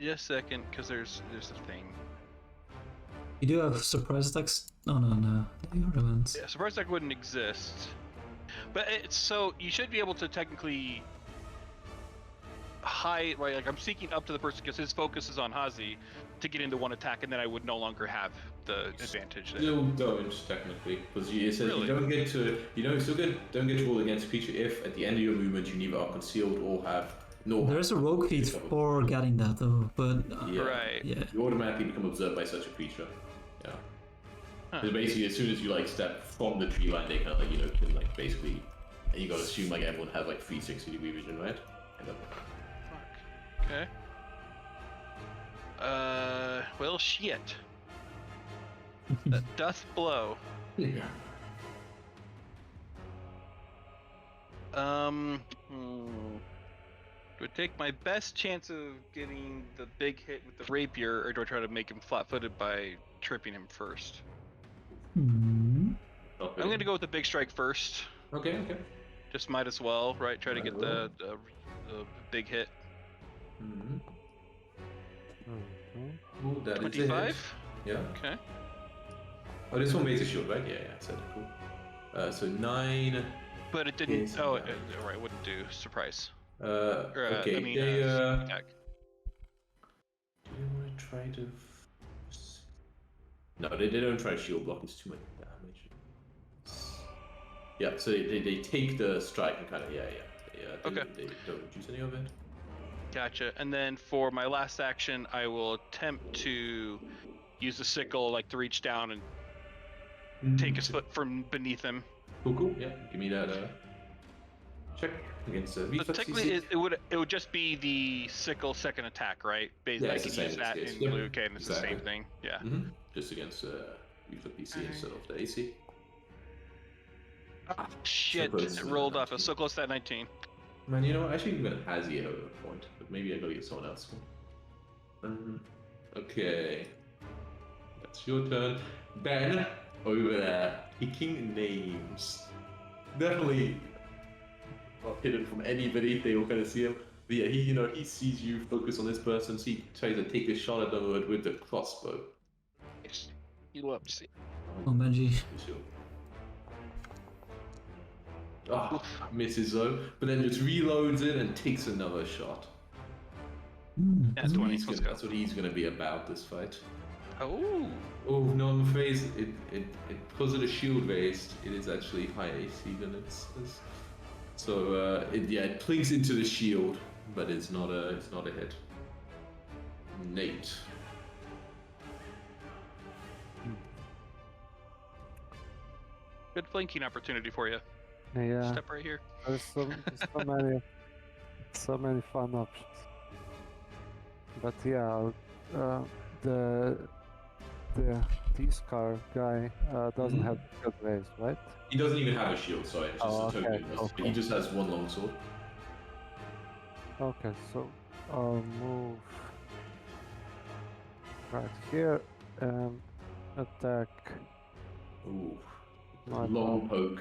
Speaker 3: Just a second, because there's a thing.
Speaker 2: You do have surprise attacks? Oh no, the other ones.
Speaker 3: Yeah, surprise attack wouldn't exist. But it's so you should be able to technically hide, right? Like I'm sneaking up to the person because his focus is on Hazi to get into one attack, and then I would no longer have the advantage there.
Speaker 1: Still don't technically, because it says
Speaker 3: Really?
Speaker 1: you don't get to, don't get to roll against a creature if at the end of your movement you neither are concealed or have no.
Speaker 2: There is a rogue feat for getting that though, but
Speaker 1: Yeah.
Speaker 3: Right.
Speaker 2: yeah.
Speaker 1: You automatically become observed by such a creature. Yeah.
Speaker 3: Huh.
Speaker 1: Because basically, as soon as you step from the tree line, they kind of can basically, and you gotta assume everyone has 360-degree vision, right?
Speaker 3: Fuck. Okay. Well, shit. That doth blow.
Speaker 1: Yeah.
Speaker 3: Do I take my best chance of getting the big hit with the rapier, or do I try to make him flat-footed by tripping him first? I'm gonna go with the big strike first.
Speaker 1: Okay, okay.
Speaker 3: Just might as well, right? Try to get the big hit.
Speaker 1: Mm-hmm.
Speaker 4: Mm-hmm.
Speaker 1: Ooh, that is a hit.
Speaker 3: 25?
Speaker 1: Yeah.
Speaker 3: Okay.
Speaker 1: Oh, this one makes a shield, right? Yeah, I said it. Cool. So 9.
Speaker 3: But it didn't.
Speaker 1: Yes,
Speaker 3: Oh,
Speaker 1: damage.
Speaker 3: right. Wouldn't do surprise.
Speaker 1: Okay,
Speaker 3: I mean,
Speaker 1: they
Speaker 3: sneak attack.
Speaker 1: do you want to try to... No, they don't try to shield block, it's too much damage. Yeah, so they take the strike and kind of, yeah.
Speaker 3: Okay.
Speaker 1: They don't use any of it.
Speaker 3: Gotcha. And then for my last action, I will attempt to use the sickle, like to reach down and take his foot from beneath him.
Speaker 1: Cool. Yeah, give me that check against
Speaker 3: So
Speaker 1: reflex
Speaker 3: technically,
Speaker 1: DC.
Speaker 3: it would just be the sickle second attack, right? Basically,
Speaker 1: Yeah,
Speaker 3: I
Speaker 1: it's
Speaker 3: can
Speaker 1: the
Speaker 3: use
Speaker 1: same
Speaker 3: that
Speaker 1: in
Speaker 3: in
Speaker 1: this case. Yep,
Speaker 3: blue. Okay, and it's the same
Speaker 1: exactly.
Speaker 3: thing. Yeah.
Speaker 1: Just against reflex DC instead of the AC.
Speaker 3: Shit!
Speaker 1: close
Speaker 3: It
Speaker 1: to
Speaker 3: rolled
Speaker 1: that
Speaker 3: off. It's so close to that 19.
Speaker 1: Man, you know what? Actually, I'm gonna Hazy out of a point, but maybe I gotta get someone else. Okay. That's your turn. Ben, over there, picking names. Definitely not hidden from anybody, they all kind of see him. But yeah, he sees you focus on this person, so he tries to take a shot at them with the crossbow.
Speaker 3: You love to see.
Speaker 2: Oh, Benji.
Speaker 1: Sure. Ah, misses though, but then just reloads it and takes another shot.
Speaker 3: That's 20.
Speaker 1: That's what he's gonna be about this fight.
Speaker 3: Oh.
Speaker 1: Oh no, I'm afraid because of the shield based, it is actually high AC than it's. So it plinks into the shield, but it's not a hit. Nate.
Speaker 3: Good flanking opportunity for you.
Speaker 4: Yeah.
Speaker 3: Step right here.
Speaker 4: There's so many fun options. But yeah, the T-Scar guy doesn't have good waves, right?
Speaker 1: He doesn't even have a shield, sorry, it's just a token.
Speaker 4: Okay.
Speaker 1: He just has one longsword.
Speaker 4: Okay, so I'll move right here and attack.
Speaker 1: Ooh.
Speaker 4: My
Speaker 1: Long poke.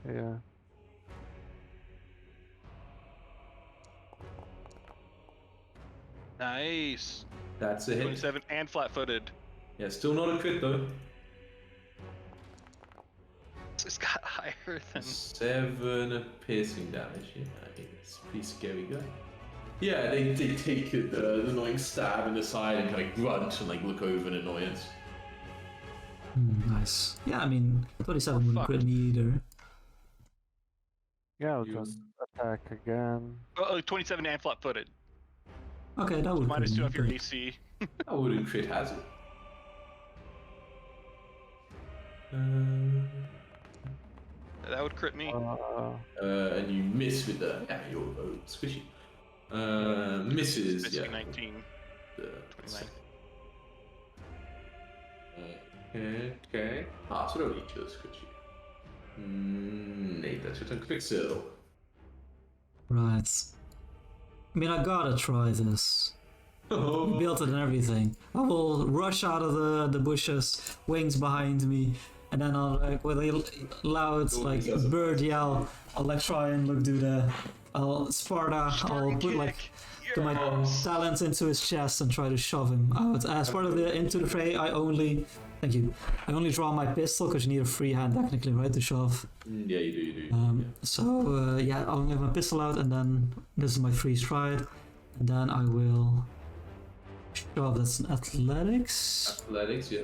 Speaker 4: Yeah.
Speaker 3: Nice.
Speaker 1: That's a hit.
Speaker 3: 27 and flat-footed.
Speaker 1: Yeah, still not a crit though.
Speaker 3: It's got higher than.
Speaker 1: 7 piercing damage. Yeah, I think it's a pretty scary guy. Yeah, they take the annoying stab in the side and kind of grunt and like look over in annoyance.
Speaker 2: Nice. Yeah, I mean, 27 wouldn't crit me either.
Speaker 4: Yeah, I'll just attack again.
Speaker 3: Oh, 27 and flat-footed.
Speaker 2: Okay, that would
Speaker 3: Minus
Speaker 2: crit
Speaker 3: 2
Speaker 2: me,
Speaker 3: off your
Speaker 2: but-
Speaker 3: AC.
Speaker 1: I wouldn't crit hazard.
Speaker 3: That would crit me.
Speaker 1: And you miss with the you're squishy. Misses.
Speaker 3: Missing
Speaker 1: Yeah.
Speaker 3: 19. 29.
Speaker 1: Okay. Ah, so don't need to squishy. Nate, that's your turn. Quicksilver.
Speaker 2: Right. I mean, I gotta try this. We built it and everything. I will rush out of the bushes, wings behind me, and then I'll like with a loud like bird yell, I'll like try and do the Sparta. I'll put like my talents into his chest and try to shove him out. As part of the into the fray, I only draw my pistol because you need a free hand technically, right, to shove.
Speaker 1: Yeah, you do.
Speaker 2: Yeah, I only have my pistol out, and then this is my free stride, and then I will shove. That's an athletics.
Speaker 1: Athletics, yeah.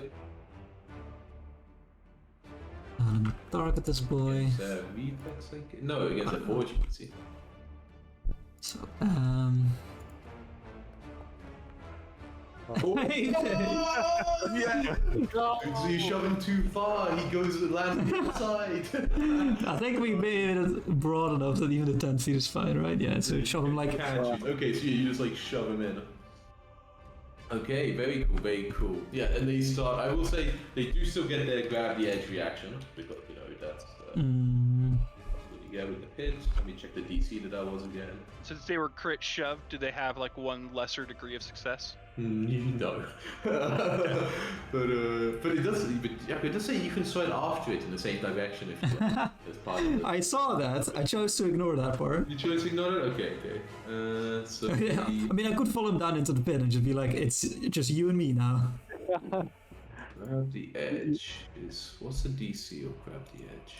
Speaker 2: And I'm gonna target this boy.
Speaker 1: Reflex, like no, against a forge, you can see.
Speaker 2: So
Speaker 1: Oh, yeah! So you shove him too far, he goes and lands inside.
Speaker 2: I think we made it broad enough that even the 10 feet is fine, right? Yeah, so shove him like.
Speaker 1: Okay, so you just like shove him in. Okay, very cool. Yeah, and they start. I will say they do still get their grab the edge reaction because that's. Yeah, with the hit. Let me check the DC that was again.
Speaker 3: Since they were crit shoved, do they have like one lesser degree of success?
Speaker 1: No. but it does. But yeah, it does say you can swing after it in the same direction if you want. As part of it.
Speaker 2: I saw that. I chose to ignore that part.
Speaker 1: You chose to ignore it? Okay, okay. So
Speaker 2: Yeah. I mean, I could follow him down into the pit and just be like, it's just you and me now.
Speaker 1: Grab the edge is what's the DC of grab the edge?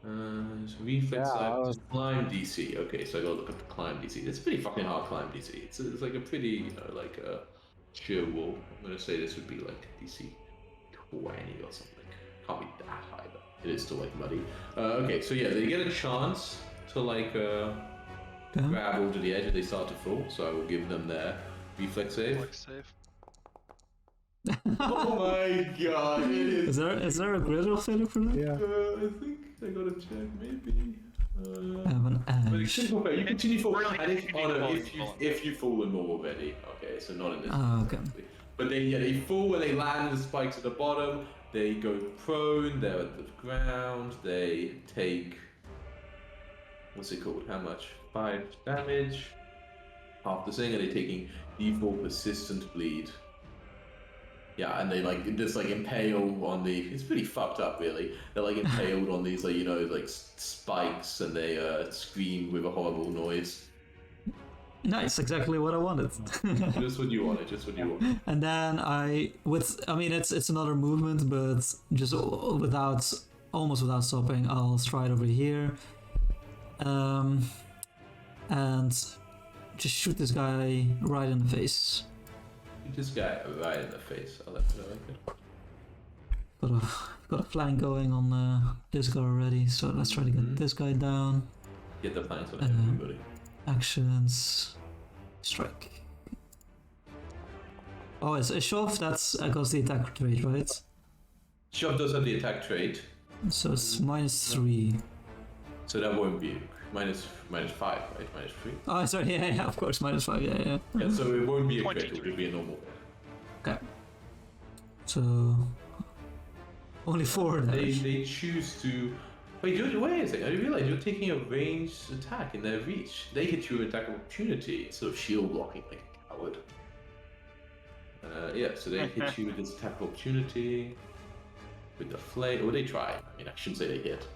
Speaker 1: So reflex climb DC. Okay, so I gotta look at the climb DC. It's a pretty fucking hard climb DC. It's like a pretty like a sheer wall. I'm gonna say this would be like DC 20 or something. Can't be that high though. It is still like muddy. Okay, so yeah, they get a chance to like grab onto the edge if they start to fall. So I will give them their reflex save.
Speaker 3: Reflex save.
Speaker 1: Oh my god! It is.
Speaker 2: Is there a gradual failure for that?
Speaker 4: Yeah.
Speaker 1: I think I gotta check, maybe.
Speaker 2: Have an
Speaker 1: But it
Speaker 2: edge.
Speaker 1: should go back. You continue falling.
Speaker 3: Really
Speaker 1: I think
Speaker 3: continue falling,
Speaker 1: if you've fallen more already. Okay, so not in this.
Speaker 2: Oh, okay.
Speaker 1: But they fall when they land. The spikes at the bottom. They go prone. They're at the ground. They take. What's it called? How much? 5 damage. Half the thing. Are they taking default persistent bleed? Yeah, and they like just like impale on the. It's pretty fucked up, really. They're like impaled on these, like like spikes, and they scream with a horrible noise.
Speaker 2: Nice, exactly what I wanted.
Speaker 1: Just what you wanted. Just what you wanted.
Speaker 2: And then I mean, it's another movement, but just almost without stopping, I'll stride over here, and just shoot this guy right in the face.
Speaker 1: You just got right in the face. I like it.
Speaker 2: Got a flank going on this guy already, so let's try to get this guy down.
Speaker 1: Get the planks on everybody.
Speaker 2: Actions, strike. Oh, it's a shove. That's goes the attack rate, right?
Speaker 1: Shove does have the attack trait,
Speaker 2: So it's -3.
Speaker 1: so that won't be minus 5, right? -3.
Speaker 2: Oh, sorry. Yeah, of course, -5. Yeah.
Speaker 1: Yeah, so it won't be a crit.
Speaker 3: 23.
Speaker 1: It will be a normal.
Speaker 2: Okay. So only 4 damage.
Speaker 1: They choose to. Wait a second. I realize you're taking a ranged attack in their reach. They hit you with attack opportunity instead of shield blocking like a coward. Yeah, so they hit you with this attack opportunity with the flame. Or they try. I mean, I shouldn't say they hit.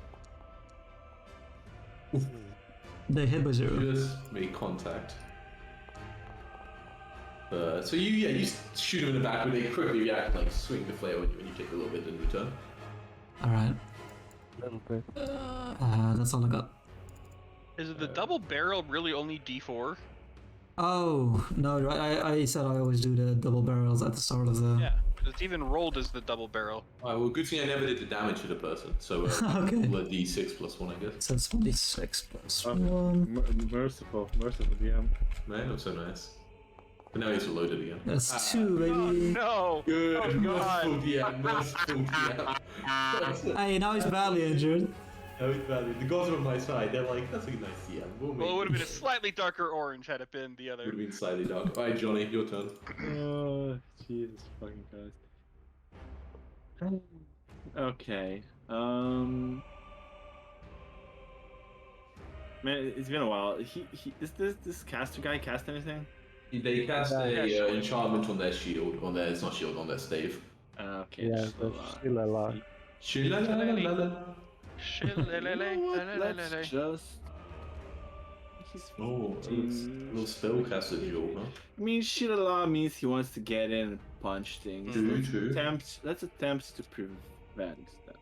Speaker 2: They hit by 0.
Speaker 1: Just make contact. So you shoot them in the back, but they quickly react and like swing the flare when you take a little bit in return.
Speaker 2: All right.
Speaker 4: A little bit.
Speaker 2: That's all I got.
Speaker 3: Is it the double barrel really only D4?
Speaker 2: Oh no! I said I always do the double barrels at the start of the.
Speaker 3: Yeah, it's even rolled as the double barrel.
Speaker 1: Alright, well, good thing I never did the damage to the person. So
Speaker 2: Okay.
Speaker 1: roll a d6 plus 1, I guess.
Speaker 2: So it's 26 plus 1.
Speaker 4: Merciful DM.
Speaker 1: Man, not so nice. But now he's loaded again.
Speaker 2: That's 2, baby.
Speaker 3: No!
Speaker 1: Good,
Speaker 3: Oh, God.
Speaker 1: merciful DM, merciful DM.
Speaker 2: Hey, now he's badly injured.
Speaker 1: No, it's valid. The gods are on my side. They're like, that's a nice DM. We'll
Speaker 3: Well, it would have been a slightly darker orange had it been the
Speaker 1: Would
Speaker 3: other.
Speaker 1: have been slightly dark. Alright, Johnny, your turn.
Speaker 6: Oh, Jesus fucking Christ. Okay. Man, it's been a while. Is this caster guy cast anything?
Speaker 1: They cast
Speaker 3: Yeah,
Speaker 1: a
Speaker 3: sure.
Speaker 1: enchantment on their shield. It's not shield, on their stave.
Speaker 6: Okay.
Speaker 4: Yeah,
Speaker 6: so,
Speaker 4: that's still alive.
Speaker 6: let's just. He's
Speaker 1: Oh, a little spellcaster duel, huh?
Speaker 6: I mean, Shilala means he wants to get in and punch things.
Speaker 1: True.
Speaker 6: Let's attempt to prevent that.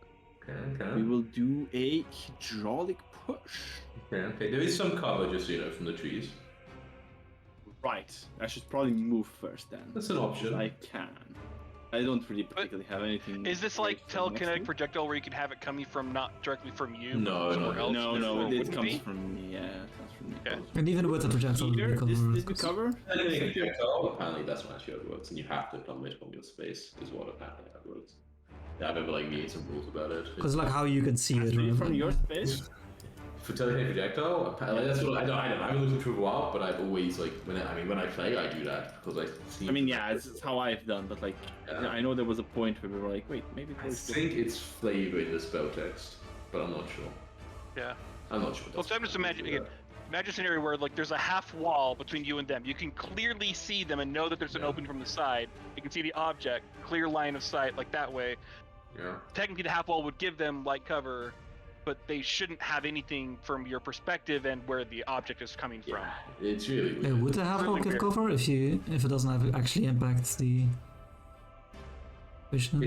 Speaker 1: Okay.
Speaker 6: We will do a hydraulic push.
Speaker 1: Okay. There is some cover, just so you know, from the trees.
Speaker 6: Right. I should probably move first then.
Speaker 1: That's an option.
Speaker 6: I can. I don't really particularly have anything.
Speaker 3: Is this like
Speaker 6: for next
Speaker 3: telekinetic
Speaker 6: week.
Speaker 3: projector where you can have it coming from not directly from you?
Speaker 1: No,
Speaker 3: but somewhere
Speaker 1: no.
Speaker 3: else?
Speaker 6: No,
Speaker 3: Therefore,
Speaker 6: it
Speaker 3: wouldn't
Speaker 6: comes
Speaker 3: be?
Speaker 6: from me. Yeah, it comes from me.
Speaker 3: Okay.
Speaker 2: And even with the projectile,
Speaker 6: Either
Speaker 2: we
Speaker 6: this we cover.
Speaker 1: Apparently that's not actually how it works, and you have to come it from your space, is what apparently how it works. Yeah, I remember like reading some rules about it.
Speaker 2: Because like how you can see it.
Speaker 6: From
Speaker 2: remember?
Speaker 6: your space.
Speaker 1: For telekinetic projectile, apparently that's what I don't know. I haven't looked into it for a while, but I've always like when I play, I do that because I see.
Speaker 6: I mean, yeah, it's how I've done, but like,
Speaker 1: Yeah.
Speaker 6: I know there was a point where we were like, wait, maybe
Speaker 1: I
Speaker 6: there's
Speaker 1: think it's flavor in the spell text, but I'm not sure.
Speaker 3: Yeah.
Speaker 1: I'm not sure.
Speaker 3: Well, so I'm just imagining again. Imagine a scenario where like there's a half wall between you and them. You can clearly see them and know that there's an opening from the side. You can see the object, clear line of sight, like that way.
Speaker 1: Yeah.
Speaker 3: Technically, the half wall would give them light cover, but they shouldn't have anything from your perspective and where the object is coming from.
Speaker 1: It's really weird.
Speaker 2: Would the half wall
Speaker 3: Really
Speaker 2: give
Speaker 3: weird.
Speaker 2: cover if it doesn't have actually impact the vision?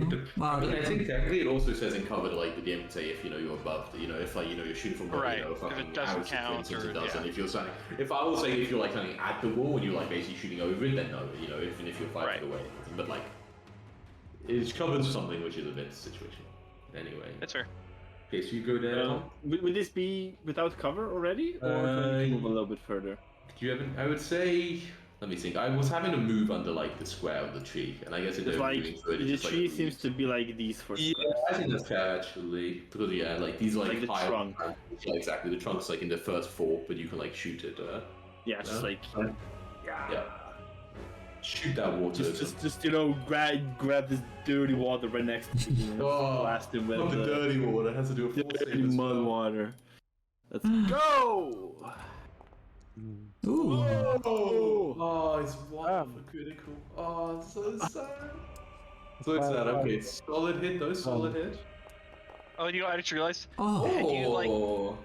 Speaker 1: I mean, I think technically it also says in cover, like the game can say if you're above, if like you're shooting from
Speaker 3: Right,
Speaker 1: if
Speaker 3: if it doesn't count,
Speaker 1: for instance,
Speaker 3: or-
Speaker 1: it does.
Speaker 3: yeah.
Speaker 1: And if you're saying, if I will say if you're like standing at the wall and you're like basically shooting over it, then no, even if you're 5
Speaker 3: Right.
Speaker 1: feet away, but like it covers something which is a bit situational. Anyway,
Speaker 3: That's fair.
Speaker 1: okay, so you go down.
Speaker 6: Would this be without cover already, or do I need to move a little bit further?
Speaker 1: Do you have I would say. Let me think. I was having to move under like the square of the tree, and I guess it
Speaker 6: It's like
Speaker 1: moving through it,
Speaker 6: the
Speaker 1: it's just,
Speaker 6: tree
Speaker 1: like,
Speaker 6: seems to be like these for
Speaker 1: Yeah,
Speaker 6: squares.
Speaker 1: I think that's fair actually. Because like these are,
Speaker 6: Like the
Speaker 1: high
Speaker 6: trunk.
Speaker 1: Yeah, exactly. The trunk's like in the first 4, but you can like shoot it.
Speaker 6: Yeah, it's just like
Speaker 1: Yeah. Shoot that water.
Speaker 6: just grab this dirty water right next to you and blast him with
Speaker 1: not the dirty water. It has to do with force
Speaker 6: dirty
Speaker 1: save as
Speaker 6: mud
Speaker 1: well.
Speaker 6: water. Let's go!
Speaker 2: Ooh.
Speaker 1: Oh, it's wonderful, critical. Oh, so sad. So sad. Okay, solid hit though. Solid hit.
Speaker 3: Oh, I just realized.
Speaker 2: Oh.
Speaker 3: Had you like?
Speaker 1: Oh.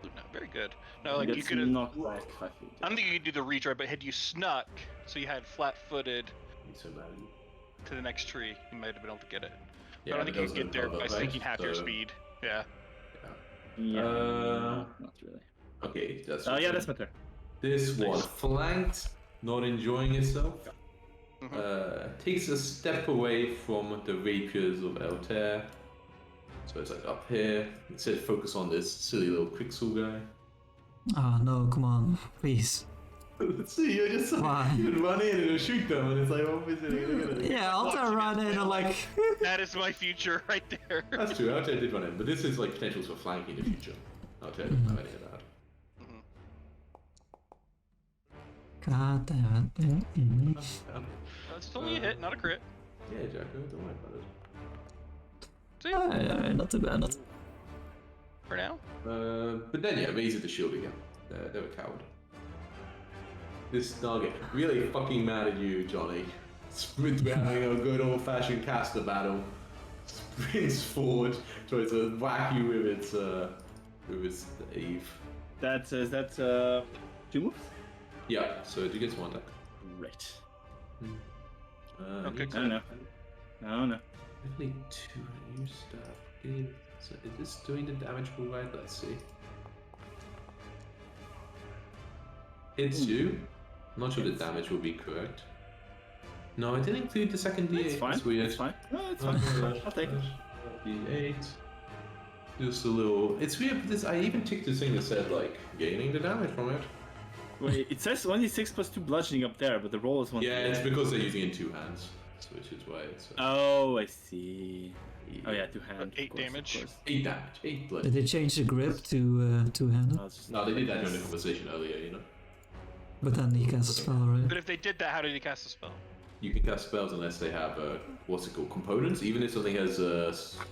Speaker 3: No, very good. No, like you
Speaker 6: Gets
Speaker 3: could have.
Speaker 6: knocked back 5 feet.
Speaker 3: I don't think you could do the reach right, but had you snuck, so you had flat-footed
Speaker 1: So bad.
Speaker 3: to the next tree, you might have been able to get it.
Speaker 1: Yeah,
Speaker 3: I don't think you
Speaker 1: but
Speaker 3: could get there by sinking half your speed. Yeah.
Speaker 6: Yeah, not really.
Speaker 1: Okay, that's.
Speaker 6: Oh yeah, that's better.
Speaker 1: This one flanked, not enjoying itself.
Speaker 3: Mhm.
Speaker 1: Takes a step away from the rapiers of Altair. So it's like up here. It said focus on this silly little Quixel guy.
Speaker 2: Ah, no, come on, please.
Speaker 1: Let's see, you're just
Speaker 2: Why?
Speaker 1: you run in and shoot them, and it's like, oh,
Speaker 2: Yeah, I'll try to run in and like.
Speaker 3: That is my future right there.
Speaker 1: That's true, Altair did run in, but this is like potentials for flanking in the future. Altair doesn't have any of that.
Speaker 2: God damn it.
Speaker 3: That's only a hit, not a crit.
Speaker 1: Yeah, Jacko, don't worry about it.
Speaker 3: See,
Speaker 2: Not too bad, not
Speaker 3: for now.
Speaker 1: But then, yeah, raises the shield again. They're a coward. This nugget, really fucking mad at you, Johnny. We're having a good old-fashioned caster battle. Sprints forward, tries to whack you with its Eve.
Speaker 6: That's 2 moves?
Speaker 1: Yeah, so it gets 1 attack.
Speaker 6: Right.
Speaker 3: Okay,
Speaker 6: I don't know. I don't know.
Speaker 1: Definitely 2 on your stuff. So is this doing the damage all right? Let's see. Hits you. I'm not sure the damage will be correct. No, it didn't include the second D8.
Speaker 6: It's fine.
Speaker 1: That's weird.
Speaker 6: It's fine. No, it's fine. I'll take it.
Speaker 1: D8. Just a little. It's weird because I even ticked this thing that said like gaining the damage from it.
Speaker 6: Wait, it says 1d6 plus 2 bludgeoning up there, but the roll is 1d8.
Speaker 1: Yeah, it's because they're using it in 2 hands, so which is why it's.
Speaker 6: Oh, I see. Oh yeah, 2 hands.
Speaker 3: 8 damage.
Speaker 1: 8 damage. 8 blood.
Speaker 2: Did they change the grip to two-handed?
Speaker 1: No, they did that during the conversation earlier.
Speaker 2: But then he casts a spell, right?
Speaker 3: But if they did that, how did he cast the spell?
Speaker 1: You can cast spells unless they have what's it called, components. Even if something has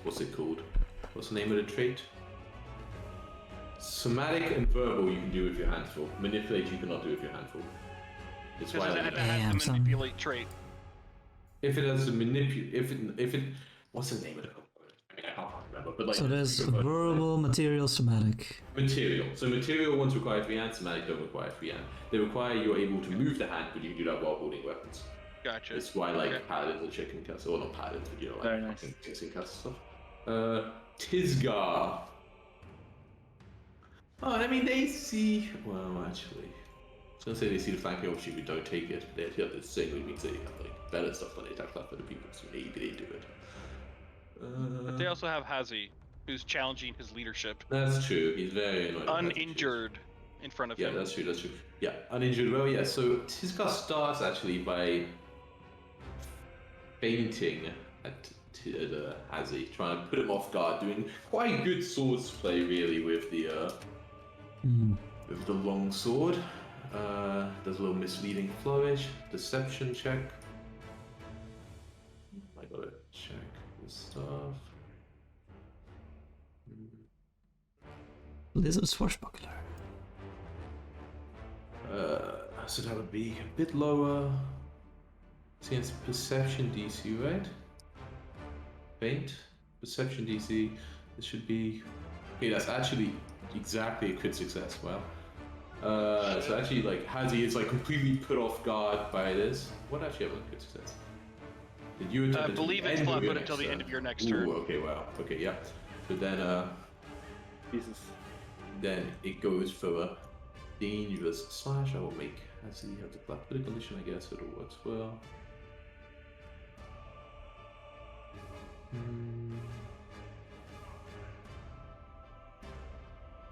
Speaker 1: what's it called? What's the name of the trait? Somatic and verbal you can do with your handful. Manipulate you cannot do with your handful. It's
Speaker 3: Because
Speaker 1: why
Speaker 3: it
Speaker 1: like,
Speaker 3: has the
Speaker 2: son.
Speaker 3: manipulate trait.
Speaker 1: if it has a if it what's the name of the component? I mean I can't remember, but like
Speaker 2: So there's verbal, material, somatic.
Speaker 1: material. So material ones require free hand, somatic don't require free hand. They require you're able to move the hand, but you can do that while holding weapons.
Speaker 3: Gotcha.
Speaker 1: That's why like
Speaker 3: Okay.
Speaker 1: paladins and shit can cast, or not paladins, but like
Speaker 6: Very nice.
Speaker 1: things can cast stuff. Tisgar. Oh, I mean they see. Well, actually, I was gonna say they see the flanking option, but don't take it. They have this thing, which means they have like better stuff when they attack that for the people, so maybe they do it.
Speaker 3: But they also have Hazi, who's challenging his leadership.
Speaker 1: That's true. He's very annoying.
Speaker 3: Uninjured in front of
Speaker 1: Yeah,
Speaker 3: him.
Speaker 1: that's true. That's true. Yeah, uninjured. Well, yeah. So Tisgar starts actually by fainting at Hazi, trying to put him off guard, doing quite good swords play really with the long sword. Does a little misleading flourish, deception check. I gotta check this stuff.
Speaker 2: Lizard Swashbuckler.
Speaker 1: So that would be a bit lower. See, it's perception DC, right? Paint, perception DC. This should be. Okay, that's actually exactly a crit success. Wow. So actually, like Hazi is like completely put off guard by this. What actually happened with crit success? Did you attempt
Speaker 3: I believe it's flat foot until the end of your next turn.
Speaker 1: Okay, wow. Okay, yeah. So then,
Speaker 6: Jesus.
Speaker 1: then it goes for a dangerous slash. I will make Hazi have the flat footed condition, I guess, so it works well.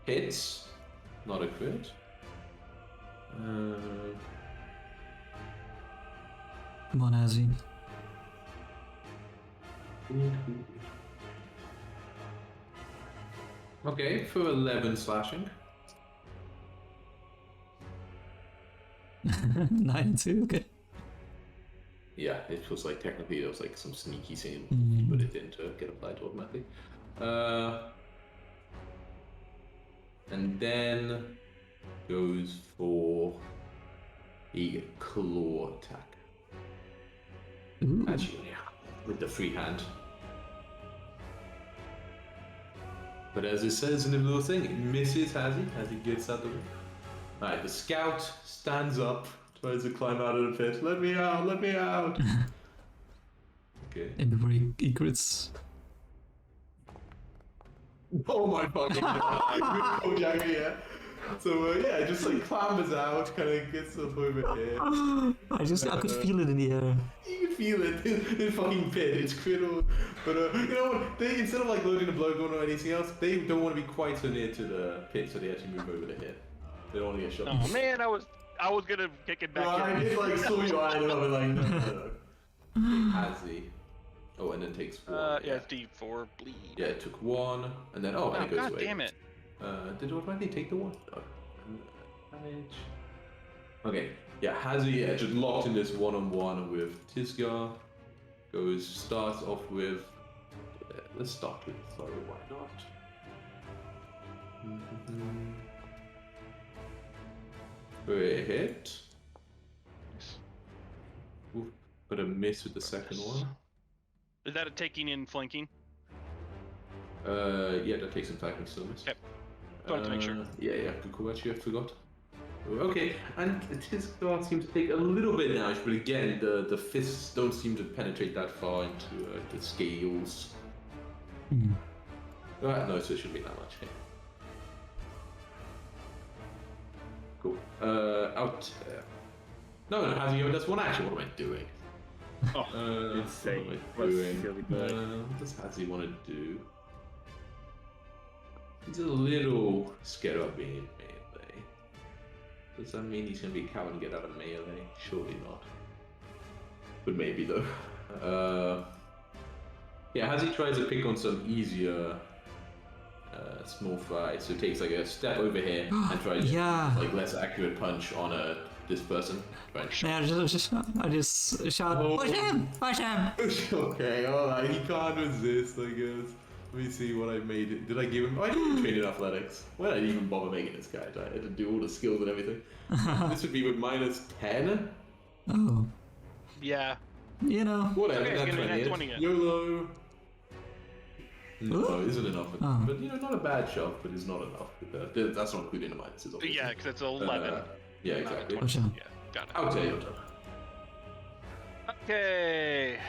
Speaker 1: Hits, not a crit.
Speaker 2: Come on, Azzy.
Speaker 1: Okay, for 11 slashing.
Speaker 2: 9 and 2, okay.
Speaker 1: Yeah, it was like technically there was like some sneaky thing,
Speaker 2: Mm.
Speaker 1: but it didn't get applied automatically. And then goes for a claw attack.
Speaker 2: Ooh.
Speaker 1: Actually, yeah, with the free hand. But as it says in the little thing, it misses Hazi as he gets out of the way. Alright, the scout stands up, tries to climb out of the pit. Let me out, let me out! Okay.
Speaker 2: And before he crits.
Speaker 1: Oh my fucking god, good Jack, yeah. So yeah, just like clambers out, kind of gets up over here.
Speaker 2: I could feel it in the air.
Speaker 1: You can feel it in fucking pit. It's critical. But you know what? They instead of like loading the blood gun or anything else, they don't want to be quite so near to the pit, so they actually move over to here. They don't want to get shot.
Speaker 3: Oh man, I was gonna kick it back.
Speaker 1: I
Speaker 3: here.
Speaker 1: did like saw you eyeing up and like no. Hazi. Oh, and then takes 1.
Speaker 3: Yeah, it's D4 bleed.
Speaker 1: Yeah, it took 1, and then and it goes
Speaker 3: God
Speaker 1: away.
Speaker 3: damn it.
Speaker 1: Did it automatically take the 1? Oh. Damage. Okay, yeah, Hazi just locked in this one-on-one with Tisgar. Starts off with. Let's start with throw, why not? For a hit. Oof, but a miss with the second one.
Speaker 3: Is that a taking in flanking?
Speaker 1: Yeah, that takes some flanking still miss.
Speaker 3: Yep. Wanted to make sure.
Speaker 1: Yeah, good call. Actually, I forgot. Okay, and his guard seems to take a little bit damage, but again, the fists don't seem to penetrate that far into the scales. No, so it shouldn't be that much. Yeah. Cool. Out. No, that's one action. What am I doing?
Speaker 6: Oh, insane.
Speaker 1: What am I
Speaker 6: What's
Speaker 1: doing?
Speaker 6: silly bird?
Speaker 1: What does Hazi want to do? He's a little scared about being in melee. Does that mean he's going to be a coward and get out of melee? Surely not. But maybe though. Yeah, Hazi tries to pick on some easier small fights. So it takes like a step over here and tries like less accurate punch on this person. Right.
Speaker 2: Yeah, I just shout, push him! Push him!
Speaker 1: Okay, alright, he can't resist, I guess. Let me see what I made it. Did I give him? Oh, I didn't train in athletics. Why did I even bother making this guy? I had to do all the skills and everything. This would be with -10.
Speaker 2: Oh.
Speaker 3: Yeah.
Speaker 2: You know.
Speaker 1: Whatever,
Speaker 3: Okay,
Speaker 1: that's
Speaker 3: it's gonna be
Speaker 1: 20.
Speaker 3: -20 again.
Speaker 1: YOLO. No,
Speaker 2: Ooh.
Speaker 1: isn't enough.
Speaker 2: Oh.
Speaker 1: But you know, not a bad shot, but it's not enough. That's not including the minuses, obviously.
Speaker 3: Yeah, because it's 11.
Speaker 1: Yeah,
Speaker 3: not a
Speaker 1: exactly.
Speaker 3: 20.
Speaker 2: Push him.
Speaker 3: Yeah, got it.
Speaker 1: I'll tell you.
Speaker 3: Okay.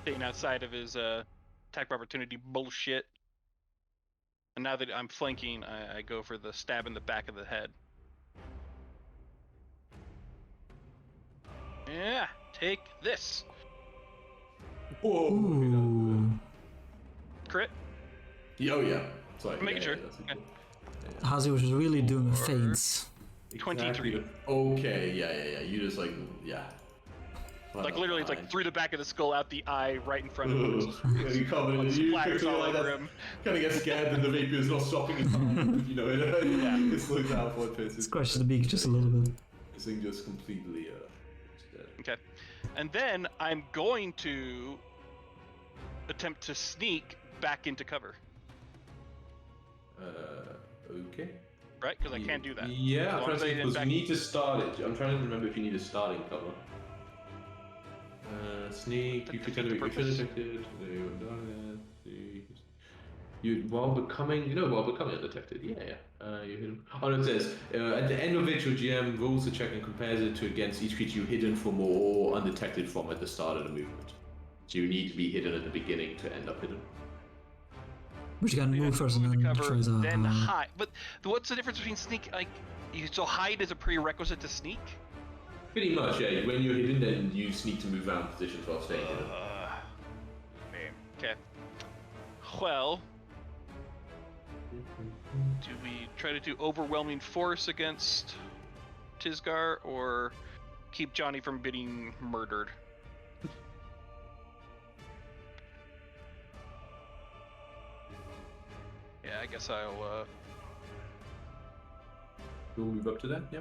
Speaker 3: Staying outside of his attack of opportunity bullshit. And now that I'm flanking, I go for the stab in the back of the head. Yeah, take this.
Speaker 1: Whoa.
Speaker 2: Ooh.
Speaker 3: Crit.
Speaker 1: Oh yeah. Sorry.
Speaker 3: Making sure.
Speaker 1: That's
Speaker 3: Okay.
Speaker 2: Hazi was really doing feints.
Speaker 3: 23.
Speaker 1: Okay, yeah. You just like, yeah.
Speaker 3: Like literally, it's like through the back of the skull, out the eye, right in front of him.
Speaker 1: Yeah, you come in and you
Speaker 3: Splatters all over him.
Speaker 1: kind of get scared that the vapor is not stopping in time. You know, it slows down for it.
Speaker 2: Scratches the beak just a little bit.
Speaker 1: This thing just completely dead.
Speaker 3: Okay. And then I'm going to attempt to sneak back into cover.
Speaker 1: Okay.
Speaker 3: Right? Because I can't do that.
Speaker 1: Yeah,
Speaker 3: As long
Speaker 1: I'm trying
Speaker 3: as
Speaker 1: to
Speaker 3: I
Speaker 1: think,
Speaker 3: hit
Speaker 1: because
Speaker 3: back-
Speaker 1: we need to start it. I'm trying to remember if you need a starting cover. Sneak, you
Speaker 3: That
Speaker 1: pretend to be
Speaker 3: defeats the purpose.
Speaker 1: undetected. You while becoming undetected. Yeah. You hit him. Oh no, it says at the end of it, your GM rolls the check and compares it to against each creature you hidden from or undetected from at the start of the movement. So you need to be hidden at the beginning to end up hidden.
Speaker 2: But you can
Speaker 3: You
Speaker 2: move
Speaker 3: have to
Speaker 2: first and
Speaker 3: move
Speaker 2: then
Speaker 3: to cover,
Speaker 2: try to
Speaker 3: then hide. But what's the difference between sneak? So hide is a prerequisite to sneak.
Speaker 1: Pretty much, yeah. When you're hidden, then you sneak to move around positions while staying hidden.
Speaker 3: Okay. Well, do we try to do overwhelming force against Tisgar, or keep Johnny from getting murdered? Yeah, I guess I'll.
Speaker 1: We'll move up to that, yeah.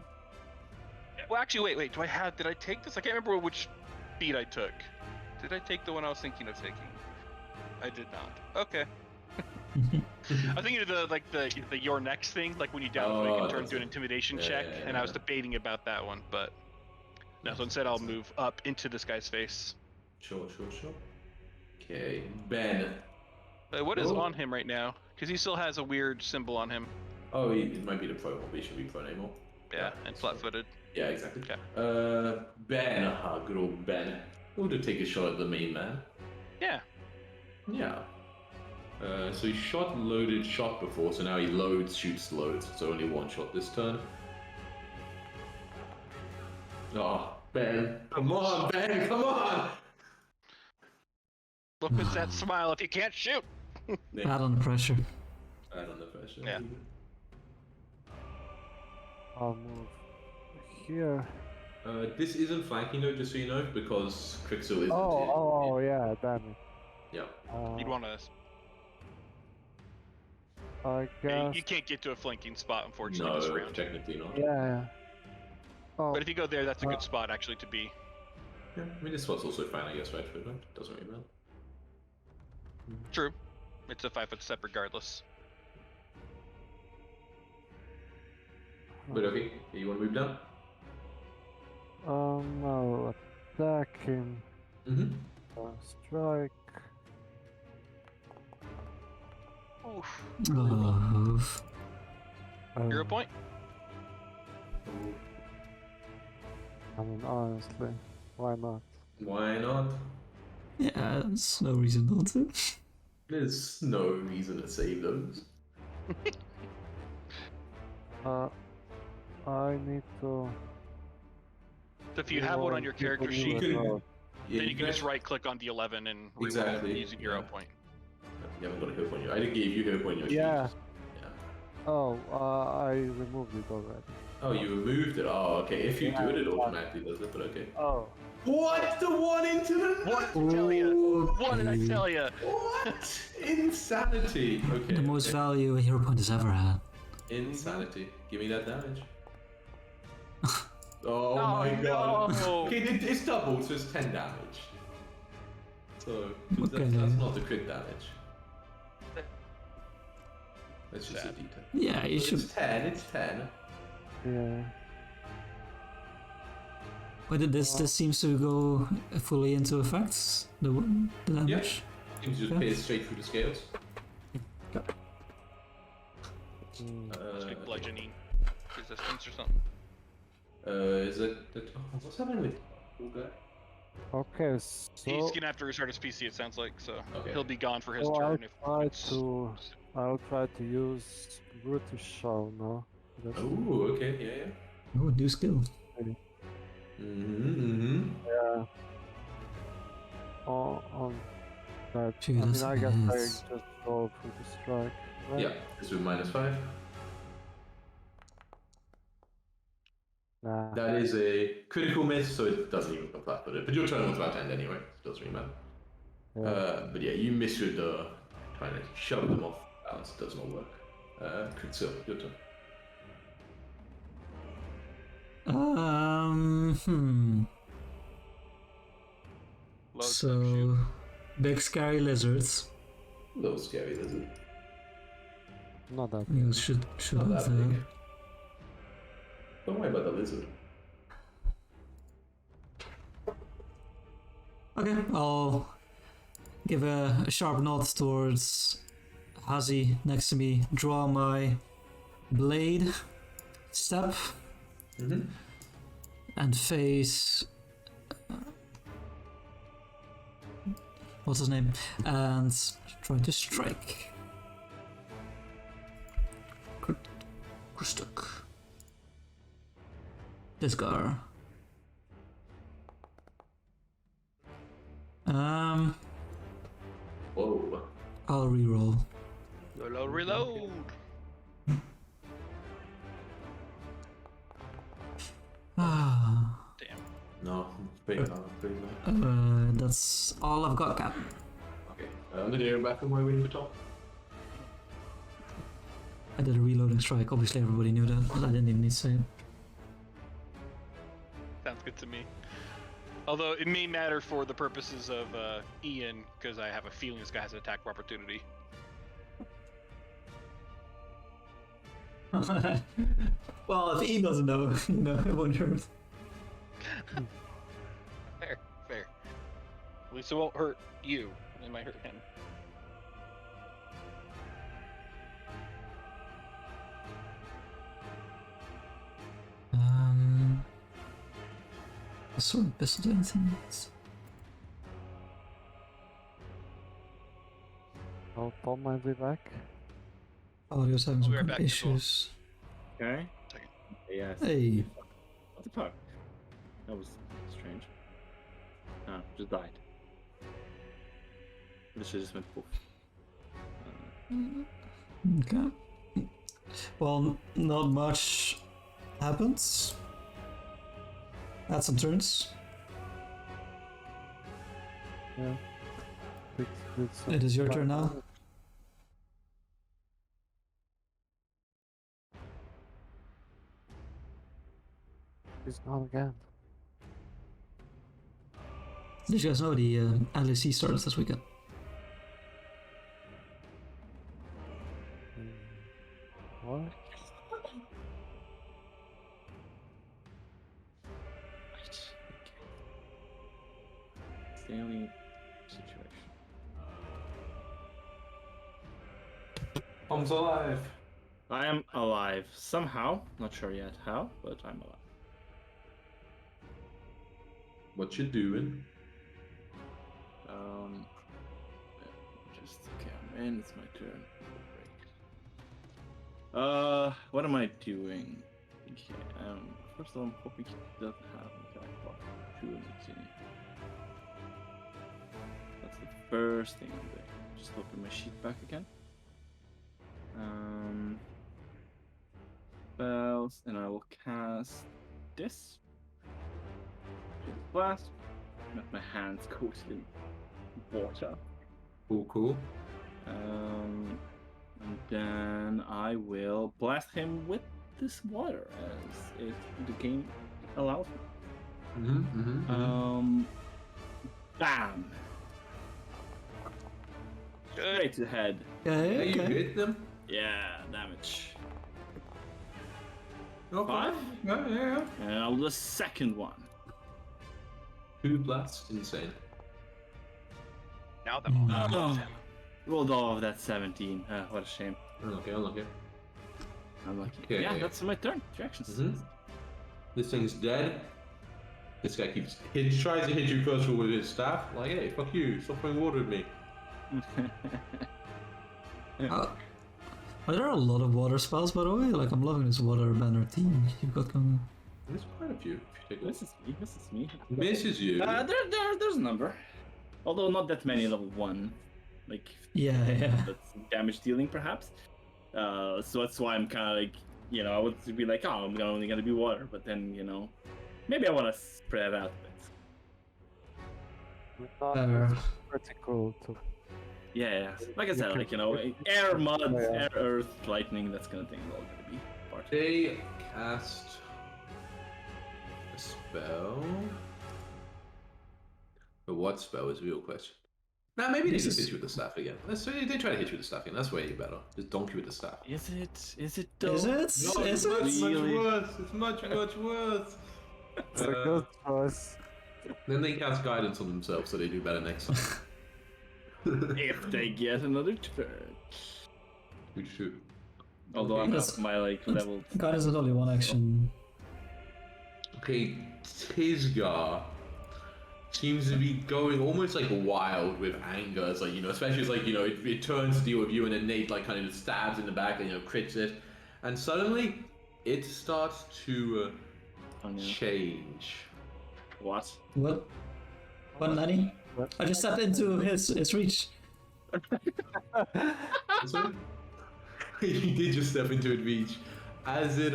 Speaker 3: Well, actually, wait. Did I take this? I can't remember which feat I took. Did I take the one I was thinking of taking? I did not. Okay. I was thinking of the your next thing, like when you down you can turn to an intimidation check, and I was debating about that one, but no. So instead, I'll move up into this guy's face.
Speaker 1: Sure. Okay, Ben.
Speaker 3: What is on him right now? Because he still has a weird symbol on him.
Speaker 1: Oh, it might be the pro one, but he should be pro anymore.
Speaker 3: Yeah, and flat-footed.
Speaker 1: Yeah, exactly.
Speaker 3: Okay.
Speaker 1: Ben. Good old Ben. We'll just take a shot at the main man.
Speaker 3: Yeah.
Speaker 1: Yeah. So he shot before, so now he shoots, loads. So only one shot this turn. Oh, Ben. Come on, Ben, come on!
Speaker 3: Look at that smile if you can't shoot.
Speaker 2: add on the pressure.
Speaker 1: Add on the pressure.
Speaker 3: Yeah.
Speaker 4: I'll move here.
Speaker 1: This isn't flanking though, just so you know, because Crixel isn't
Speaker 4: Oh, yeah, damn it.
Speaker 1: Yeah.
Speaker 3: You'd want to.
Speaker 4: I guess.
Speaker 3: You can't get to a flanking spot, unfortunately, this
Speaker 1: No,
Speaker 3: round.
Speaker 1: technically not.
Speaker 4: Yeah. Oh,
Speaker 3: But if you go there, that's a good spot actually to be.
Speaker 1: Yeah, I mean, this spot's also fine, I guess, right? For it, doesn't really matter.
Speaker 3: True. It's a 5-foot step regardless.
Speaker 1: But okay, you want to move down?
Speaker 4: I'll attack him.
Speaker 1: Mm-hmm.
Speaker 4: Strike.
Speaker 3: Oof. Hero point?
Speaker 4: I mean, honestly, why not?
Speaker 1: Why not?
Speaker 2: Yeah, there's no reason not to.
Speaker 1: There's no reason to save those.
Speaker 4: I need to.
Speaker 3: If you have one on your character
Speaker 4: people
Speaker 3: sheet,
Speaker 4: move as well.
Speaker 3: then you can just right-click on the 11 and reroll
Speaker 1: Exactly,
Speaker 3: using hero
Speaker 1: yeah.
Speaker 3: point.
Speaker 1: You haven't got a hit point. I gave you hit point.
Speaker 4: Yeah.
Speaker 1: Yeah.
Speaker 4: Oh, I removed it already.
Speaker 1: Oh, you removed it. Oh, okay. If you
Speaker 4: Yeah,
Speaker 1: do it, it automatically does it. But okay.
Speaker 4: Oh.
Speaker 1: What? The one into the.
Speaker 3: What did I tell you? What did I tell you?
Speaker 1: What? Insanity. Okay.
Speaker 2: The most
Speaker 1: okay.
Speaker 2: value a hero point has ever had.
Speaker 1: Insanity. Give me that damage. Oh,
Speaker 3: Oh,
Speaker 1: my god.
Speaker 3: no.
Speaker 1: Okay, it's doubled, so it's 10 damage. So,
Speaker 2: Okay.
Speaker 1: that's not the crit damage. That's just a
Speaker 3: Sad.
Speaker 1: d10.
Speaker 2: Yeah, you
Speaker 1: So
Speaker 2: should.
Speaker 1: It's 10.
Speaker 4: Yeah.
Speaker 2: But this seems to go fully into effects. The damage.
Speaker 1: You can just
Speaker 2: Okay.
Speaker 1: pay it straight through the scales.
Speaker 3: Must be bludgeoning resistance or something.
Speaker 1: Is that what's happening with okay.
Speaker 4: Okay, so.
Speaker 3: He's gonna have to restart his PC, it sounds like, so
Speaker 1: Okay.
Speaker 3: he'll be gone for his
Speaker 4: So
Speaker 3: turn.
Speaker 4: I'll try to use Brutish Show now.
Speaker 1: Oh, okay, yeah.
Speaker 2: Oh, new skill.
Speaker 4: Yeah. On that.
Speaker 2: Gee,
Speaker 4: I mean,
Speaker 2: that's
Speaker 4: I guess I
Speaker 2: nice.
Speaker 4: just roll for the strike. Right?
Speaker 1: Yeah, this with -5.
Speaker 4: Nah.
Speaker 1: That is a critical miss, so it doesn't even come flat footed. But your turn was about to end anyway, so it doesn't really matter.
Speaker 4: Yeah.
Speaker 1: But yeah, you miss with trying to shove them off balance, does not work. Critsil, your turn.
Speaker 3: Load
Speaker 2: So, big scary lizards.
Speaker 1: A little scary, isn't it?
Speaker 4: Not that.
Speaker 2: You should
Speaker 1: Not
Speaker 2: have
Speaker 1: that big. Don't worry about the lizard.
Speaker 2: Okay, I'll give a sharp nod towards Hazi next to me, draw my blade, step, and face. What's his name? And try to strike. Krustuk. This guy.
Speaker 1: Whoa.
Speaker 2: I'll reroll.
Speaker 3: Reload.
Speaker 2: Ah.
Speaker 3: Damn.
Speaker 1: No, pretty not.
Speaker 2: That's all I've got, Cap.
Speaker 1: Okay. Did you hear back from where we need to talk?
Speaker 2: I did a reloading strike. Obviously, everybody knew that, but I didn't even need to say it.
Speaker 3: Sounds good to me. Although it may matter for the purposes of Ian, because I have a feeling this guy has an attack of opportunity.
Speaker 2: Well, if he doesn't know, it won't hurt.
Speaker 3: Fair. At least it won't hurt you. It might hurt him.
Speaker 2: The sword pistol, do anything else?
Speaker 4: Paul might be back.
Speaker 2: Audio's having
Speaker 3: I'll
Speaker 2: some
Speaker 3: be right
Speaker 2: kind of
Speaker 3: back as well.
Speaker 2: issues.
Speaker 6: Okay.
Speaker 3: Second.
Speaker 6: Yes.
Speaker 2: Hey,
Speaker 6: What the fuck? That was strange. Ah, just died. This shit just went poof.
Speaker 2: okay. Well, not much happens. Had some turns.
Speaker 4: Yeah. Did some
Speaker 2: It is your turn now.
Speaker 4: He's gone again.
Speaker 2: Did you guys know the LEC starts this weekend?
Speaker 4: What?
Speaker 6: Daily situation.
Speaker 1: Tom's alive.
Speaker 6: I am alive somehow. Not sure yet how, but I'm alive.
Speaker 1: What you doing?
Speaker 6: Just okay. I'm in. It's my turn. Great. What am I doing? Okay. First of all, I'm hoping he doesn't have attack buff 2 in the team. That's the first thing I'm doing. Just open my sheet back again. Spells, and I will cast this. Blast. Let my hands coated in water.
Speaker 1: Cool.
Speaker 6: And then I will blast him with this water as the game allows me. Bam!
Speaker 3: Good.
Speaker 6: Straight to the head.
Speaker 1: Yeah, you
Speaker 2: Okay.
Speaker 1: hit them.
Speaker 6: Yeah, damage.
Speaker 1: Okay.
Speaker 6: 5.
Speaker 1: Yeah.
Speaker 6: And I'll do a second one.
Speaker 1: 2 blasts, insane.
Speaker 3: Now them all.
Speaker 6: Oh, rolled off that 17. What a shame.
Speaker 1: Unlucky.
Speaker 6: Unlucky.
Speaker 1: Okay.
Speaker 6: Yeah, that's my turn. 2 actions.
Speaker 1: This thing's dead. This guy tries to hit you first with his staff. Like, hey, fuck you, stop throwing water at me.
Speaker 2: Are there a lot of water spells, by the way? Like, I'm loving this water banner team you've got going.
Speaker 1: There's quite a few. If you take a look.
Speaker 6: Misses me.
Speaker 1: Misses you.
Speaker 6: There's a number. Although not that many level 1. Like,
Speaker 2: Yeah.
Speaker 6: that's damage dealing perhaps. So that's why I'm kind of like, I would be like, oh, I'm only gonna be water, but then, maybe I want to spread it out a bit.
Speaker 4: Not critical to.
Speaker 6: Yeah. Like I said, air, mud, air, earth, lightning, that's kind of thing is all gonna be part of it.
Speaker 1: They cast a spell. But what spell is the real question? Nah, maybe they just
Speaker 2: Jesus.
Speaker 1: hit you with the staff again. Let's say they try to hit you with the staff again. That's way better. Just donk you with the staff.
Speaker 6: Is it? Is it though?
Speaker 2: Is it?
Speaker 1: No,
Speaker 2: Is
Speaker 1: it's much,
Speaker 2: it?
Speaker 1: much
Speaker 6: Really?
Speaker 1: worse. It's much worse.
Speaker 4: It's a good choice.
Speaker 1: Then they cast guidance on themselves, so they do better next time.
Speaker 6: If they get another turn.
Speaker 1: Which should.
Speaker 6: Although I'm
Speaker 2: Yes.
Speaker 6: up my like level.
Speaker 2: Guidance is only one action.
Speaker 1: Okay, Tisgar seems to be going almost like wild with anger. It's like, especially as like, it turns to deal with you and then Nate like kind of just stabs in the back and, crits it. And suddenly it starts to
Speaker 6: Oh, no.
Speaker 1: change.
Speaker 6: What?
Speaker 2: What? What, Nanny?
Speaker 4: What?
Speaker 2: I just stepped into his reach.
Speaker 1: So, he did just step into it reach. As it,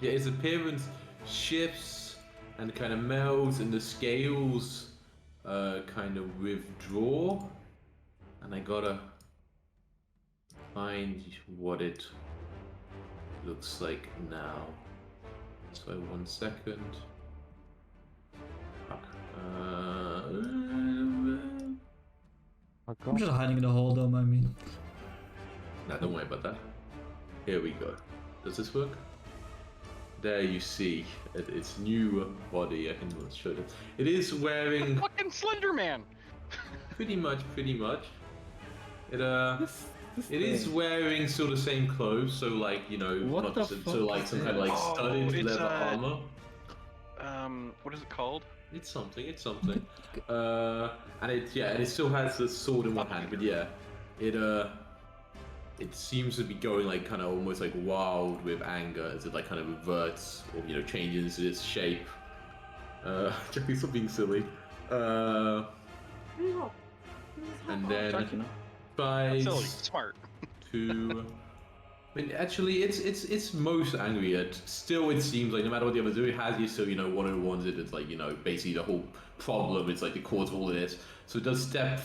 Speaker 1: its appearance shifts and kind of melds and the scales kind of withdraw, and I gotta find what it looks like now. So 1 second. Fuck.
Speaker 2: I'm just hiding in the hole, don't mind me.
Speaker 1: Nah, don't worry about that. Here we go. Does this work? There you see its new body. I can show it. It is wearing
Speaker 3: Fucking Slender Man.
Speaker 1: pretty much. It it is
Speaker 6: thing.
Speaker 1: wearing sort of same clothes, so like
Speaker 6: What
Speaker 1: not
Speaker 6: the
Speaker 1: just,
Speaker 6: fuck
Speaker 1: so like
Speaker 6: is
Speaker 1: some kind of
Speaker 6: this?
Speaker 1: like studded
Speaker 3: it's,
Speaker 1: leather armor.
Speaker 3: What is it called?
Speaker 1: It's something. And it still has the sword in one hand, but yeah, it seems to be going like kind of almost like wild with anger as it like kind of reverts or changes its shape. Jackie, stop being silly. And then
Speaker 3: Silly,
Speaker 1: tries
Speaker 3: smart.
Speaker 1: to. I mean, actually, it's most angry at. Still, it seems like no matter what the others do, it has you still one of the ones that it's like basically the whole problem. It's like the cause of all of this. So it does step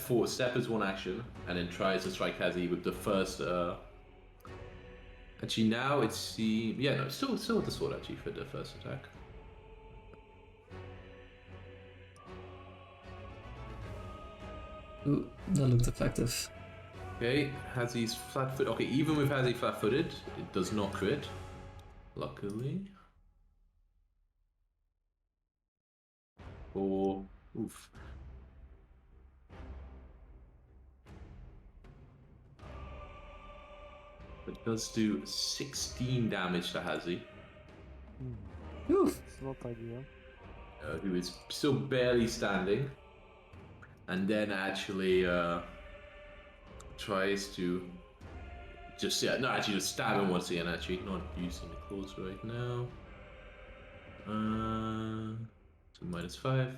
Speaker 1: as one action, and then tries to strike Hazi with the first. Actually, now it's still with the sword actually for the first attack.
Speaker 2: Ooh, that looked effective.
Speaker 1: Okay, Hazi's flat-footed. Okay, even with Hazi flat-footed, it does not crit. Luckily. Or oof. It does do 16 damage to Hazi,
Speaker 2: Oof.
Speaker 4: It's not ideal.
Speaker 1: who is still barely standing, and then actually tries to just stab him once again. Actually, not using the claws right now. So -5.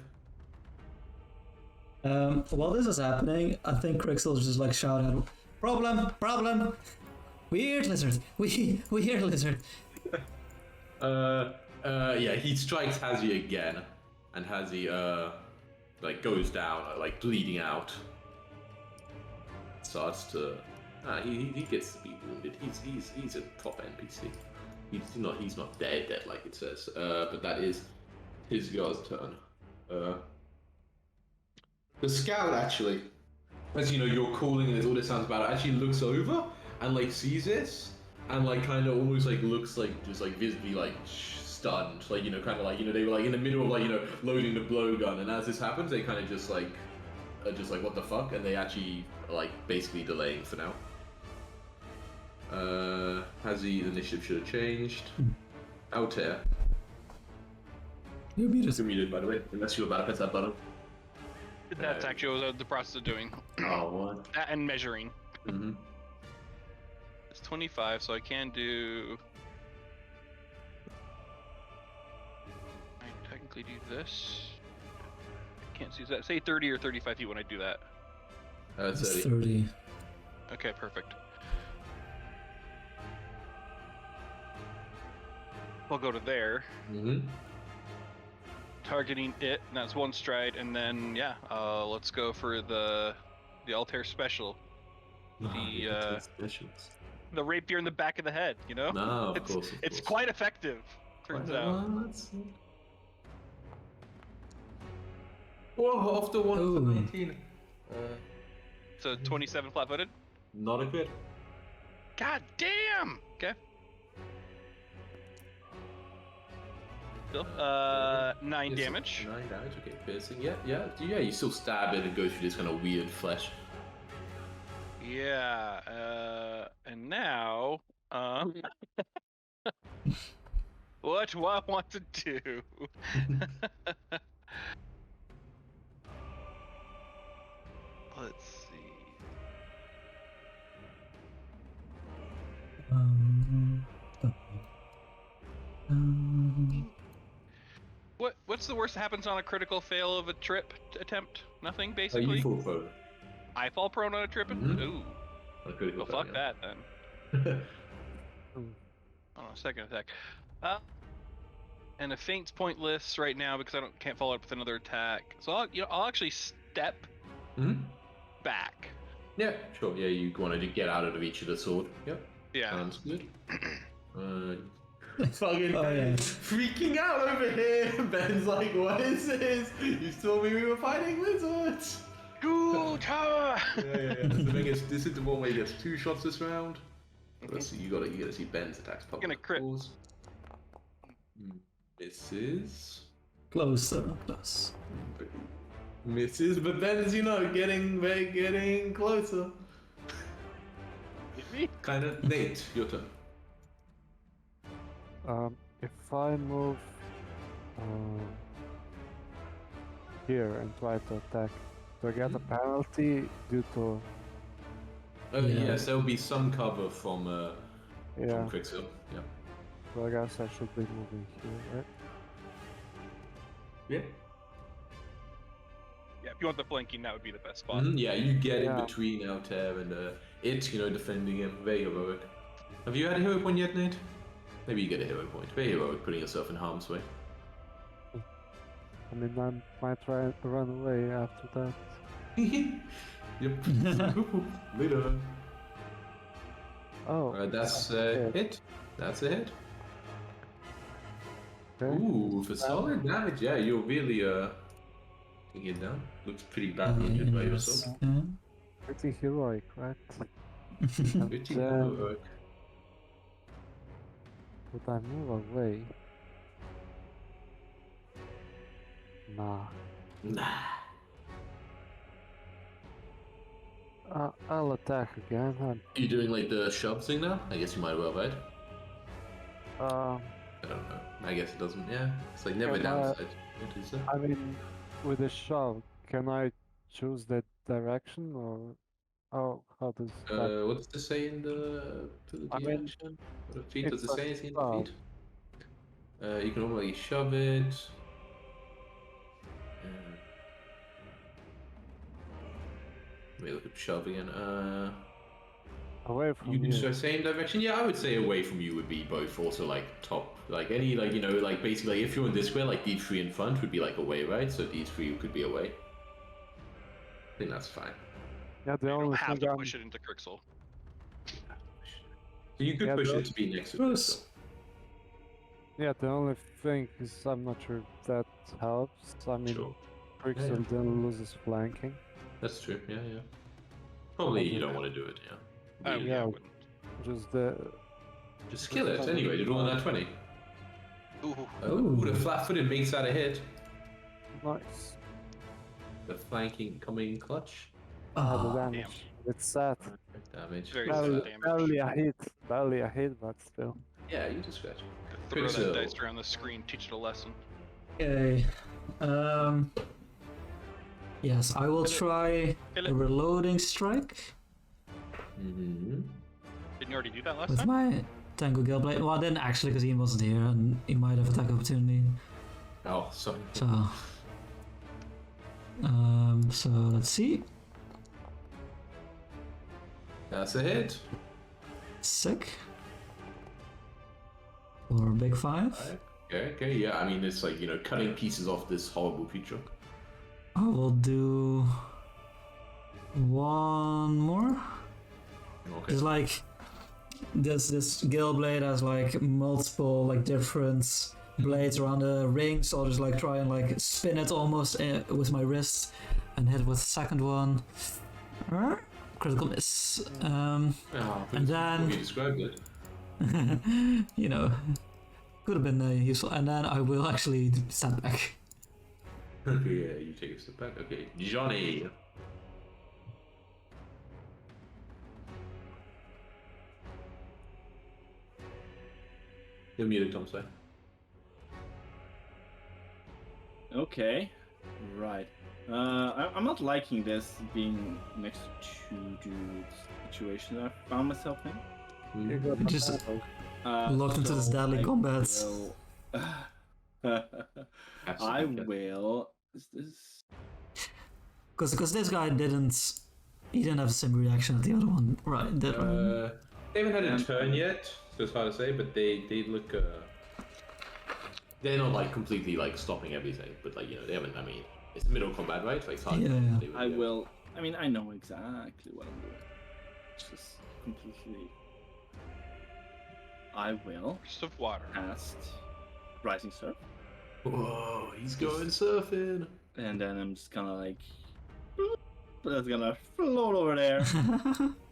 Speaker 2: While this is happening, I think Crixel's just like shouting, "Problem! Weird lizard! Weird lizard!"
Speaker 1: Yeah, he strikes Hazi again, and Hazi like goes down, like bleeding out. Starts to, he gets to be wounded. He's a proper NPC. He's not dead like it says. But that is his guy's turn. The scout actually, as you're calling and there's all this sounds about it, actually looks over and like sees this and like kind of almost like looks like just like visibly like stunned, like kind of like they were like in the middle of like loading the blowgun, and as this happens they kind of just like are just like what the fuck, and they actually are like basically delaying for now. Hazi's initiative should have changed. Altair.
Speaker 2: You're muted.
Speaker 1: You're muted, by the way, unless you're about to press that button.
Speaker 3: That's actually what I was in the process of doing.
Speaker 1: Oh, what?
Speaker 3: That and measuring.
Speaker 1: Mm-hmm.
Speaker 3: It's 25, so I can do. I technically do this. I can't see that. Say 30 or 35 feet when I do that.
Speaker 2: It's
Speaker 1: 30.
Speaker 2: 30.
Speaker 3: Okay, perfect. I'll go to there,
Speaker 1: Mm-hmm.
Speaker 3: targeting it, and that's one stride, and then yeah, let's go for the Altair special. The rapier in the back of the head,
Speaker 1: No, of course.
Speaker 3: It's quite effective, turns out.
Speaker 1: Whoa, off the one for
Speaker 2: Ooh.
Speaker 1: 19.
Speaker 3: So 27 flat-footed.
Speaker 1: Not a crit.
Speaker 3: God damn. Okay. Still, 9 damage.
Speaker 1: 9 damage. Okay, piercing. Yeah. You still stab it and go through this kind of weird flesh.
Speaker 3: Yeah. And now, what do I want to do? Let's see. What's the worst that happens on a critical fail of a trip attempt? Nothing, basically.
Speaker 1: You fall prone.
Speaker 3: I fall prone on a trip. Ooh.
Speaker 1: On a critical
Speaker 3: Well,
Speaker 1: fail,
Speaker 3: fuck
Speaker 1: yeah.
Speaker 3: that then. Oh, second attack. And a feint's pointless right now because I can't follow up with another attack. So I'll actually step back.
Speaker 1: Yeah, sure. Yeah, you want to get out of reach of the sword. Yep.
Speaker 3: Yeah.
Speaker 1: Sounds good. Fucking freaking out over here. Ben's like, what is this? You told me we were fighting lizards.
Speaker 3: Good.
Speaker 1: Yeah. The thing is, this is the one where he gets 2 shots this round. Let's see, you gotta see Ben's attacks.
Speaker 3: Gonna crit.
Speaker 1: Misses.
Speaker 2: Close.
Speaker 1: Misses, but Ben's, getting closer. Kind of. Nate, your turn.
Speaker 4: If I move here and try to attack, do I get a penalty due to?
Speaker 1: Yes, there will be some cover from Quicksilver. Yeah.
Speaker 4: So I guess I should be moving here, right?
Speaker 1: Yeah.
Speaker 3: Yeah, if you want the flanking, that would be the best spot.
Speaker 1: Yeah, you get in between Altair and defending him. Very heroic. Have you had a hero point yet, Nate? Maybe you get a hero point. Very heroic, putting yourself in harm's way.
Speaker 4: I mean, I might try to run away after that.
Speaker 1: Yep. Later.
Speaker 4: Oh.
Speaker 1: That's a hit. That's a hit.
Speaker 4: Okay.
Speaker 1: Ooh, for solid damage, yeah, you're really taking it down. Looks pretty badly injured by yourself.
Speaker 4: Pretty heroic, right?
Speaker 1: Pretty heroic.
Speaker 4: Would I move away? Nah. I'll attack again.
Speaker 1: You doing like the shove thing now? I guess you might well, right? I don't know. I guess it doesn't. Yeah, it's like never downside.
Speaker 4: I mean, with a shove, can I choose that direction or how does?
Speaker 1: What does this say in the action? What the feet? Does it say anything in the feet? You can already shove it. Let me look at shove again.
Speaker 4: Away from
Speaker 1: you.
Speaker 4: you.
Speaker 1: Same direction? Yeah, I would say away from you would be both. Also, like top, like any, like like basically, if you're in this square, like D3 in front would be like away, right? So D3 could be away. I think that's fine.
Speaker 4: Yeah, the only
Speaker 3: have
Speaker 4: thing
Speaker 3: to push it into Crixel.
Speaker 1: So you could push it to be next to Crixel.
Speaker 4: Yeah, the only thing is I'm not sure if that helps. I mean, Crixel then loses flanking.
Speaker 1: That's true. Yeah. Probably you don't want to do it. Yeah.
Speaker 3: I wouldn't.
Speaker 1: Just kill it anyway. Did roll that 20.
Speaker 3: Ooh,
Speaker 1: the flat-footed makes that a hit.
Speaker 4: Nice.
Speaker 1: The flanking coming clutch.
Speaker 4: The damage. It's sad.
Speaker 1: Damage.
Speaker 3: Very
Speaker 4: Barely a hit, but still.
Speaker 1: Yeah, you just scratch.
Speaker 3: Throw that dice around the screen, teach it a lesson.
Speaker 2: Okay. Yes, I will try a reloading strike.
Speaker 3: Didn't you already do that last
Speaker 2: with
Speaker 3: time?
Speaker 2: my Tango Galeblade. Well, I didn't actually, because he wasn't here, and he might have attack opportunity.
Speaker 1: Oh, sorry.
Speaker 2: So let's see.
Speaker 1: That's a hit.
Speaker 2: Sick. For a big 5.
Speaker 1: Okay, yeah. I mean, it's like cutting pieces off this horrible creature.
Speaker 2: I will do one more.
Speaker 1: Okay.
Speaker 2: It's like this Galeblade has like multiple like different blades around the ring, so I'll just like try and like spin it almost with my wrist and hit with the second one. Critical miss. And then
Speaker 1: you described it.
Speaker 2: you know, could have been useful. And then I will actually stand back.
Speaker 1: Okay, yeah, you take a step back. Okay, Johnny. You're muted, Tom, sorry.
Speaker 6: Okay, right. I'm not liking this being next to the situation I found myself in.
Speaker 4: You got the
Speaker 2: Just
Speaker 4: battle.
Speaker 2: locked into this deadly
Speaker 6: I
Speaker 2: combat.
Speaker 6: will- I will. Is this?
Speaker 2: Because this guy didn't have the same reaction as the other one, right?
Speaker 1: They haven't had a turn yet, so it's hard to say, but they look. They're not like completely like stopping everything, but like they haven't. I mean, it's middle combat, right? Like it's hard.
Speaker 2: Yeah.
Speaker 6: I will. I mean, I know exactly what I'm doing. It's just completely. I will
Speaker 3: Burst of water.
Speaker 6: cast Rising Surf,
Speaker 1: Whoa, he's going surfing.
Speaker 6: and then I'm just kind of like, that's gonna float over there.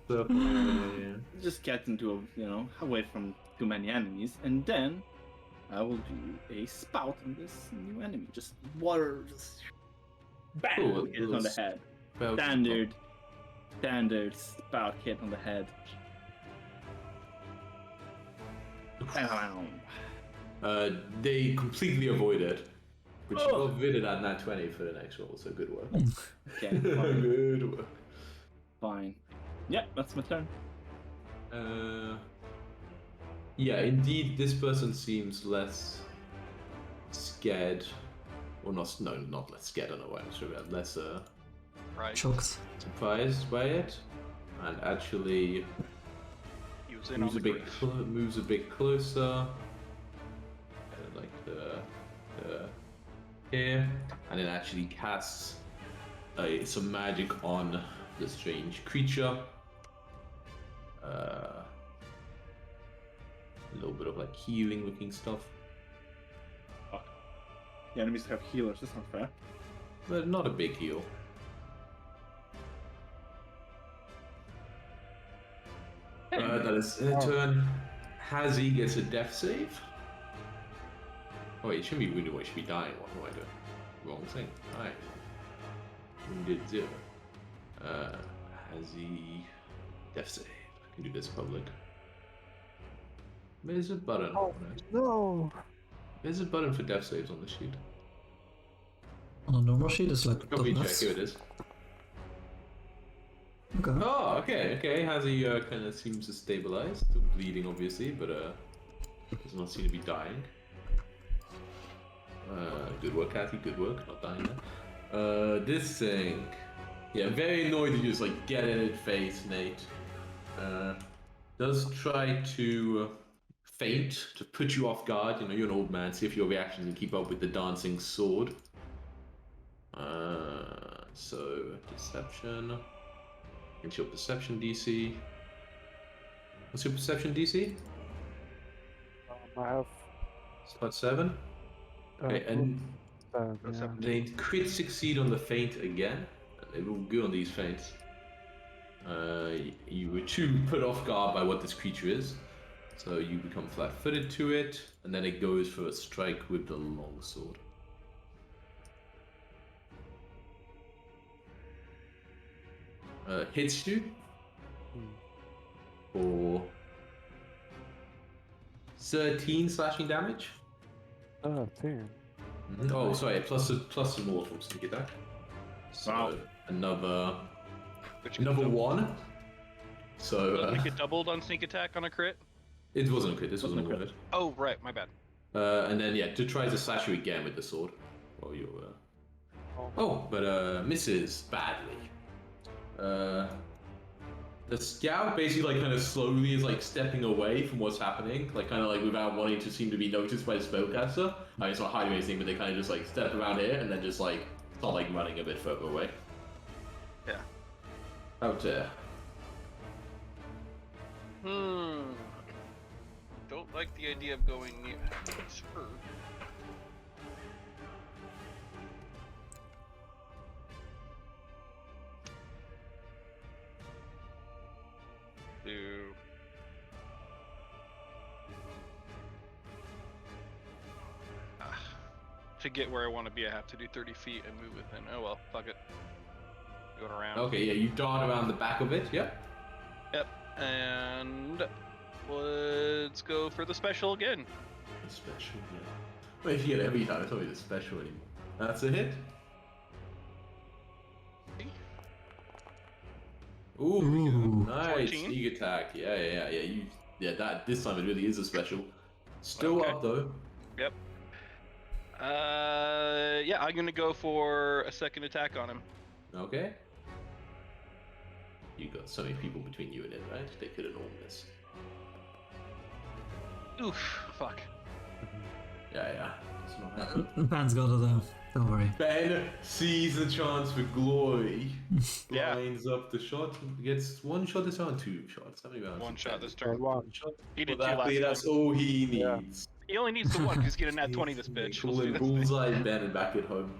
Speaker 1: Surfing.
Speaker 6: Just get into away from too many enemies, and then I will do a spout on this new enemy. Just water, just bam,
Speaker 1: Cool,
Speaker 6: hit on the head.
Speaker 1: Well,
Speaker 6: Standard spout hit on the head. Bam.
Speaker 1: They completely avoid it, but you
Speaker 6: Oh.
Speaker 1: got vidded at nat 20 for the next roll, so good work.
Speaker 6: Okay, fine.
Speaker 1: Good work.
Speaker 6: Fine. Yeah, that's my turn.
Speaker 1: Yeah, indeed, this person seems less scared, or not less scared. I don't know why I'm sure about less
Speaker 3: Right.
Speaker 2: Shocked.
Speaker 1: surprised by it, and actually
Speaker 3: He was in on the grief.
Speaker 1: moves a bit closer, like the here, and then actually casts some magic on the strange creature. A little bit of like healing looking stuff,
Speaker 6: The enemies have healers. That's not fair.
Speaker 1: but not a big heal. That is in turn. Hazy gets a death save. Oh wait, it shouldn't be wounded, it should be dying. What am I doing? Wrong thing. Alright. Wounded 0. Hazy death save. I can do this public. There's a button.
Speaker 4: Oh, no!
Speaker 1: There's a button for death saves on the sheet.
Speaker 2: On a normal sheet, it's like
Speaker 1: Copy check,
Speaker 2: dots.
Speaker 1: here it is.
Speaker 2: Okay.
Speaker 1: Oh, okay. Hazy kind of seems to stabilize. Still bleeding, obviously, but does not seem to be dying. Good work, Cathy. Good work. Not dying there. This thing. Yeah, very annoyed that you just like get in its face, Nate. Does try to feint to put you off guard. You're an old man. See if your reactions can keep up with the dancing sword. So deception. What's your perception DC? What's your perception DC?
Speaker 4: I have.
Speaker 1: Spot 7. Okay, and
Speaker 4: yeah.
Speaker 1: they crit succeed on the feint again. They will good on these feints. You were too put off guard by what this creature is, so you become flat-footed to it, and then it goes for a strike with the longsword. Hits you for 13 slashing damage.
Speaker 4: 13.
Speaker 1: Oh, sorry, plus some more from sneak attack. So
Speaker 6: Wow.
Speaker 1: another
Speaker 3: Which
Speaker 1: another one. So
Speaker 3: Doesn't it get doubled on sneak attack on a crit?
Speaker 1: it wasn't a crit. This wasn't a crit.
Speaker 3: Oh, right, my bad.
Speaker 1: And then yeah, to try to slash you again with the sword. Well, you but misses badly. The scout basically like kind of slowly is like stepping away from what's happening, like kind of like without wanting to seem to be noticed by the spellcaster. I mean, it's not hiding anything, but they kind of just like step around here and then just like start like running a bit further away.
Speaker 3: Yeah.
Speaker 1: Out there.
Speaker 3: don't like the idea of going near her. To get where I want to be, I have to do 30 feet and move within. Oh well, fuck it. Going around.
Speaker 1: Okay, yeah, you dart around the back of it, yeah?
Speaker 3: Yep, and let's go for the special again.
Speaker 1: Special, yeah. Well, if you get every time, it's not really the special anymore. That's a hit. Ooh, nice.
Speaker 3: 14.
Speaker 1: Sneak attack. Yeah. That this time it really is a special. Still up though.
Speaker 3: Yep. Yeah, I'm gonna go for a second attack on him.
Speaker 1: Okay. You got so many people between you and it, right? They could have known this.
Speaker 3: Oof, fuck.
Speaker 1: Yeah. It's not happening.
Speaker 2: Ben's got it though. Don't worry.
Speaker 1: Ben sees a chance for glory.
Speaker 3: Yeah.
Speaker 1: Lines up the shot. Gets one shot this round, two shots. How many rounds?
Speaker 3: One shot this
Speaker 4: Or
Speaker 3: turn.
Speaker 4: one.
Speaker 3: He did
Speaker 1: Well,
Speaker 3: two last
Speaker 1: that's
Speaker 3: time.
Speaker 1: all he
Speaker 4: Yeah.
Speaker 1: needs.
Speaker 3: He only needs the one because he's getting that 20 this bitch.
Speaker 1: Call
Speaker 3: Let's do
Speaker 1: it
Speaker 3: this.
Speaker 1: bullseye Ben and back at home.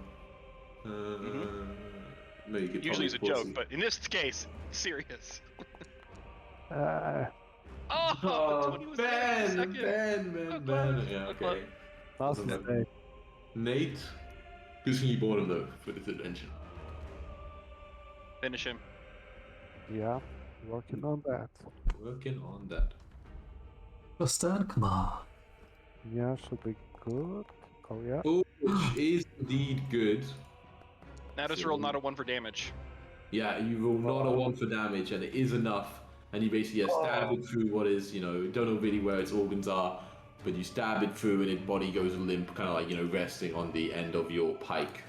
Speaker 1: No, you could
Speaker 3: Usually it's a
Speaker 1: probably
Speaker 3: joke, but in this case, serious.
Speaker 4: Uh,
Speaker 3: Oh, 20 was there in a second.
Speaker 1: Ben. Yeah,
Speaker 3: Good
Speaker 1: okay.
Speaker 4: last
Speaker 1: Doesn't matter.
Speaker 4: mistake.
Speaker 1: Nate, good thing you bought him though for this adventure.
Speaker 3: Finish him.
Speaker 4: Yeah, working on that.
Speaker 1: Working on that.
Speaker 2: Justin, come on.
Speaker 4: Yeah, should be good. Oh yeah.
Speaker 1: Oh, which is indeed good.
Speaker 3: Now just roll not a 1 for damage.
Speaker 1: Yeah, you roll not a 1 for damage, and it is enough. And you basically stab it through what is, don't know really where its organs are, but you stab it through and its body goes limp, kind of like, resting on the end of your pike.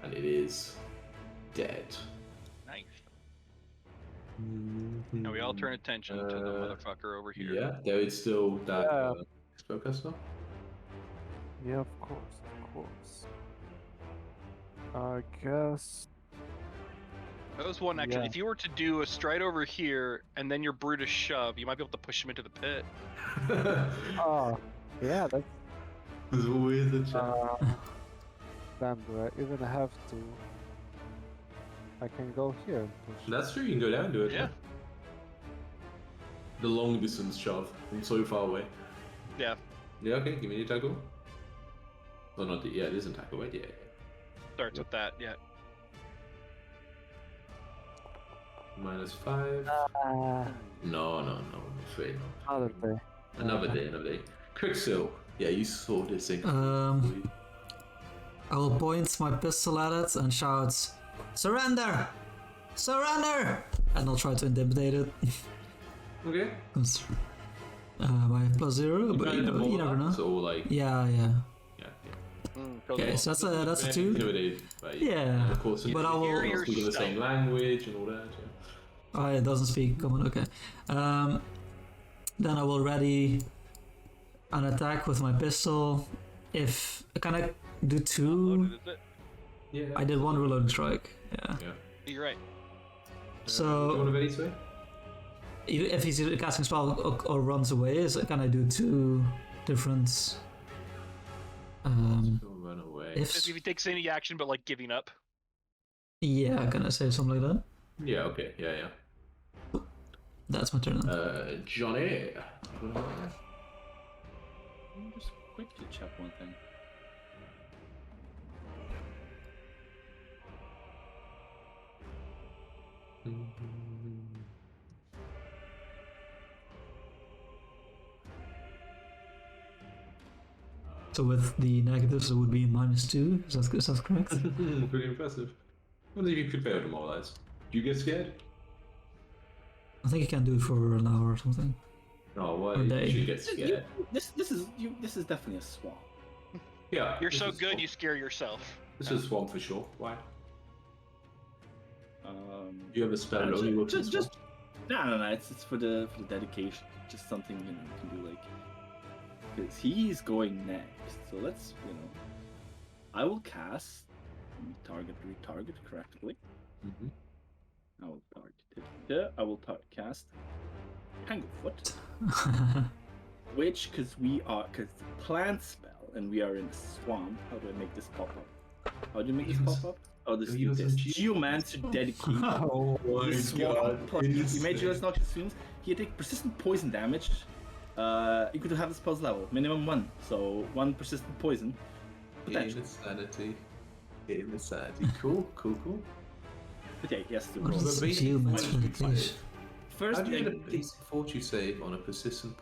Speaker 1: And it is dead.
Speaker 3: Nice. Now we all turn attention to the motherfucker over here.
Speaker 1: Yeah, there is still that spellcaster.
Speaker 4: Yeah, of course. I guess.
Speaker 3: That was one actually.
Speaker 4: Yeah.
Speaker 3: If you were to do a stride over here and then your Brutus shove, you might be able to push him into the pit.
Speaker 4: Oh, yeah, that's.
Speaker 1: There's always a chance.
Speaker 4: Damn, do I even have to? I can go here and push.
Speaker 1: That's true, you can go down and do it.
Speaker 3: Yeah.
Speaker 1: The long distance shove from so far away.
Speaker 3: Yeah.
Speaker 1: Yeah, okay, give me the tackle. Oh, not the, yeah, it is a tackle, right? Yeah.
Speaker 3: Starts with that, yeah.
Speaker 1: -5. No, I'm afraid not.
Speaker 4: Another day.
Speaker 1: Another day. Quicksil. Yeah, you saw this thing.
Speaker 2: I will point my pistol at it and shout, "Surrender! Surrender!" And I'll try to intimidate it.
Speaker 1: Okay.
Speaker 2: My +0, but you never know.
Speaker 1: So like,
Speaker 2: Yeah. Okay, so that's a 2.
Speaker 1: Intimidated by
Speaker 2: Yeah,
Speaker 1: of course,
Speaker 2: but I will.
Speaker 3: Hear
Speaker 1: speaking the same language and all that. Yeah.
Speaker 2: Oh, it doesn't speak common. Okay. Then I will ready an attack with my pistol. If can I do 2?
Speaker 3: Loaded, is it?
Speaker 1: Yeah.
Speaker 2: I did 1 reloading strike. Yeah.
Speaker 3: You're right.
Speaker 1: You
Speaker 2: So
Speaker 1: want to ready sway?
Speaker 2: if he's casting spell or runs away, can I do 2 different?
Speaker 1: Run away.
Speaker 3: If he takes any action but like giving up.
Speaker 2: Yeah, can I say something like that?
Speaker 1: Yeah. Okay. Yeah.
Speaker 2: That's my turn. Then.
Speaker 1: Johnny.
Speaker 7: Let me just quickly check one thing.
Speaker 2: So with the negatives, it would be -2. Is that correct?
Speaker 1: Pretty impressive. I wonder if you could fail to demoralize. Do you get scared?
Speaker 2: I think you can do it for an hour or something.
Speaker 1: No, well,
Speaker 2: Or
Speaker 1: you
Speaker 2: day.
Speaker 1: should get scared.
Speaker 6: This is definitely a swamp.
Speaker 1: Yeah.
Speaker 3: You're
Speaker 1: this
Speaker 3: so
Speaker 1: is
Speaker 3: good,
Speaker 1: swamp.
Speaker 3: you scare yourself.
Speaker 1: This is swamp for sure. Why?
Speaker 6: Um,
Speaker 1: You have a spell that only works in
Speaker 6: just
Speaker 1: swamp?
Speaker 6: no. It's for the dedication. Just something you can do like because he's going next. So let's I will cast retarget correctly.
Speaker 1: Mhm.
Speaker 6: I will target it. Yeah, I will cast Tanglefoot. Which, because plant spell, and we are in a swamp. How do I make this pop up? How do you make this pop up? Oh, this
Speaker 1: He was a
Speaker 6: Geomancer dedicated.
Speaker 1: Oh my
Speaker 6: The swamp plus he made you noxious fumes. He take persistent poison damage. Equal to half the spell's level, minimum 1. So 1 persistent poison.
Speaker 1: Gain insanity. Gain insanity. Cool.
Speaker 6: But yeah, he has to
Speaker 2: What
Speaker 6: roll.
Speaker 2: is
Speaker 1: The basic
Speaker 2: geomancer
Speaker 1: fortune
Speaker 2: dedication?
Speaker 1: save.
Speaker 6: First,
Speaker 1: How do you get a basic fortune save on a persistent?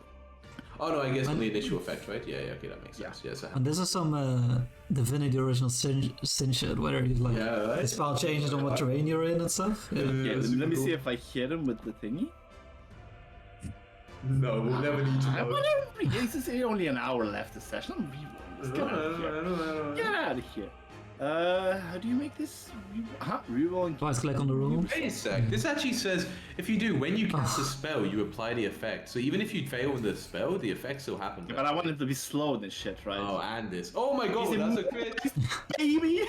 Speaker 1: Oh no, I guess on the initial effect, right? Yeah, okay, that makes sense. Yes,
Speaker 2: And this is some Divinity Original Sin shit, where you like
Speaker 1: right?
Speaker 2: the spell changes on what terrain you're in and stuff. Yeah.
Speaker 6: yeah, let me see if I hit him with the thingy.
Speaker 1: No, we'll never need to
Speaker 6: I'm
Speaker 1: know.
Speaker 6: gonna this is only an hour left this session. I'm rerolling this. Get out of here. Get out of here. How do you make this? Rerolling.
Speaker 2: Twice click on the rules.
Speaker 1: Wait a sec. This actually says if you do, when you cast a spell, you apply the effect. So even if you fail with the spell, the effect still happens.
Speaker 6: But I want it to be slow and shit, right?
Speaker 1: Oh, and this. Oh my god, that's a crit.
Speaker 6: Baby!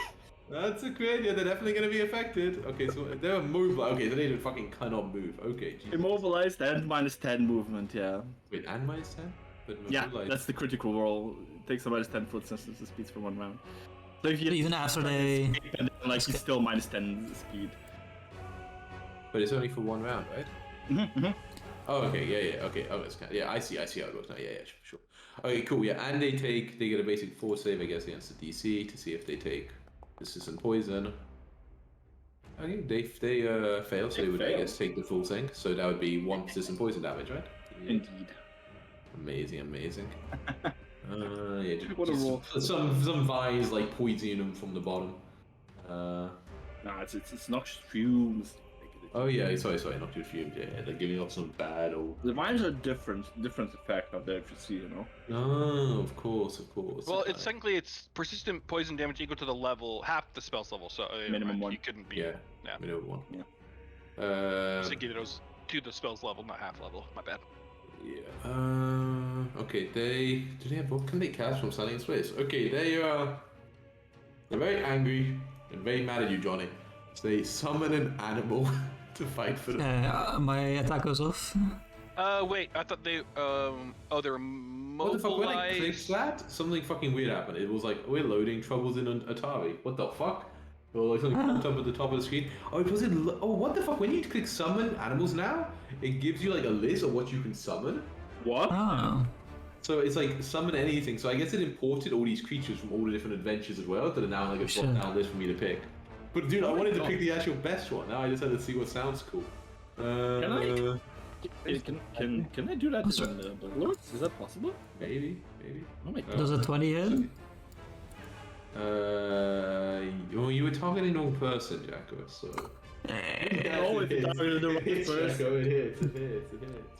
Speaker 1: That's a crit. Yeah, they're definitely gonna be affected. Okay, so they're immobilized. Okay, so they fucking cannot move. Okay. Jesus.
Speaker 6: Immobilized and minus 10 movement, yeah.
Speaker 1: Wait, and minus 10? But
Speaker 6: Yeah,
Speaker 1: immobilized.
Speaker 6: that's the critical roll. It takes a minus 10 foot since the speeds for 1 round. So if you
Speaker 2: Even after they...
Speaker 6: and then, like he's still minus 10 speed.
Speaker 1: But it's only for 1 round, right?
Speaker 6: Mm-hmm.
Speaker 1: Oh, okay, yeah, okay. Oh, it's kind of, yeah, I see how it works now. Yeah, sure. Okay, cool. Yeah, and they get a basic 4 save, I guess, against the DC to see if they take persistent poison. Okay, they fail, so they would, I guess, take the full thing. So that would be 1 persistent poison damage, right?
Speaker 6: Indeed.
Speaker 1: Amazing. Yeah,
Speaker 6: What a roll.
Speaker 1: some vines like poisoning them from the bottom.
Speaker 6: Nah, it's noxious fumes.
Speaker 1: Oh yeah, sorry, not too fumed. Yeah, they're giving off some bad or.
Speaker 6: The vines are different effect out there if you see, you know.
Speaker 1: Oh, of course.
Speaker 3: Well, it's technically it's persistent poison damage equal to the level half the spell's level, so
Speaker 6: Minimum 1.
Speaker 3: You couldn't be.
Speaker 1: Yeah.
Speaker 3: Yeah.
Speaker 1: Minimum 1.
Speaker 6: Yeah.
Speaker 3: I was thinking it was to the spell's level, not half level. My bad.
Speaker 1: Yeah. Okay. Do they have what can they cast from standing in space? Okay, they're very angry and very mad at you, Johnny. So they summon an animal to fight for them.
Speaker 2: my attack goes off.
Speaker 3: Wait, I thought they they're
Speaker 1: What the fuck? When I clicked
Speaker 3: mobilized.
Speaker 1: that, something fucking weird happened. It was like we're loading troubles in Atari. What the fuck? Or like something popped up at the top of the screen. Oh, it was in. Oh, what the fuck? When you click summon animals now, it gives you like a list of what you can summon.
Speaker 6: What?
Speaker 2: Oh.
Speaker 1: So it's like summon anything. So I guess it imported all these creatures from all the different adventures as well that are now like a drop down list for me to pick. But dude, I wanted to pick the actual best one. Now I just had to see what sounds cool.
Speaker 6: Can I do that in the Lords? Is that possible?
Speaker 1: Maybe.
Speaker 6: Oh my god.
Speaker 2: Does a 20 hit?
Speaker 1: Well, you were targeting the wrong person, Jacko. So.
Speaker 6: Oh, if you targeted the wrong person.
Speaker 1: Jacko, it hits.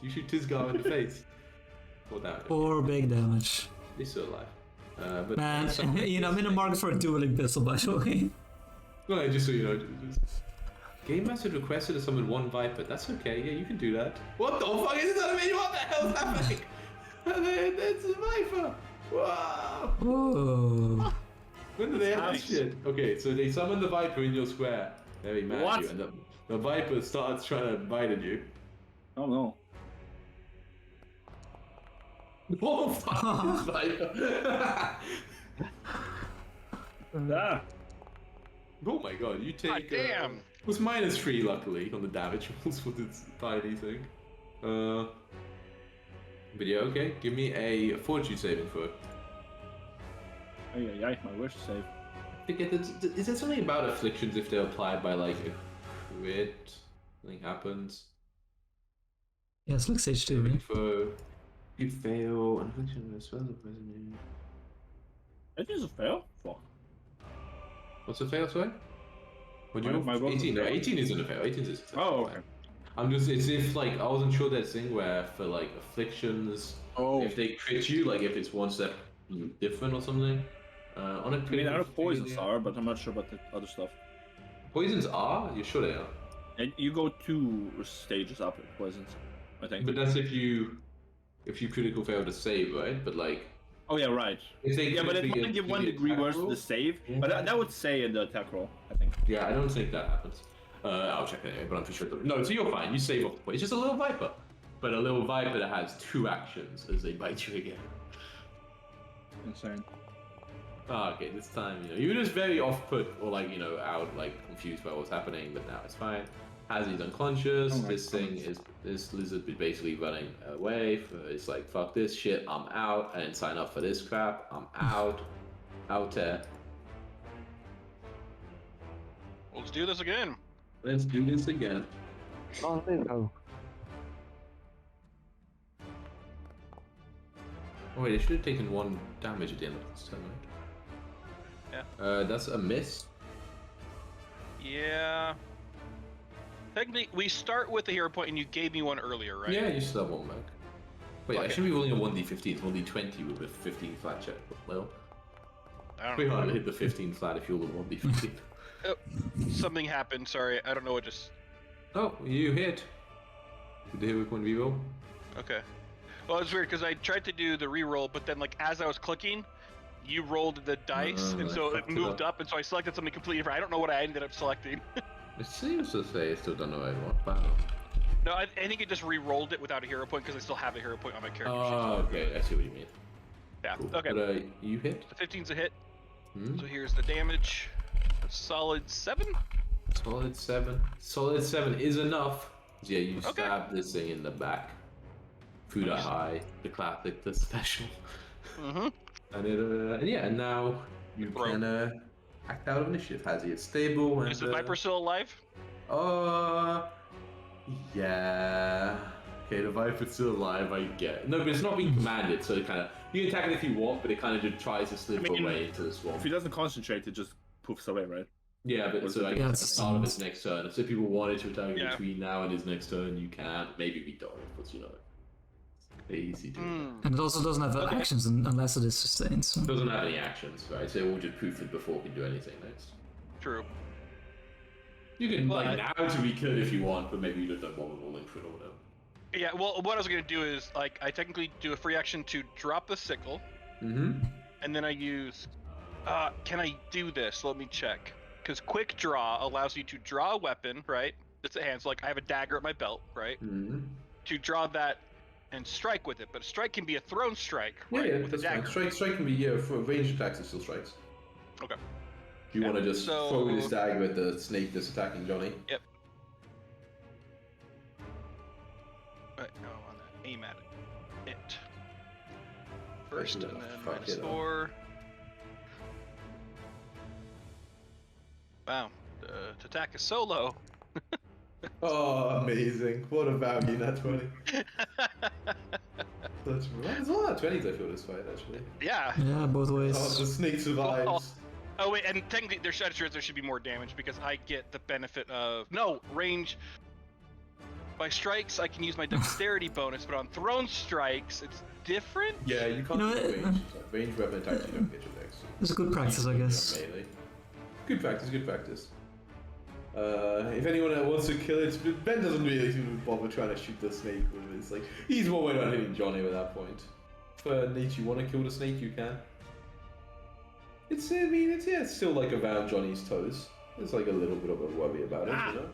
Speaker 1: You shoot this guy in the face. For that.
Speaker 2: 4 big damage.
Speaker 1: He's still alive. But
Speaker 2: Man, I'm in the market for a dueling pistol, by the way.
Speaker 1: no, just so you know. Game Master requested to summon 1 Viper. That's okay. Yeah, you can do that. What the fuck is that? I mean, what the hell's happening? It's a Viper. Wow.
Speaker 2: Oh.
Speaker 1: When do they have this shit? Okay, so they summon the Viper in your square. Very mad at you, and the Viper starts trying to bite at you.
Speaker 6: Oh no.
Speaker 1: Oh fuck this Viper!
Speaker 6: Ah.
Speaker 1: Oh my god, you take.
Speaker 3: God damn!
Speaker 1: It was -3 luckily on the damage rolls for this tiny thing. But yeah, okay. Give me a fortitude saving for it.
Speaker 6: Oh yeah, my wish save.
Speaker 1: Is there something about afflictions if they're applied by like a crit? Something happens.
Speaker 2: Yeah, it's like stage 2, right?
Speaker 1: For you fail, an affliction as well as present.
Speaker 6: It is a fail. Fuck.
Speaker 1: What's a fail, sorry? Would you
Speaker 6: My roll is a
Speaker 1: 18? No,
Speaker 6: fail.
Speaker 1: 18 isn't a fail. 18 is a fail.
Speaker 6: Oh, okay.
Speaker 1: I'm just, it's if like, I wasn't sure that thing where for like afflictions, if they crit you, like if it's one step different or something. On a
Speaker 6: I mean, I know poisons are, but I'm not sure about the other stuff.
Speaker 1: Poisons are? You're sure they are?
Speaker 6: And you go 2 stages up in poisons, I think.
Speaker 1: But that's if you critical fail to save, right? But like,
Speaker 6: Oh yeah, right.
Speaker 1: if they
Speaker 6: Yeah, but it
Speaker 1: critically
Speaker 6: might give
Speaker 1: do
Speaker 6: 1
Speaker 1: the
Speaker 6: degree
Speaker 1: attack
Speaker 6: worse
Speaker 1: roll-
Speaker 6: the save.
Speaker 1: Yeah.
Speaker 6: But that would say in the attack roll, I think.
Speaker 1: Yeah, I don't think that happens. I'll check it anyway, but I'm pretty sure. No, so you're fine. You save off the point. It's just a little Viper. but a little viper that has 2 actions as they bite you again.
Speaker 6: Insane.
Speaker 1: Okay, this time, you were just very off-put or out, confused by what's happening, but now it's fine. Hazzy's unconscious.
Speaker 6: Oh my
Speaker 1: This thing is this lizard is basically running away. It's like, fuck this shit, I'm out. I didn't sign up for this crap. I'm out. Out there.
Speaker 3: Let's do this again.
Speaker 1: Let's do this again.
Speaker 4: Oh, no.
Speaker 1: Oh wait, I should have taken 1 damage at the end of this turn, right?
Speaker 3: Yeah.
Speaker 1: That's a miss.
Speaker 3: Yeah. Technically, we start with the hero point, and you gave me one earlier, right?
Speaker 1: Yeah, you still have 1 back. Wait, I
Speaker 3: Okay.
Speaker 1: should be rolling a 1d15. It's 1d20 with a 15 flat check. Well,
Speaker 3: I don't
Speaker 1: pretty
Speaker 3: know.
Speaker 1: hard to hit the 15 flat if you roll a 1d15.
Speaker 3: Something happened. Sorry, I don't know what just.
Speaker 1: Oh, you hit. Did the hero point reroll?
Speaker 3: Okay. Well, it's weird because I tried to do the reroll, but then as I was clicking, you rolled the dice, and so
Speaker 1: fucked
Speaker 3: it
Speaker 1: it
Speaker 3: moved
Speaker 1: up.
Speaker 3: up, and so I selected something completely different. I don't know what I ended up selecting.
Speaker 1: It seems to say I still don't know what I want. Wow.
Speaker 3: No, I think it just re-rolled it without a hero point because I still have a hero point on my character sheet.
Speaker 1: Oh, okay. I see what you mean.
Speaker 3: Yeah.
Speaker 1: Cool.
Speaker 3: Okay.
Speaker 1: But you hit?
Speaker 3: The 15's a hit.
Speaker 1: Hmm?
Speaker 3: So here's the damage. A solid 7.
Speaker 1: Solid 7. Solid 7 is enough. Yeah, you
Speaker 3: Okay.
Speaker 1: stab this thing in the back. Through the eye. The classic, the special.
Speaker 3: Mm-hmm.
Speaker 1: And now you
Speaker 3: Bro.
Speaker 1: can act out of initiative. Hazzy, it's stable. And,
Speaker 3: Is the Viper still alive?
Speaker 1: Yeah. Okay, the Viper's still alive, I get. No, but it's not being commanded, so it kind of... You can attack it if you want, but it kind of just tries to slip away into the swamp.
Speaker 6: If he doesn't concentrate, it just poofs away, right?
Speaker 1: Yeah, but so
Speaker 2: Yeah,
Speaker 1: at
Speaker 2: it's
Speaker 1: the start of
Speaker 2: a
Speaker 1: his next turn. So if people wanted to attack
Speaker 3: Yeah.
Speaker 1: between now and his next turn, you can. Maybe we don't, but easy to.
Speaker 2: And it also doesn't have
Speaker 1: Okay.
Speaker 2: actions unless it is sustained. So.
Speaker 1: Doesn't have any actions, right? So it will just poof it before it can do anything next.
Speaker 3: True.
Speaker 1: You can
Speaker 3: But-
Speaker 1: now to be good if you want, but maybe you just don't bother rolling for it or whatever.
Speaker 3: Yeah, well, what I was going to do is, I technically do a free action to drop the sickle,
Speaker 1: Mm-hmm.
Speaker 3: and then I use... can I do this? Let me check. Because quick draw allows you to draw a weapon, right? It's at hand, so I have a dagger at my belt, right?
Speaker 1: Mm-hmm.
Speaker 3: To draw that and strike with it, but a strike can be a thrown strike,
Speaker 1: Yeah,
Speaker 3: right?
Speaker 1: yeah,
Speaker 3: with a
Speaker 1: that's fine.
Speaker 3: dagger.
Speaker 1: Strike can be for ranged attacks. It still strikes.
Speaker 3: Okay.
Speaker 1: If you want to just
Speaker 3: so-
Speaker 1: throw this dagger at the snake that's attacking Johnny.
Speaker 3: Yep. Right, no, on that. Aim at it. First,
Speaker 1: Actually,
Speaker 3: and then
Speaker 1: fuck
Speaker 3: minus
Speaker 1: it,
Speaker 3: 4. Wow, the attack is so low.
Speaker 1: Oh, amazing! What a value, that 20. There's a lot of 20s I feel this fight actually.
Speaker 3: Yeah.
Speaker 2: Yeah, both ways.
Speaker 1: Oh, the snake survives.
Speaker 3: Well, oh wait, and technically there should be more damage because I get the benefit of range. By strikes, I can use my dexterity bonus, but on thrown strikes, it's different.
Speaker 1: Yeah, you can't
Speaker 2: You know
Speaker 1: do
Speaker 2: what?
Speaker 1: range. Range weapon attacks you don't get your dex.
Speaker 2: It's a good practice, I guess.
Speaker 1: Melee. Good practice, good practice. If anyone wants to kill it, Ben doesn't really seem to bother trying to shoot the snake with it. It's like, he's more worried about hitting Johnny at that point. If Nate, you want to kill the snake, you can. It's still around Johnny's toes. There's a little bit of a worry about it, you know?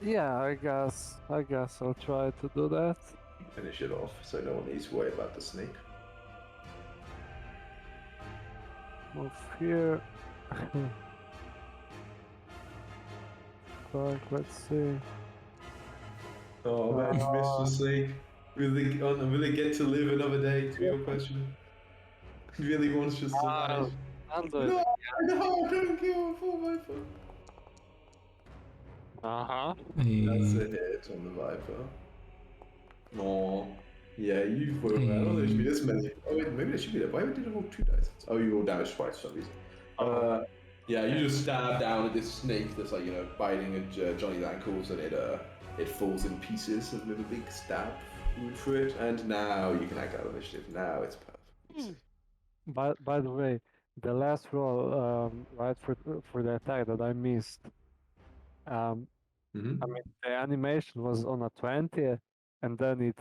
Speaker 4: Yeah, I guess I'll try to do that.
Speaker 1: Finish it off, so no one needs to worry about the snake.
Speaker 4: Move here. Fuck, let's see.
Speaker 1: Oh man, you missed the snake. Will they get to live another day? To your question. Really wants to survive.
Speaker 4: I'll do it.
Speaker 1: No, don't kill him for my phone.
Speaker 4: Uh-huh.
Speaker 1: That's a
Speaker 2: Hey.
Speaker 1: hit on the Viper. No. Yeah, you put him out. There should be this many. Oh wait, maybe there should be that. Why did you roll 2 dice? Oh, you roll damage twice for some reason. Yeah, you just stab down at this snake that's biting at Johnny's ankles, and it falls in pieces with a big stab wound through it. And now you can act out of initiative. Now it's perfect.
Speaker 4: By the way, the last roll, right for the attack that I missed,
Speaker 1: Mm-hmm.
Speaker 4: I mean the animation was on a 20, and then it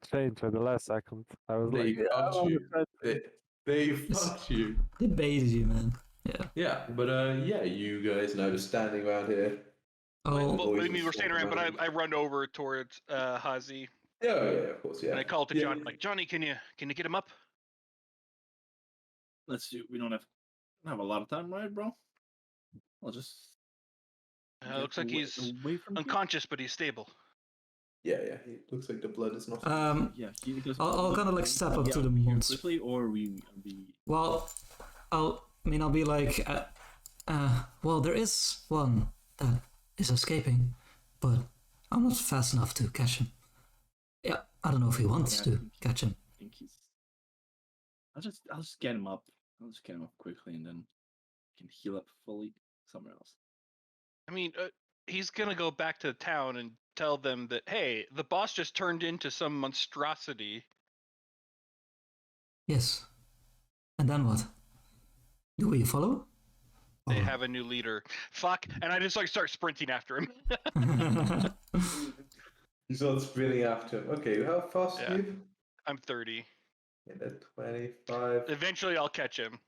Speaker 4: changed at the last second. I was
Speaker 1: They
Speaker 4: like, yeah,
Speaker 1: fucked
Speaker 4: on the
Speaker 1: you.
Speaker 4: 20.
Speaker 1: They fucked you.
Speaker 2: They baited you, man. Yeah.
Speaker 1: Yeah, but yeah, you guys now just standing around here.
Speaker 2: Oh,
Speaker 3: Well,
Speaker 1: Boys
Speaker 3: I mean, we're
Speaker 1: just
Speaker 3: standing around,
Speaker 1: walking
Speaker 3: but I run over towards Hazi.
Speaker 1: Yeah, of course, yeah.
Speaker 3: And I call to
Speaker 1: Yeah.
Speaker 3: Johnny, like, Johnny, can you get him up?
Speaker 6: Let's do. We don't have a lot of time, right, bro? I'll just. get
Speaker 3: Looks like
Speaker 6: away-
Speaker 3: he's
Speaker 6: away from here.
Speaker 3: unconscious, but he's stable.
Speaker 1: Yeah. It looks like the blood is not.
Speaker 6: Yeah, he does.
Speaker 2: I'll kind of like step up
Speaker 6: Yeah,
Speaker 2: to the
Speaker 6: here
Speaker 2: monster.
Speaker 6: quickly, or we.
Speaker 2: Well, I'll be like, well, there is one that is escaping, but I'm not fast enough to catch him. Yeah, I don't know if he wants
Speaker 6: Yeah, I
Speaker 2: to
Speaker 6: think-
Speaker 2: catch him.
Speaker 6: I think he's. I'll just get him up. I'll just get him up quickly, and then can heal up fully somewhere else.
Speaker 3: I mean, he's gonna go back to town and tell them that, hey, the boss just turned into some monstrosity.
Speaker 2: Yes. And then what? Do we follow?
Speaker 3: They
Speaker 2: Or-
Speaker 3: have a new leader. Fuck! And I just like start sprinting after him.
Speaker 1: You start spinning after him. Okay, how fast
Speaker 3: Yeah.
Speaker 1: are you?
Speaker 3: I'm 30.
Speaker 1: Yeah, 25.
Speaker 3: Eventually, I'll catch him.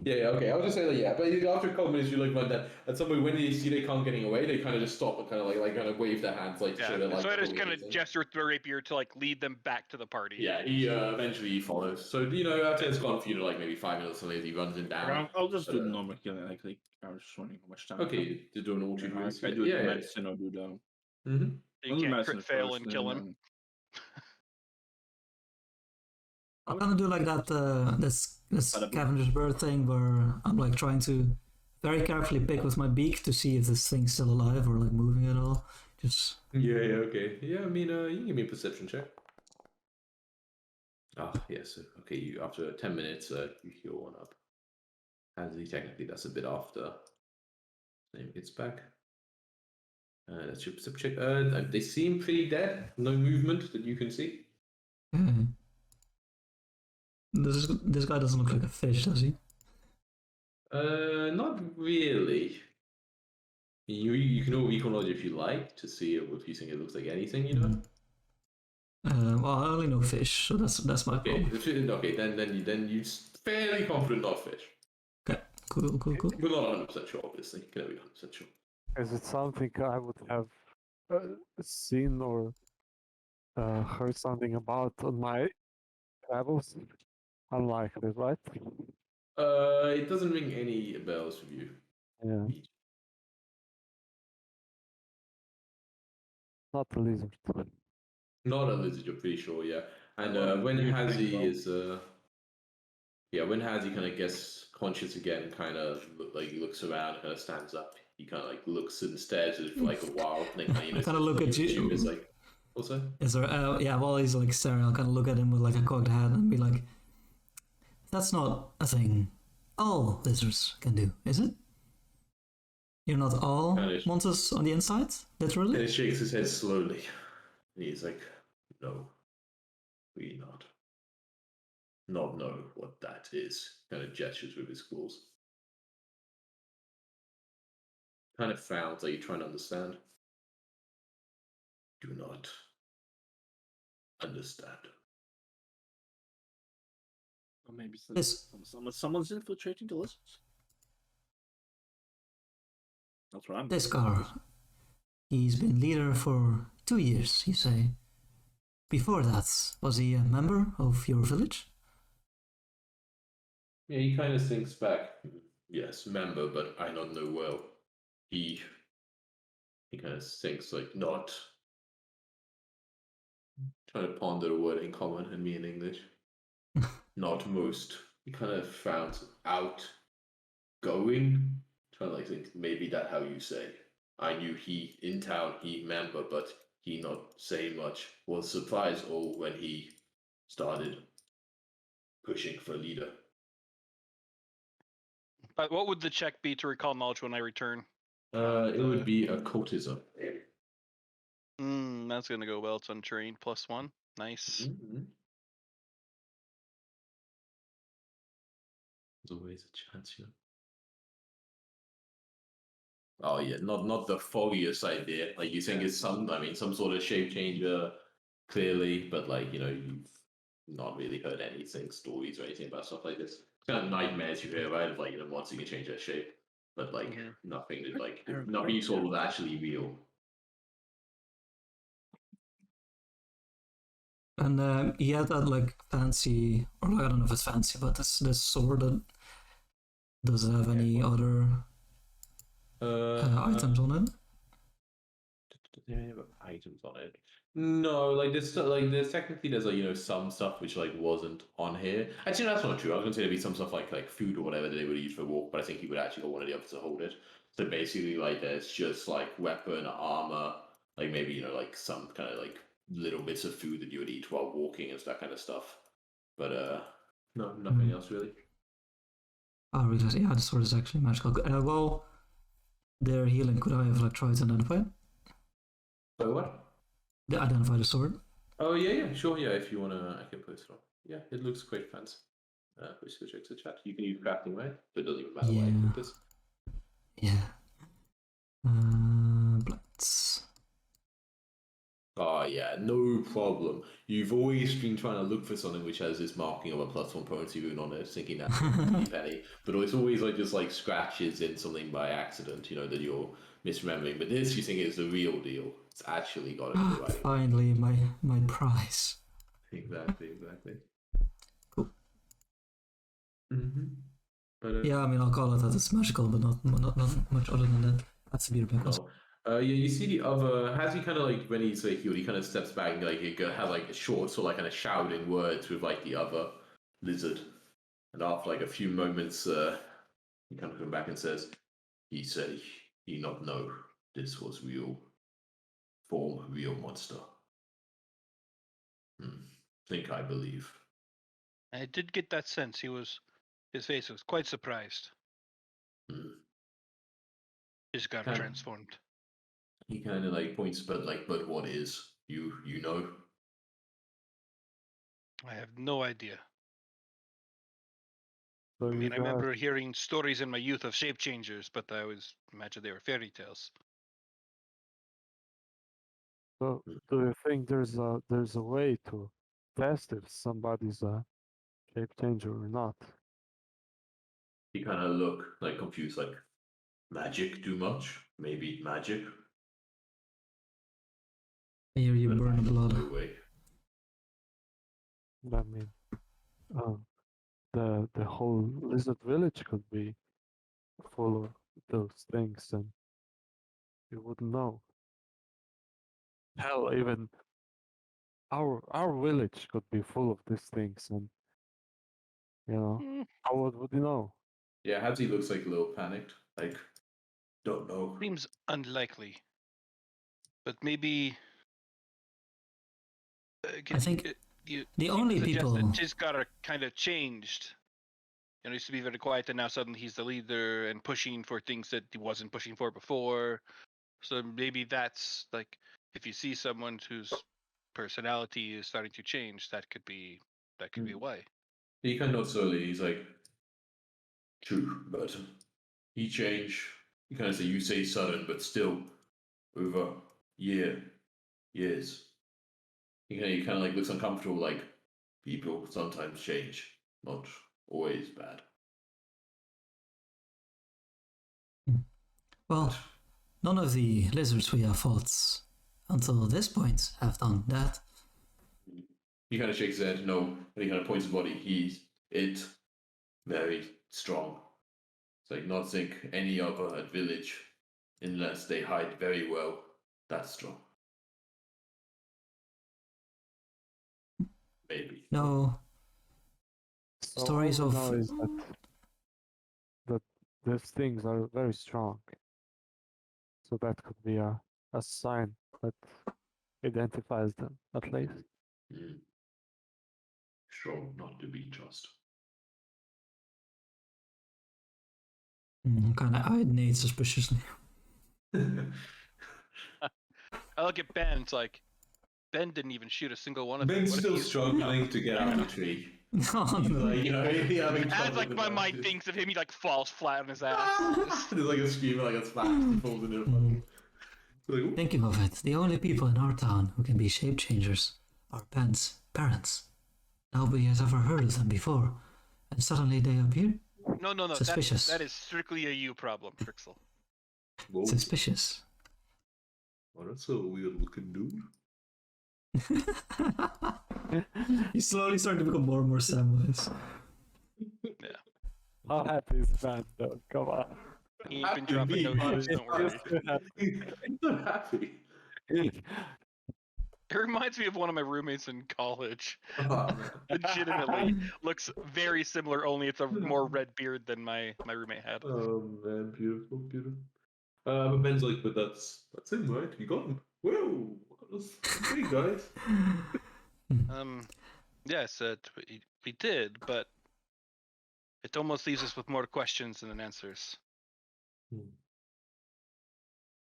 Speaker 1: Yeah, okay. I was just saying, like, yeah, but after a couple minutes, you like run that. At some point, when they see they can't getting away, they kind of just stop and kind of wave their hands, like to show
Speaker 3: Yeah.
Speaker 1: that, like.
Speaker 3: So I just
Speaker 1: oh,
Speaker 3: kind of
Speaker 1: amazing.
Speaker 3: gesture with the rapier to like lead them back to the party.
Speaker 1: Yeah, he eventually he follows. So after it's gone for you to like maybe 5 minutes or something, he runs him down.
Speaker 6: I'll just do
Speaker 1: but,
Speaker 6: the normal killing. Like I was just wondering how much time.
Speaker 1: Okay, to do an all
Speaker 6: Yeah,
Speaker 1: two
Speaker 6: I do the medicine or do the.
Speaker 1: Mm-hmm.
Speaker 3: You
Speaker 6: I'll do
Speaker 3: can't
Speaker 6: medicine
Speaker 3: crit fail
Speaker 6: first,
Speaker 3: and kill him.
Speaker 6: then-
Speaker 2: I'm gonna do like that this scavenger's bird thing where I'm like trying to very carefully pick with my beak to see if this thing's still alive or like moving at all. Just
Speaker 1: Yeah, okay. Yeah, I mean, you can give me a perception check. Ah, yes. Okay, you after 10 minutes, you heal one up. And technically, that's a bit after. Name gets back. That's your perception check. They seem pretty dead. No movement that you can see.
Speaker 2: this guy doesn't look like a fish, does he?
Speaker 1: Not really. You can all equal knowledge if you like to see if you think it looks like anything, you know.
Speaker 2: Well, I only know fish, so that's my
Speaker 1: Okay,
Speaker 2: problem.
Speaker 1: okay, then you fairly confident not fish.
Speaker 2: Okay, cool.
Speaker 1: We're not 100% sure, obviously. Can never be 100% sure.
Speaker 4: Is it something I would have seen or heard something about on my travels? Unlikely, right?
Speaker 1: It doesn't ring any bells with you.
Speaker 4: Yeah. Not a lizard.
Speaker 1: Not a lizard, you're pretty sure, yeah. And
Speaker 6: Well,
Speaker 1: when
Speaker 6: you
Speaker 1: Hazy
Speaker 6: think
Speaker 1: is, when Hazy kind of gets conscious again, kind of looks around, kind of stands up. He kind of like looks and stares at it for like a while. And then
Speaker 2: I kind of look at you.
Speaker 1: Is like, what's that?
Speaker 2: Is there? While he's like staring, I'll kind of look at him with like a cocked head and be like, "That's not a thing all lizards can do, is it? You're not all
Speaker 1: Kinda-
Speaker 2: monsters on the inside,
Speaker 1: And
Speaker 2: literally."
Speaker 1: he shakes his head slowly. And he's like, no, we not know what that is. Kind of gestures with his claws. Kind of frowns like you're trying to understand. Do not understand.
Speaker 6: Or maybe
Speaker 2: This-
Speaker 6: someone's infiltrating the lizards. That's what I'm.
Speaker 2: This guy, he's been leader for 2 years, you say. Before that, was he a member of your village?
Speaker 1: Yeah, he kind of thinks back. Yes, member, but I don't know well. He kind of thinks like not. Trying to ponder the word in common and me in English. Not most. He kind of frowns outgoing. Trying to like think maybe that how you say. I knew he in town, he member, but he not say much. Was surprised all when he started pushing for leader.
Speaker 3: But what would the check be to recall knowledge when I return?
Speaker 1: It would be a cultism.
Speaker 3: That's gonna go well. It's untrained, +1. Nice.
Speaker 1: Mm-hmm. There's always a chance, you know. Oh yeah, not the foggiest idea. Like you think it's some sort of shape changer, clearly, but like you've not really heard anything, stories or anything about stuff like this. It's kind of nightmares you hear, right? Of like once you can change their shape, but like nothing that nothing you saw was actually real.
Speaker 2: And he had that like fancy, or like, I don't know if it's fancy, but this sword that does it have any other items on it?
Speaker 1: Do they have items on it? No, like there's technically there's like some stuff which like wasn't on here. Actually, that's not true. I was gonna say there'd be some stuff like food or whatever that they would use for a walk, but I think he would actually got one of the others to hold it. So basically, like there's just like weapon, armor, like maybe like some kind of like little bits of food that you would eat while walking and that kind of stuff. But no, nothing else really.
Speaker 2: Oh, really? Yeah, the sword is actually magical. Well, their healing. Could I have like tried to identify it?
Speaker 1: So what?
Speaker 2: Identify the sword.
Speaker 1: Oh yeah, sure, yeah. If you wanna, I can post it on. Yeah, it looks quite fancy. Please go check the chat. You can use crafting, right? So it doesn't even matter why you put this.
Speaker 2: Yeah. Blitz.
Speaker 1: Oh yeah, no problem. You've always been trying to look for something which has this marking of a +1 potency rune on it, thinking that's a penny. But it's always like just like scratches in something by accident, that you're misremembering. But this you think is the real deal. It's actually got it right.
Speaker 2: Finally, my prize.
Speaker 1: Exactly.
Speaker 2: Cool.
Speaker 1: Mm-hmm. But,
Speaker 2: yeah, I mean, I'll call it that it's magical, but not much other than that. That's the beauty of it.
Speaker 1: Yeah, you see the other. Has he kind of like when he's like he kind of steps back and like he has like a short, so like kind of shouting words with like the other lizard, and after like a few moments, he kind of comes back and says, "He said he not know this was real form, real monster. Think I believe."
Speaker 3: I did get that sense. His face was quite surprised. Just got transformed.
Speaker 1: He kind of like points, but what is you know?
Speaker 3: I have no idea.
Speaker 4: So
Speaker 3: I mean, I remember hearing stories in my youth of shape changers, but I always imagined they were fairy tales.
Speaker 4: So, do you think there's a way to test if somebody's a shape changer or not?
Speaker 1: He kind of look like confused, like magic too much? Maybe magic.
Speaker 2: Here you burn the blood.
Speaker 1: No way.
Speaker 4: I mean, the whole lizard village could be full of those things, and you wouldn't know. Hell, even our village could be full of these things, and how would you know?
Speaker 1: Yeah, Hadzi looks like a little panicked. Like, don't know.
Speaker 3: Seems unlikely, but maybe.
Speaker 2: I think the only people
Speaker 3: She's got her kind of changed. He used to be very quiet, and now suddenly he's the leader and pushing for things that he wasn't pushing for before. So maybe that's like, if you see someone whose personality is starting to change, that could be why.
Speaker 1: He kind of slowly. He's like, true, but he changed. You kind of say you say sudden, but still over years. He kind of like looks uncomfortable. Like people sometimes change, not always bad.
Speaker 2: Well, none of the lizards we have fought until this point have done that.
Speaker 1: He kind of shakes his head, no, and he kind of points his body. He's very strong. It's like not think any other village, unless they hide very well, that's strong. Maybe.
Speaker 2: No.
Speaker 4: So
Speaker 2: Stories
Speaker 4: all we
Speaker 2: of
Speaker 4: know is that these things are very strong. So that could be a sign that identifies them, at least.
Speaker 1: Strong not to be trusted.
Speaker 2: Kind of eyed Nate suspiciously.
Speaker 3: I look at Ben. It's like Ben didn't even shoot a single one of them.
Speaker 1: Ben's still struggling to get out of the tree.
Speaker 2: No.
Speaker 1: Like,
Speaker 3: As like my mind thinks of him, he like falls flat on his ass.
Speaker 1: There's like a scream, like a smash, he falls into a puddle. Like,
Speaker 2: Thinking of it, the only people in our town who can be shape changers are Ben's parents. Nobody has ever heard of them before, and suddenly they appear?
Speaker 3: No.
Speaker 2: Suspicious.
Speaker 3: That is strictly a you problem, Crixel.
Speaker 1: whoa.
Speaker 2: Suspicious.
Speaker 1: Oh, that's a weird looking dude.
Speaker 2: You slowly start to become more and more Samwise.
Speaker 4: How happy is Ben though? Come on.
Speaker 3: He ain't been
Speaker 1: Happy
Speaker 3: dropping
Speaker 1: me,
Speaker 3: no
Speaker 1: man.
Speaker 3: hints, don't worry.
Speaker 1: He's not happy.
Speaker 3: It reminds me of one of my roommates in college.
Speaker 1: Oh, man.
Speaker 3: Legitimately looks very similar, only it's a more red beard than my roommate had.
Speaker 1: Oh man, beautiful, beautiful. But Ben's like, but that's him, right? You got him. Whoa, that's big, guys.
Speaker 3: Yes, we did, but it almost leaves us with more questions than answers.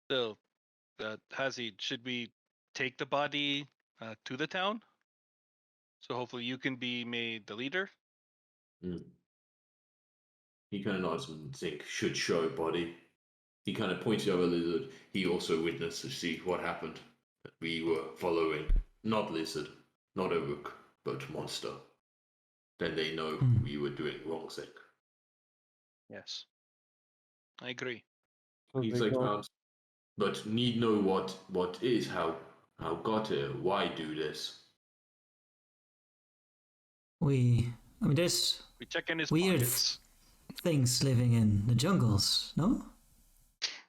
Speaker 3: Still, Hazi, should we take the body to the town? So hopefully you can be made the leader?
Speaker 1: He kind of nods and think, should show body. He kind of points over lizard. He also witnessed to see what happened. That we were following, not lizard, not a rook, but monster. Then they know we were doing wrong thing.
Speaker 3: Yes. I agree.
Speaker 4: So
Speaker 1: He's
Speaker 4: they
Speaker 1: like,
Speaker 4: go-
Speaker 1: but need know what is, how got here, why do this.
Speaker 2: There's
Speaker 3: We check in his
Speaker 2: Weird.
Speaker 3: pockets.
Speaker 2: things living in the jungles, no?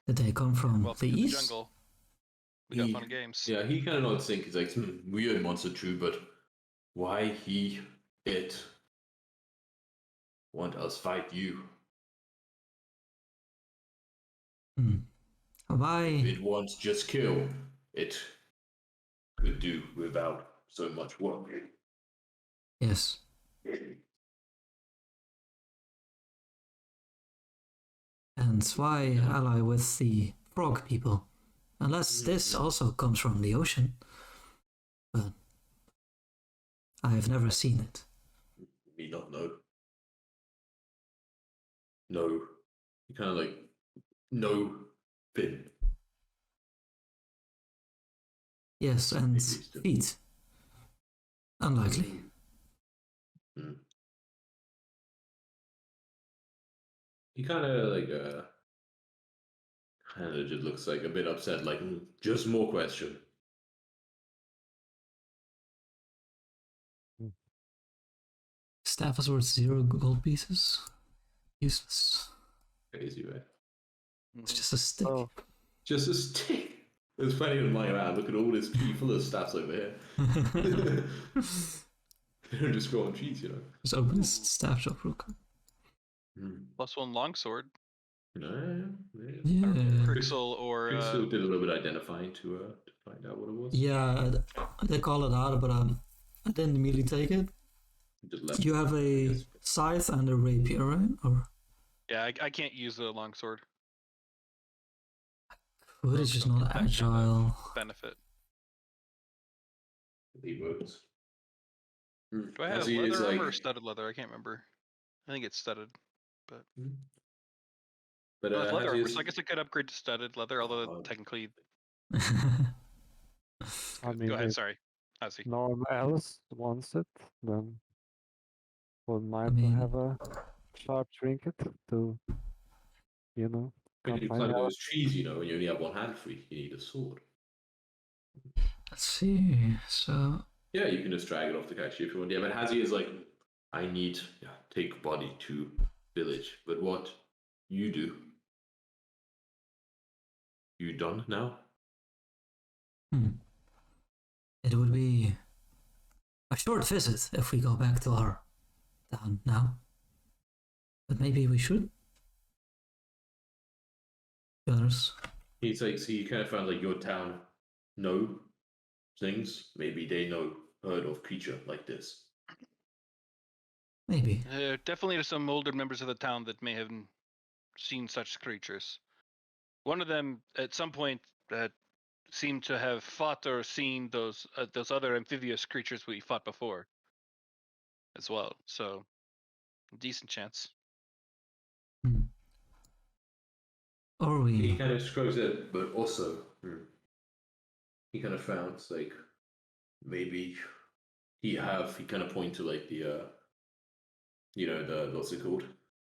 Speaker 2: Did they come from
Speaker 3: Welcome
Speaker 2: the
Speaker 3: to
Speaker 2: east?
Speaker 3: the jungle. We got fun games.
Speaker 1: Yeah, he kind of nods think. He's like, weird monster true, but why it want us fight you?
Speaker 2: Why?
Speaker 1: It wants just kill. It could do without so much work.
Speaker 2: Yes. And why ally with the frog people? Unless this also comes from the ocean. But I have never seen it.
Speaker 1: Me not know. No. You kind of like, no fin.
Speaker 2: Yes, and feet. Unlikely.
Speaker 1: He kind of like, kind of just looks like a bit upset, like, just more question.
Speaker 2: Staff is worth 0 gold pieces. Useless.
Speaker 1: Crazy, right?
Speaker 2: It's just a stick.
Speaker 4: Oh,
Speaker 1: Just a stick. There's plenty of them lying around. Look at all this tree full of staffs over here. They don't just grow on trees, you know.
Speaker 2: Just open this staff shop real quick.
Speaker 3: +1 longsword.
Speaker 1: Yeah.
Speaker 2: Yeah.
Speaker 3: Crixel or
Speaker 1: Crystal did a little bit identifying to find out what it was.
Speaker 2: Yeah, they call it out, but I didn't immediately take it.
Speaker 1: Just left
Speaker 2: You have a scythe and a rapier, right? Or
Speaker 3: yeah, I can't use the longsword.
Speaker 2: wood is just not agile.
Speaker 3: Benefit.
Speaker 1: It works.
Speaker 3: Do I have
Speaker 1: As he
Speaker 3: leather
Speaker 1: is,
Speaker 3: armor
Speaker 1: like-
Speaker 3: or studded leather? I can't remember. I think it's studded.
Speaker 1: But
Speaker 3: No, it's leather
Speaker 1: as he
Speaker 3: armor,
Speaker 1: is-
Speaker 3: so I guess I could upgrade to studded leather, although technically...
Speaker 4: I mean,
Speaker 3: Go ahead,
Speaker 4: if
Speaker 3: sorry. Hazi.
Speaker 4: no one else wants it, then one might
Speaker 2: mean-
Speaker 4: have a sharp trinket to,
Speaker 1: when
Speaker 4: can't
Speaker 1: you
Speaker 4: find
Speaker 1: climb
Speaker 4: out.
Speaker 1: those trees, you know, and you only have one hand free, you need a sword.
Speaker 2: Let's see. So
Speaker 1: Yeah, you can just drag it off the couch if you want. Yeah, but Hazi is like, I need take body to village. But what you do? You done now?
Speaker 2: it would be a short visit if we go back to our town now. But maybe we should. Be honest.
Speaker 1: He's like, so you kind of found like your town know things. Maybe they heard of creature like this.
Speaker 2: Maybe.
Speaker 3: Definitely there's some older members of the town that may have seen such creatures. One of them, at some point, seemed to have fought or seen those other amphibious creatures we fought before, as well. So, decent chance.
Speaker 2: Or
Speaker 1: He
Speaker 2: we.
Speaker 1: kind of scrolls it, but also he kind of found like maybe he kind of point to like the the what's it called,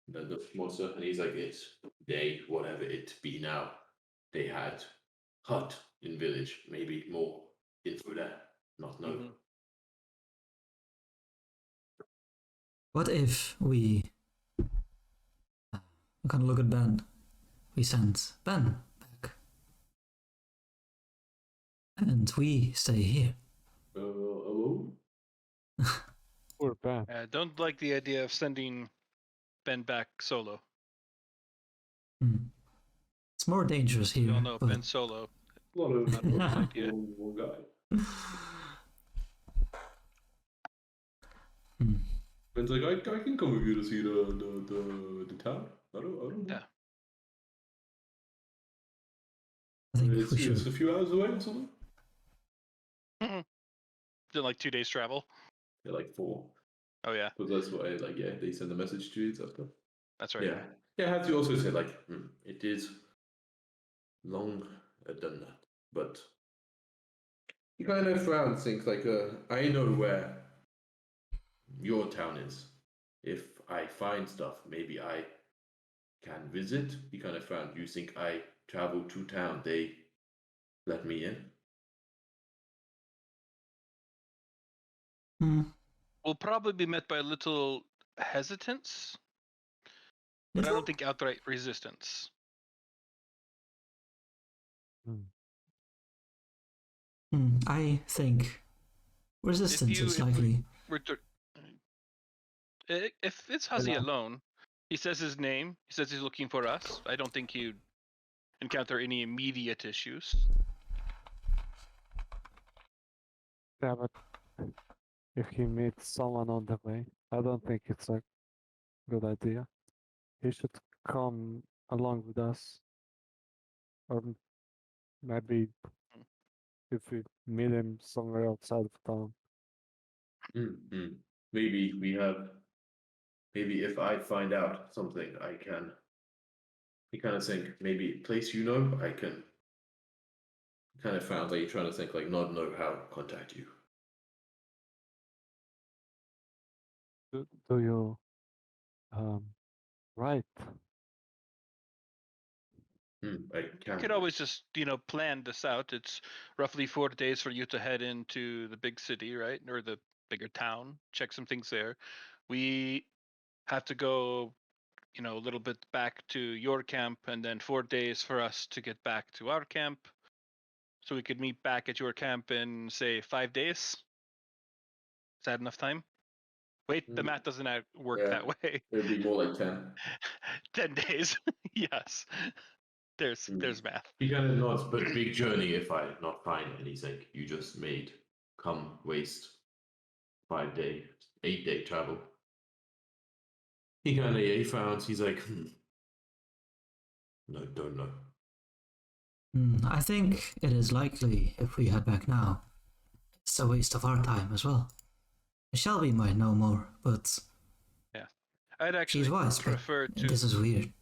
Speaker 1: the monster, and he's like, it's they whatever it be now, they had hut in village, maybe more info there. not know.
Speaker 3: Mhm.
Speaker 2: What if we kind of look at Ben? We send Ben back. And we stay here.
Speaker 1: Alone?
Speaker 4: Poor Ben.
Speaker 3: Don't like the idea of sending Ben back solo.
Speaker 2: It's more dangerous
Speaker 3: We
Speaker 2: here.
Speaker 3: all know
Speaker 2: but...
Speaker 3: Ben solo.
Speaker 1: A lot of
Speaker 3: Not a good idea.
Speaker 1: one guy. Ben's like, I can come with you to see the town. I don't know.
Speaker 3: Yeah.
Speaker 2: I think
Speaker 1: It's,
Speaker 2: we should.
Speaker 1: it's a few hours away or something.
Speaker 3: Is it like 2 days travel?
Speaker 1: Yeah, like 4.
Speaker 3: Oh yeah,
Speaker 1: But that's why, they send a message to you and stuff.
Speaker 3: that's right.
Speaker 1: Yeah. Yeah, as you also said, it is long done that. But he kind of frowns, thinks I know where your town is. If I find stuff, maybe I can visit. He kind of frowned. You think I travel to town? They let me in?
Speaker 3: We'll probably be met by a little hesitance, but I don't think outright resistance.
Speaker 2: I think resistance is likely.
Speaker 3: If it's Hazi alone, he says his name. He says he's looking for us. I don't think he'd encounter any immediate issues.
Speaker 4: Yeah, but if he meets someone on the way, I don't think it's a good idea. He should come along with us. Or maybe if we meet him somewhere outside of town.
Speaker 1: Maybe we have. Maybe if I find out something, I can. You kind of think maybe place I can. Kind of found you're trying to think not know how to contact you.
Speaker 4: Do you write?
Speaker 1: I can.
Speaker 3: You could always just plan this out. It's roughly 4 days for you to head into the big city, right, or the bigger town. Check some things there. We have to go, a little bit back to your camp, and then 4 days for us to get back to our camp. So we could meet back at your camp in say 5 days. Is that enough time? Wait, the math doesn't work that way.
Speaker 1: It'd be more like 10.
Speaker 3: 10 days. Yes. There's math.
Speaker 1: You kind of nods, but big journey if I not find anything you just made. Come waste 5-day, 8-day travel. He kind of he frowns. He's like, no, don't know.
Speaker 2: I think it is likely if we head back now. It's a waste of our time as well. Shelby might know more, but
Speaker 3: I'd actually
Speaker 2: she's wise,
Speaker 3: prefer to
Speaker 2: this is weird.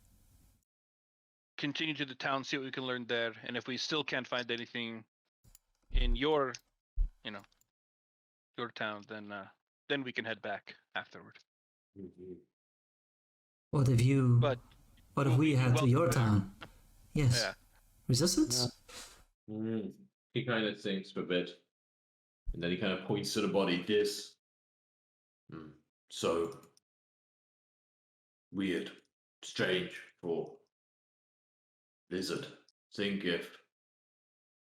Speaker 3: continue to the town, see what we can learn there, and if we still can't find anything in your town, then we can head back afterward.
Speaker 2: What if you?
Speaker 3: But
Speaker 2: what if we head to your town? Yes.
Speaker 3: Yeah.
Speaker 2: Resistance?
Speaker 1: He kind of thinks for a bit, and then he kind of points to the body. This. So weird, strange for lizard. Think if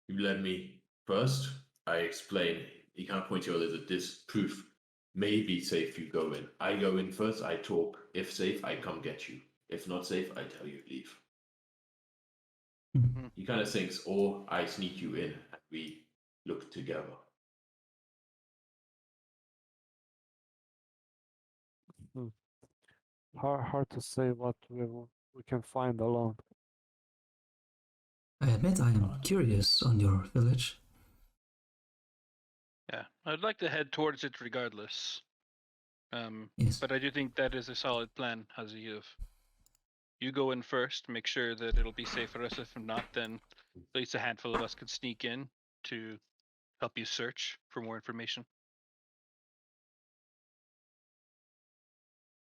Speaker 1: you let me first, I explain. He kind of points to a lizard. This proof may be safe. You go in. I go in first. I talk. If safe, I come get you. If not safe, I tell you leave. He kind of thinks, or I sneak you in and we look together.
Speaker 4: Hard to say what we can find alone.
Speaker 2: I admit I am curious on your village.
Speaker 3: Yeah, I'd like to head towards it regardless.
Speaker 2: Yes.
Speaker 3: But I do think that is a solid plan, Hazi. You go in first, make sure that it'll be safe for us. If not, then at least a handful of us could sneak in to help you search for more information.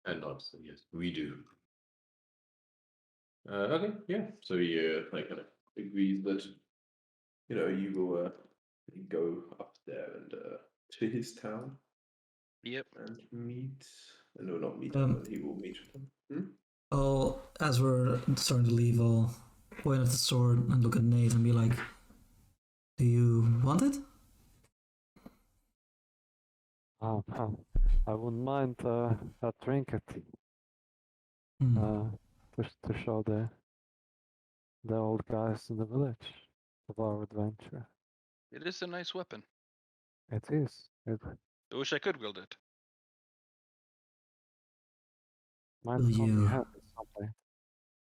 Speaker 1: And nods, yes, we do. Okay, yeah. So he kind of agrees that you will go up there and to his town
Speaker 3: Yep.
Speaker 1: and meet. No, not meet
Speaker 2: Um,
Speaker 1: him, but he will meet with him.
Speaker 2: Oh, as we're starting to leave, I'll point at the sword and look at Nate and be like, "Do you want it?"
Speaker 4: I wouldn't mind a trinket
Speaker 2: Hmm.
Speaker 4: to show the old guys in the village of our adventure.
Speaker 3: It is a nice weapon.
Speaker 4: It is.
Speaker 3: I wish I could wield it.
Speaker 4: Might
Speaker 2: Will
Speaker 4: come in
Speaker 2: you
Speaker 4: handy someday.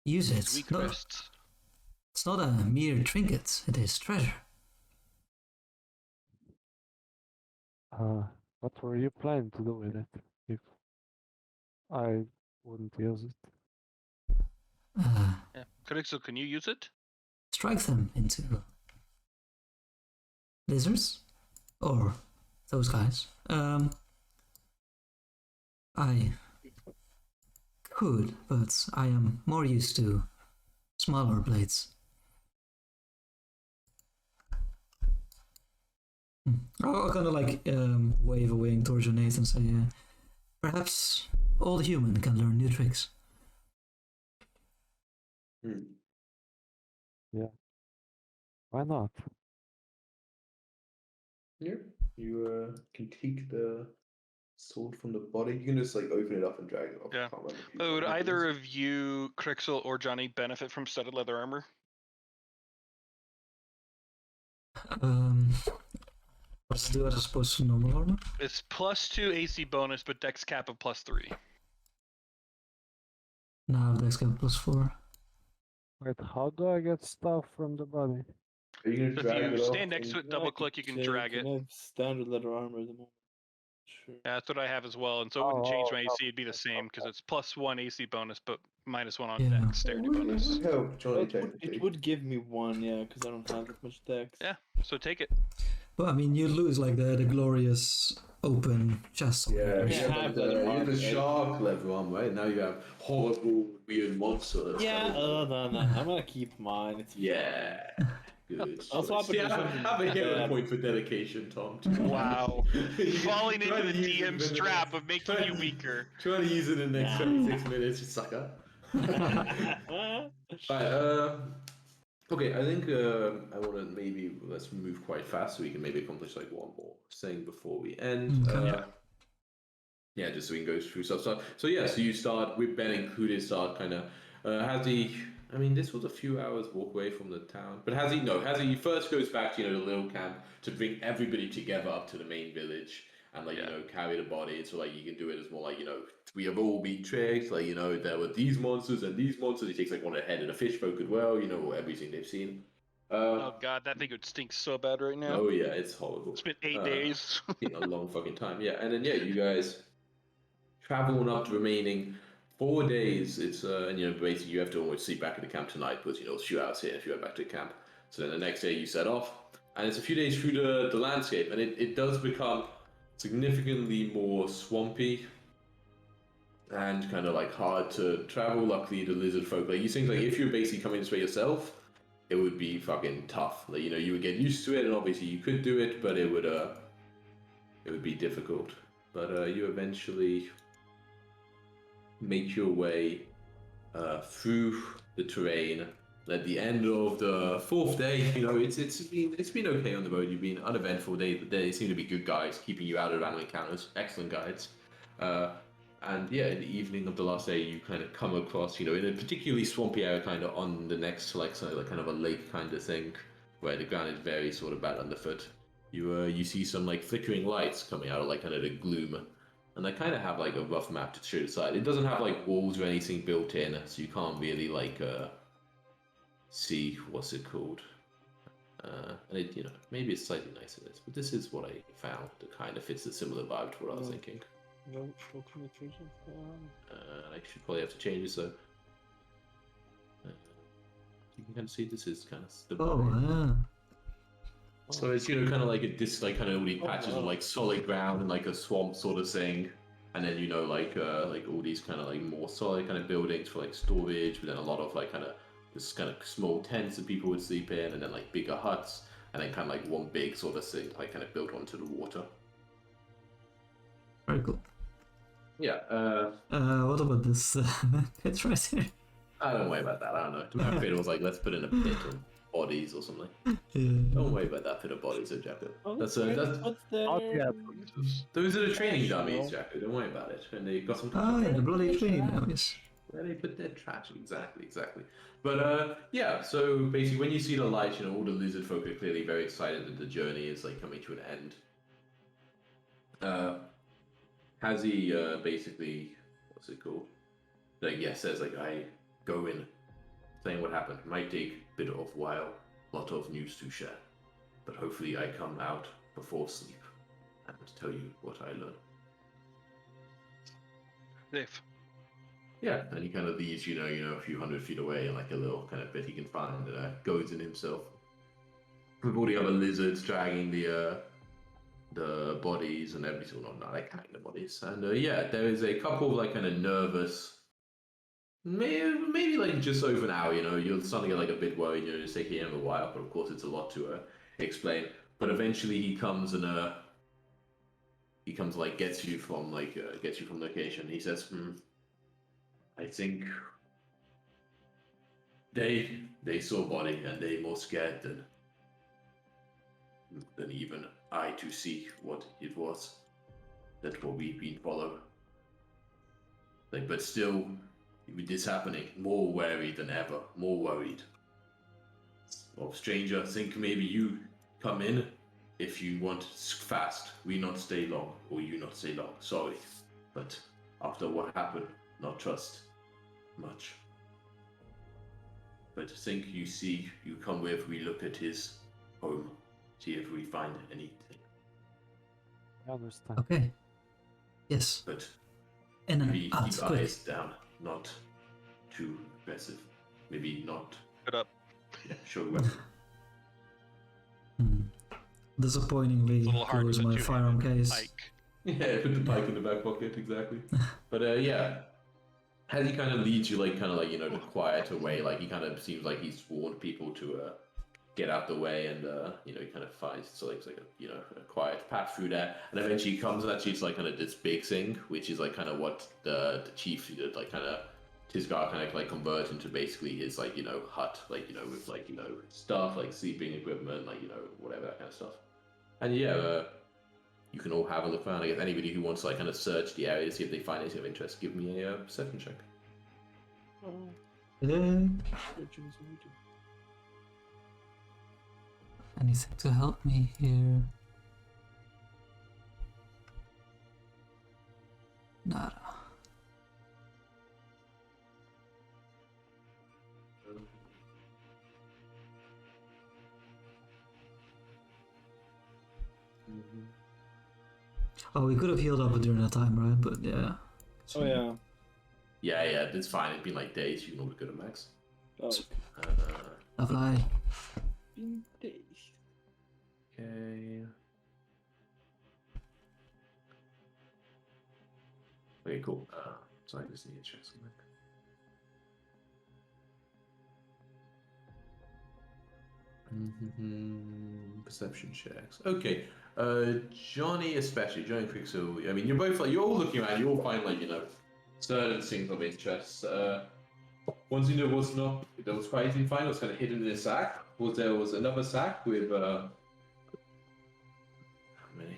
Speaker 2: use it?
Speaker 3: Weak
Speaker 2: No,
Speaker 3: wrists.
Speaker 2: it's not a mere trinket. It is treasure.
Speaker 4: What were you planning to do with it if I wouldn't use it?
Speaker 3: Yeah. Crixel, can you use it?
Speaker 2: Strike them into lizards or those guys. I could, but I am more used to smaller blades. I'll kind of like wave a wing towards your Nathan and say, perhaps old human can learn new tricks.
Speaker 4: Yeah. Why not?
Speaker 1: Yeah, you can take the sword from the body. You can just like open it up and drag it off.
Speaker 3: Yeah.
Speaker 1: I can't remember if you
Speaker 3: Would
Speaker 1: remember
Speaker 3: either
Speaker 1: this.
Speaker 3: of you, Crixel or Johnny, benefit from studded leather armor?
Speaker 2: What does it do as opposed to normal armor?
Speaker 3: It's +2 AC bonus, but dex cap of +3.
Speaker 2: Now dex cap +4.
Speaker 4: Wait, how do I get stuff from the body?
Speaker 1: Are you
Speaker 3: So
Speaker 1: gonna drag
Speaker 3: if
Speaker 1: it
Speaker 3: you
Speaker 1: off?
Speaker 3: stand next to it, double click, you can drag it.
Speaker 5: I have standard letter armor at the moment. Sure.
Speaker 3: Yeah, that's what I have as well, and so it wouldn't change my AC. It'd be the same because it's +1 AC bonus, but -1 on
Speaker 2: Yeah.
Speaker 3: dexterity bonus.
Speaker 1: It would help Johnny
Speaker 5: It
Speaker 1: technically.
Speaker 5: would give me one, yeah, because I don't have that much dex.
Speaker 3: Yeah, so take it.
Speaker 2: But I mean, you lose like the glorious open chest.
Speaker 1: Yeah,
Speaker 5: Yeah,
Speaker 1: you
Speaker 5: have
Speaker 1: have
Speaker 5: leather
Speaker 1: the
Speaker 5: armor, right?
Speaker 1: shark leather arm, right? Now you have horrible, weird monster. That's
Speaker 5: Yeah,
Speaker 1: kind of-
Speaker 5: no, I'm gonna keep mine. It's
Speaker 1: Yeah. Good.
Speaker 5: I'll swap it
Speaker 1: See,
Speaker 5: for
Speaker 1: have,
Speaker 5: something
Speaker 1: have a hero
Speaker 5: bad.
Speaker 1: point for dedication, Tom.
Speaker 3: Wow. Falling
Speaker 1: Try
Speaker 3: into
Speaker 1: to
Speaker 3: the
Speaker 1: use it in
Speaker 3: DM's
Speaker 1: the
Speaker 3: trap
Speaker 1: next-
Speaker 3: of making
Speaker 1: try
Speaker 3: you
Speaker 1: to-
Speaker 3: weaker.
Speaker 1: Try to use it in the next
Speaker 5: Nah.
Speaker 1: 76 minutes, you sucker. Right, okay, I think I want to maybe let's move quite fast so we can maybe accomplish like one more thing before we end.
Speaker 2: Okay.
Speaker 1: Yeah, just so we can go through stuff. So yeah, so you start with Ben included. Start kind of has he? I mean, this was a few hours walk away from the town, but has he? No, has he? First goes back to the little camp to bring everybody together up to the main village and like carry the body. So like you can do it as more like we have all been tricked. Like there were these monsters and these monsters. He takes like one of the head of the fish folk as well. Everything they've seen.
Speaker 3: Oh god, that thing would stink so bad right now.
Speaker 1: Oh yeah, it's horrible.
Speaker 3: It's been 8 days.
Speaker 1: A long fucking time. Yeah, and then you guys travel on up to remaining 4 days. It's and basically you have to almost sleep back at the camp tonight because it's a few hours here if you go back to the camp. So then the next day you set off, and it's a few days through the landscape, and it does become significantly more swampy and kind of like hard to travel. Luckily, the lizard folk, like you think, like if you're basically coming this way yourself, it would be fucking tough. Like you would get used to it, and obviously you could do it, but it would be difficult. But you eventually make your way through the terrain. At the end of the 4th day, it's been okay on the road. You've been uneventful. They seem to be good guides, keeping you out of random encounters. Excellent guides. And yeah, in the evening of the last day, you kind of come across, in a particularly swampy area, kind of on the next to like kind of a lake kind of thing, where the ground is very sort of bad underfoot. You see some like flickering lights coming out of like kind of the gloom. And they kind of have like a rough map to show the side. It doesn't have like walls or anything built in, so you can't really like see what's it called. And it, maybe it's slightly nicer than this, but this is what I found that kind of fits a similar vibe to what I was thinking. I should probably have to change it so you can kind of see this is kind of the vibe. So it's kind of like this like kind of all these patches of like solid ground and like a swamp sort of thing, and then like all these kind of like more solid kind of buildings for like storage, but then a lot of like kind of this kind of small tents that people would sleep in, and then like bigger huts, and then kind of like one big sort of thing, like kind of built onto the water.
Speaker 2: Very cool.
Speaker 1: Yeah.
Speaker 2: What about this pit right here?
Speaker 1: I don't worry about that. I don't know. The map was like, let's put in a pit of bodies or something.
Speaker 2: Yeah.
Speaker 1: Don't worry about that pit of bodies, Jacket. That's
Speaker 5: What's there?
Speaker 4: Yeah.
Speaker 1: those are the training dummies, Jacket. Don't worry about it. And they got some.
Speaker 2: Oh yeah, the bloody training dummies.
Speaker 1: Where they put their trash, exactly. But yeah, so basically when you see the light, all the lizard folk are clearly very excited that the journey is like coming to an end. Hazy basically, what's it called? Like, yeah, says like, I go in, saying what happened. Might take a bit of while, lot of news to share, but hopefully I come out before sleep and tell you what I learned.
Speaker 3: Safe.
Speaker 1: Yeah, and he kind of leaves, a few hundred feet away in like a little kind of bit he can find, and goes in himself. With all the other lizards dragging the bodies and everything, not like carrying the bodies. And yeah, there is a couple of like kind of nervous, maybe like just over an hour, you're starting to get like a bit worried, it's taking him a while, but of course it's a lot to explain. But eventually he comes and like gets you from location. He says, I think they saw a body and they more scared than even I to see what it was. That's what we've been followed. Like, but still, with this happening, more wary than ever, more worried. Well, stranger, think maybe you come in if you want fast. We not stay long, or you not stay long. Sorry, but after what happened, not trust much. But think you come with, we look at his home, see if we find anything.
Speaker 4: I understand.
Speaker 2: Okay. Yes.
Speaker 1: But
Speaker 2: In and
Speaker 1: maybe
Speaker 2: out,
Speaker 1: keep
Speaker 2: quick.
Speaker 1: eyes down, not too aggressive. Maybe not.
Speaker 3: Put up.
Speaker 1: Yeah, show weapon.
Speaker 2: Disappointingly,
Speaker 3: It's a little hard
Speaker 2: goes
Speaker 3: with a
Speaker 2: my
Speaker 3: two-handed
Speaker 2: firearm case.
Speaker 3: pike.
Speaker 1: Yeah, put the pike in the back pocket, exactly. But yeah, as he kind of leads you, the quieter way, like he kind of seems like he's warned people to get out the way, and he kind of finds it's like a quiet path through there, and eventually he comes at you. It's like kind of this big thing, which is like kind of what the chief did, like kind of Tisgar kind of like convert into basically his hut, with stuff like sleeping equipment, whatever that kind of stuff. And yeah, you can all have a look around. I guess anybody who wants to kind of search the area, see if they find anything of interest, give me a perception check.
Speaker 2: Anything to help me here? Nada. Oh, we could have healed up during that time, right? But yeah.
Speaker 5: Oh yeah.
Speaker 1: Yeah, it's fine. It's been like days. You can always go to max.
Speaker 5: Oh,
Speaker 2: Lovely.
Speaker 5: been days.
Speaker 1: Okay. Okay, cool. So I just need to check something. Perception checks. Okay. Johnny especially, Johnny Quicksilver. I mean, you're both you're all looking around. You all find certain things of interest. One thing that was quite easy to find was kind of hidden in a sack. There was another sack with how many?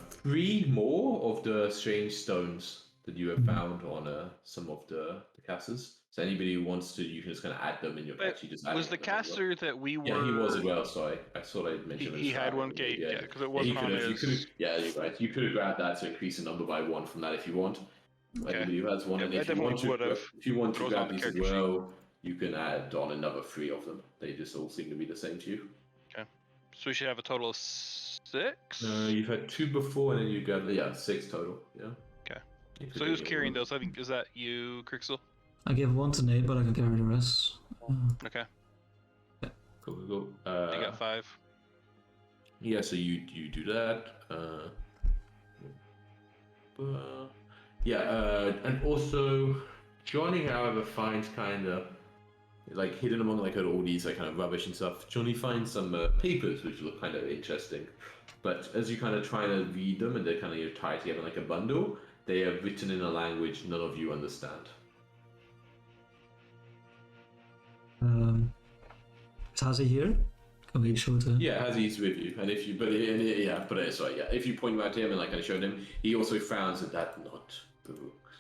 Speaker 1: 3 more of the strange stones that you have found on some of the casters. So anybody who wants to, you can just kind of add them in your patch.
Speaker 3: Was the caster that we were?
Speaker 1: Yeah, he was as well. Sorry, I thought I mentioned.
Speaker 3: He had one. Okay, yeah, because it wasn't on his.
Speaker 1: Yeah, you're right. You could have grabbed that to increase the number by 1 from that if you want.
Speaker 3: Okay.
Speaker 1: Anybody who has one, and if you want to grab these as well, you can add on another 3 of them. They just all seem to be the same to you.
Speaker 3: Okay, so we should have a total of 6.
Speaker 1: You've had 2 before, and then you got 6 total. Yeah.
Speaker 3: Okay. So who's carrying those? I think is that you, Crixel?
Speaker 2: I gave 1 to Nate, but I can carry the rest.
Speaker 3: Okay.
Speaker 1: Yeah. Cool.
Speaker 3: I got 5.
Speaker 1: Yeah, so you do that. Yeah, and also Johnny, however, finds kind of like hidden among like all these like kind of rubbish and stuff, Johnny finds some papers which look kind of interesting. But as you kind of try to read them and they're kind of tied together like a bundle, they are written in a language none of you understand.
Speaker 2: Is Hazi here? Can we show to?
Speaker 1: Yeah, Hazi's with you, and if you, if you point out to him and like kind of showed him, he also frowns at that, not books.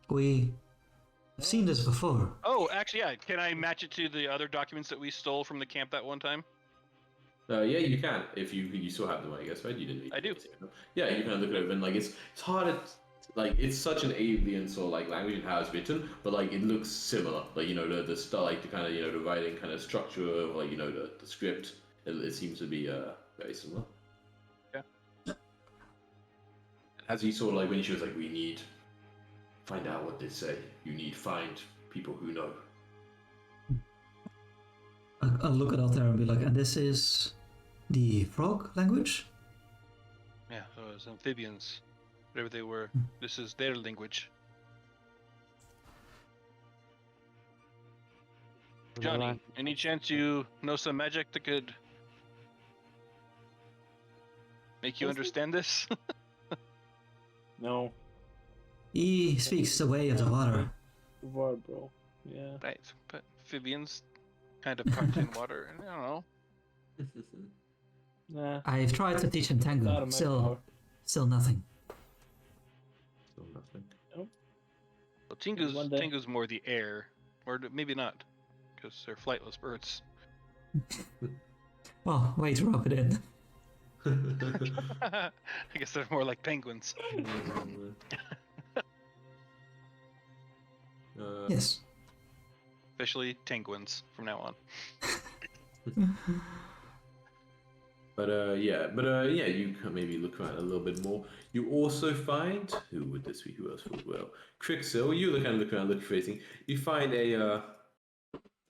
Speaker 2: We have seen this before.
Speaker 3: Oh, actually, yeah. Can I match it to the other documents that we stole from the camp that one time?
Speaker 1: Yeah, you can if you still have them, I guess, right? You didn't.
Speaker 3: I do.
Speaker 1: Yeah, you can look it over and like it's hard to, like it's such an alien sort of like language and how it's written, but like it looks similar. Like the style, like the kind of the writing kind of structure of like the script. It seems to be very similar.
Speaker 3: Yeah.
Speaker 1: As he sort of like when she was like, we need find out what they say. You need find people who know.
Speaker 2: I'll look at Altair and be like, and this is the frog language?
Speaker 3: Yeah, those amphibians, whatever they were. This is their language. Johnny, any chance you know some magic that could make you understand this?
Speaker 5: No.
Speaker 2: He speaks the way of the water.
Speaker 5: War, bro. Yeah.
Speaker 3: Right, but amphibians kind of parked in water. I don't know.
Speaker 5: Nah.
Speaker 2: I've tried to teach him
Speaker 5: Not in
Speaker 2: Tango.
Speaker 5: my
Speaker 2: Still
Speaker 5: power.
Speaker 2: nothing.
Speaker 1: Still nothing.
Speaker 3: Well,
Speaker 5: One day.
Speaker 3: Tingu's more the air, or maybe not, because they're flightless birds.
Speaker 2: Well, way to rub it in.
Speaker 3: I guess they're more like penguins.
Speaker 2: Yes.
Speaker 3: Officially, penguins from now on.
Speaker 1: But you can maybe look around a little bit more. You also find who would this be? Who else would well? Crixil. You look around, look for anything. You find a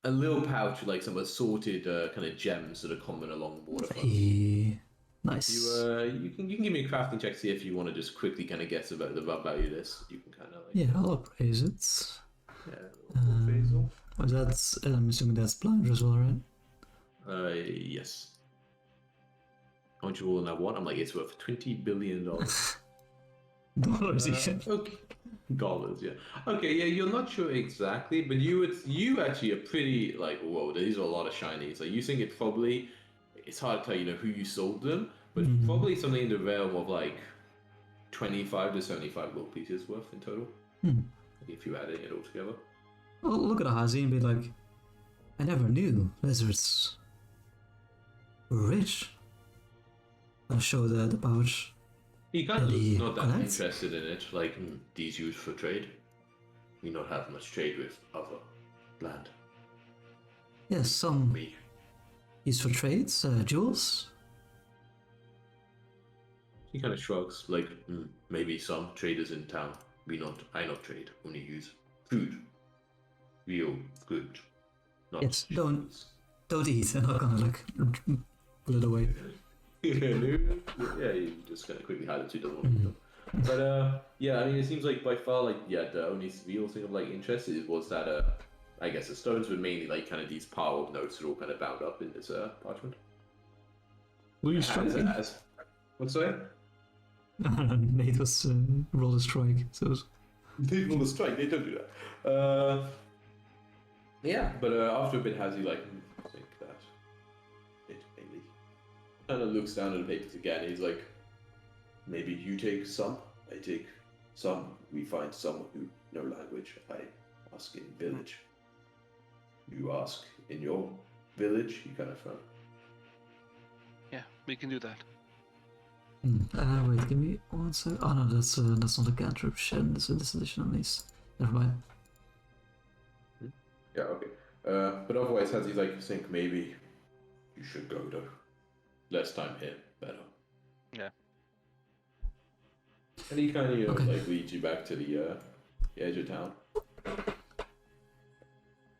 Speaker 1: little pouch with like some assorted kind of gems that are common along the waterfront.
Speaker 2: Nice.
Speaker 1: You can give me a crafting check to see if you want to just quickly kind of guess about the value of this. You can kind of like
Speaker 2: Yeah, I'll appraise it.
Speaker 1: Basil.
Speaker 2: That's I'm assuming that's blind as well, right?
Speaker 1: Yes. I want you all on that one. I'm like, it's worth $20 billion.
Speaker 2: Dollars even.
Speaker 1: Okay. Dollars, yeah. Okay, yeah, you're not sure exactly, but you actually are pretty like, whoa, these are a lot of shinies. Like you think it's hard to tell, who you sold them, but probably something in the realm of like 25 to 75 gold pieces worth in total. If you added it all together.
Speaker 2: I'll look at a Hazi and be like, I never knew lizards were rich. I'll show the pouch.
Speaker 1: He kind of
Speaker 2: Did he
Speaker 1: not that
Speaker 2: collect?
Speaker 1: interested in it, like these used for trade. We not have much trade with other land.
Speaker 2: Yes, some
Speaker 1: We
Speaker 2: used for trades, jewels.
Speaker 1: He kind of shrugs, like maybe some traders in town. I not trade, only use food, real good. Not
Speaker 2: Yes, don't eat. I'm not gonna like pull it away.
Speaker 1: yeah, you just kind of quickly hide it so you don't want to eat them. But yeah, I mean, it seems like by far, like the only real thing of like interest was that I guess the stones were mainly like kind of these pile of notes that are all kind of bound up in this parchment.
Speaker 2: Will you strike him?
Speaker 1: What's that?
Speaker 2: Nate was roll a strike, so
Speaker 1: They roll a strike. They don't do that. Yeah, but after a bit, has he like think that it maybe kind of looks down at the papers again. He's like, maybe you take some, I take some. We find someone who no language. I ask in village. You ask in your village. You kind of frown.
Speaker 3: Yeah, we can do that.
Speaker 2: wait, give me 1 sec. Oh no, that's not a cantrip. Shit, this edition at least. Never mind.
Speaker 1: Yeah, okay. But otherwise, has he like think maybe you should go though. Less time here, better.
Speaker 3: Yeah.
Speaker 1: And he kind of
Speaker 2: Okay.
Speaker 1: like leads you back to the edge of town.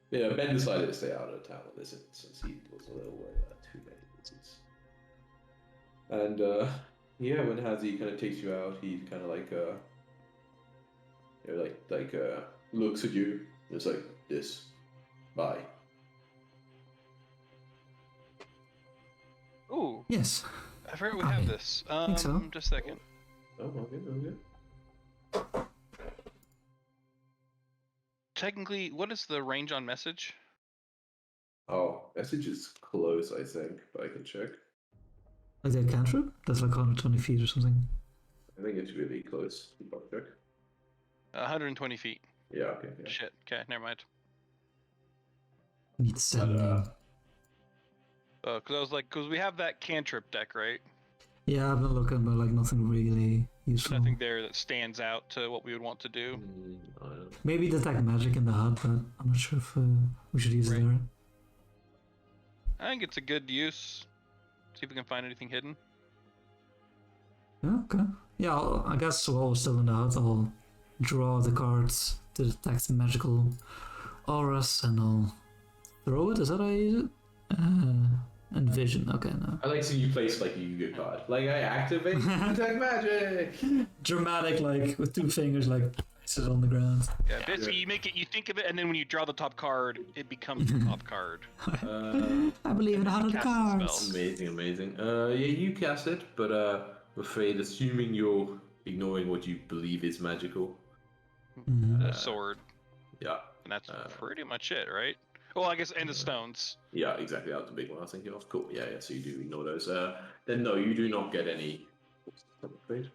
Speaker 1: Yeah, Ben decided to stay out of town on this since he was a little worried about too many visits. And yeah, when Hazi kind of takes you out, he kind of like looks at you It's like this. Bye.
Speaker 3: Ooh,
Speaker 2: Yes.
Speaker 3: I forgot we
Speaker 2: I
Speaker 3: have this.
Speaker 2: think so.
Speaker 3: Just a second.
Speaker 1: Oh, okay.
Speaker 3: Technically, what is the range on message?
Speaker 1: Oh, message is close, I think, but I can check.
Speaker 2: Like that cantrip? That's like 120 feet or something.
Speaker 1: I think it's really close. I'll check.
Speaker 3: 120 feet.
Speaker 1: Yeah, okay. Yeah.
Speaker 3: Shit. Okay, never mind.
Speaker 2: Need 70.
Speaker 3: Because I was like, because we have that cantrip deck, right?
Speaker 2: Yeah, I've been looking, but like nothing really
Speaker 3: There's
Speaker 2: useful.
Speaker 3: nothing there that stands out to what we would want to do.
Speaker 1: I don't know.
Speaker 2: Maybe detect magic in the hut, but I'm not sure if we should use it
Speaker 3: Right.
Speaker 2: there.
Speaker 3: I think it's a good use. See if we can find anything hidden.
Speaker 2: Yeah, okay. Yeah, I guess while we're still in the hut, I'll draw the cards to detect magical auras and I'll throw it. Is that how I use it? And vision. Okay, no.
Speaker 1: I like seeing you place like a Yu-Gi-Oh card. Like I activate detect magic.
Speaker 2: Dramatic, like with two fingers, like sit on the ground.
Speaker 3: Yeah, basically you make it, you think of it, and then when you draw the top card, it becomes the top card.
Speaker 2: I believe in a hundred
Speaker 3: Cast the
Speaker 2: cards.
Speaker 3: spell.
Speaker 1: Amazing. Yeah, you cast it, but I'm afraid, assuming you're ignoring what you believe is magical.
Speaker 3: The sword,
Speaker 1: Yeah.
Speaker 3: and that's pretty much it, right? Well, I guess, and the stones.
Speaker 1: Yeah, exactly. That was the big one I was thinking of. Cool. Yeah. So you do ignore those. Then no, you do not get any. I'm afraid.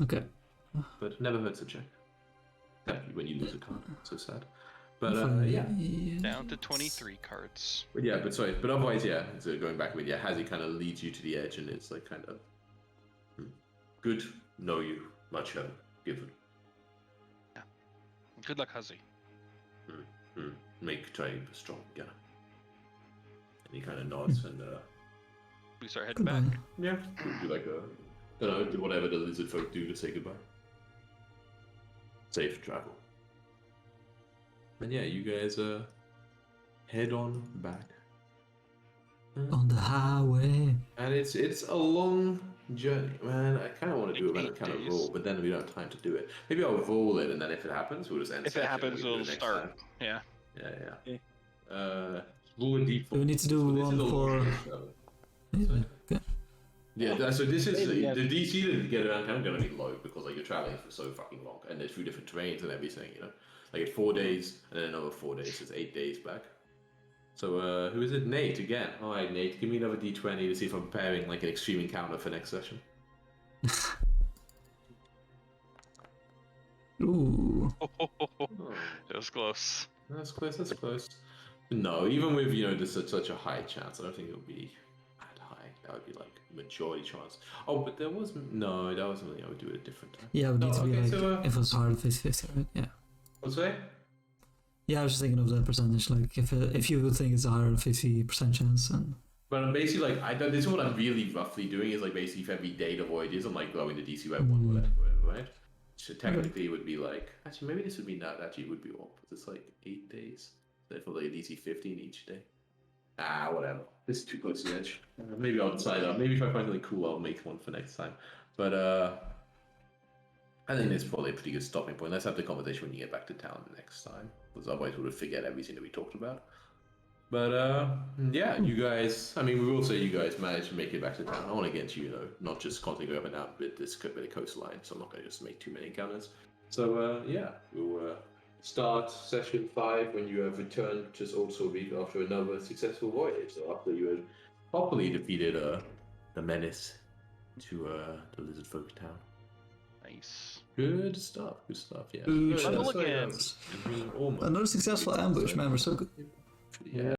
Speaker 2: Okay.
Speaker 1: But it never hurts to check. When you lose a card, so sad. But yeah.
Speaker 3: Down to 23 cards.
Speaker 1: But yeah, but otherwise, yeah. So going back with Hazi kind of leads you to the edge, and it's like kind of good. Know you much hope given.
Speaker 3: Yeah. Good luck, Huzzy.
Speaker 1: Try strong, yeah. And he kind of nods and
Speaker 3: We start heading
Speaker 2: Goodbye.
Speaker 3: back.
Speaker 1: yeah, do like a do whatever the lizard folk do to say goodbye. Safe travel. And yeah, you guys head on back.
Speaker 2: On the highway.
Speaker 1: And it's a long journey, man. I kind of want to do it when I kind of
Speaker 3: days.
Speaker 1: roll, but then we don't have time to do it. Maybe I'll roll it, and then if it happens, we'll just end.
Speaker 3: If it
Speaker 1: session,
Speaker 3: happens,
Speaker 1: and we do
Speaker 3: it'll
Speaker 1: it next
Speaker 3: start.
Speaker 1: time.
Speaker 3: Yeah.
Speaker 1: Yeah. Roll a d4.
Speaker 2: Do we need to do
Speaker 1: So this
Speaker 2: one
Speaker 1: is a
Speaker 2: for?
Speaker 1: long show.
Speaker 2: Yeah, okay.
Speaker 1: Yeah, so this is
Speaker 5: Yeah.
Speaker 1: the DC to get around town gonna be low because like you're traveling for so fucking long, and there's 3 different terrains and everything, you know. Like it's 4 days and then another 4 days, so it's 8 days back. So who is it? Nate again. Alright, Nate, give me another d20 to see if I'm preparing like an extreme encounter for next session.
Speaker 2: Ooh.
Speaker 3: It was close.
Speaker 1: That's close. No, even with there's such a high chance, I don't think it would be that high. That would be like majority chance. Oh, but that was something I would do at a different time.
Speaker 2: Yeah, it would need to be
Speaker 1: okay,
Speaker 2: like
Speaker 1: so,
Speaker 2: if it was hard 50-50, right? Yeah.
Speaker 1: What's that?
Speaker 2: Yeah, I was just thinking of the percentage. Like if you would think it's a higher 50% chance, and
Speaker 1: But I'm basically like this is what I'm really roughly doing is like basically for every day the void is, I'm like going to DC web 1 whatever, right? So technically it would be like actually maybe this would be not actually it would be all because it's like 8 days. Therefore like a DC 15 each day. Whatever. This is too close to the edge. Maybe I'll decide maybe if I find something cool I'll make one for next time. But I think it's probably a pretty good stopping point. Let's have the conversation when you get back to town next time. Because otherwise we would forget everything that we talked about. But yeah, you guys, I mean, we will say you guys managed to make it back to town. I want to get you, not just constantly go up and down with this bit of coastline, so I'm not going to just make too many encounters. So yeah, we'll start session 5 when you have returned just also a week after another successful voyage. So after you had properly defeated the menace to the lizard folk town.
Speaker 3: Nice.
Speaker 1: Good stuff, yeah.
Speaker 2: Good
Speaker 3: stuff.
Speaker 1: Almost.
Speaker 2: another successful ambush, man. We're so good.
Speaker 1: Yeah.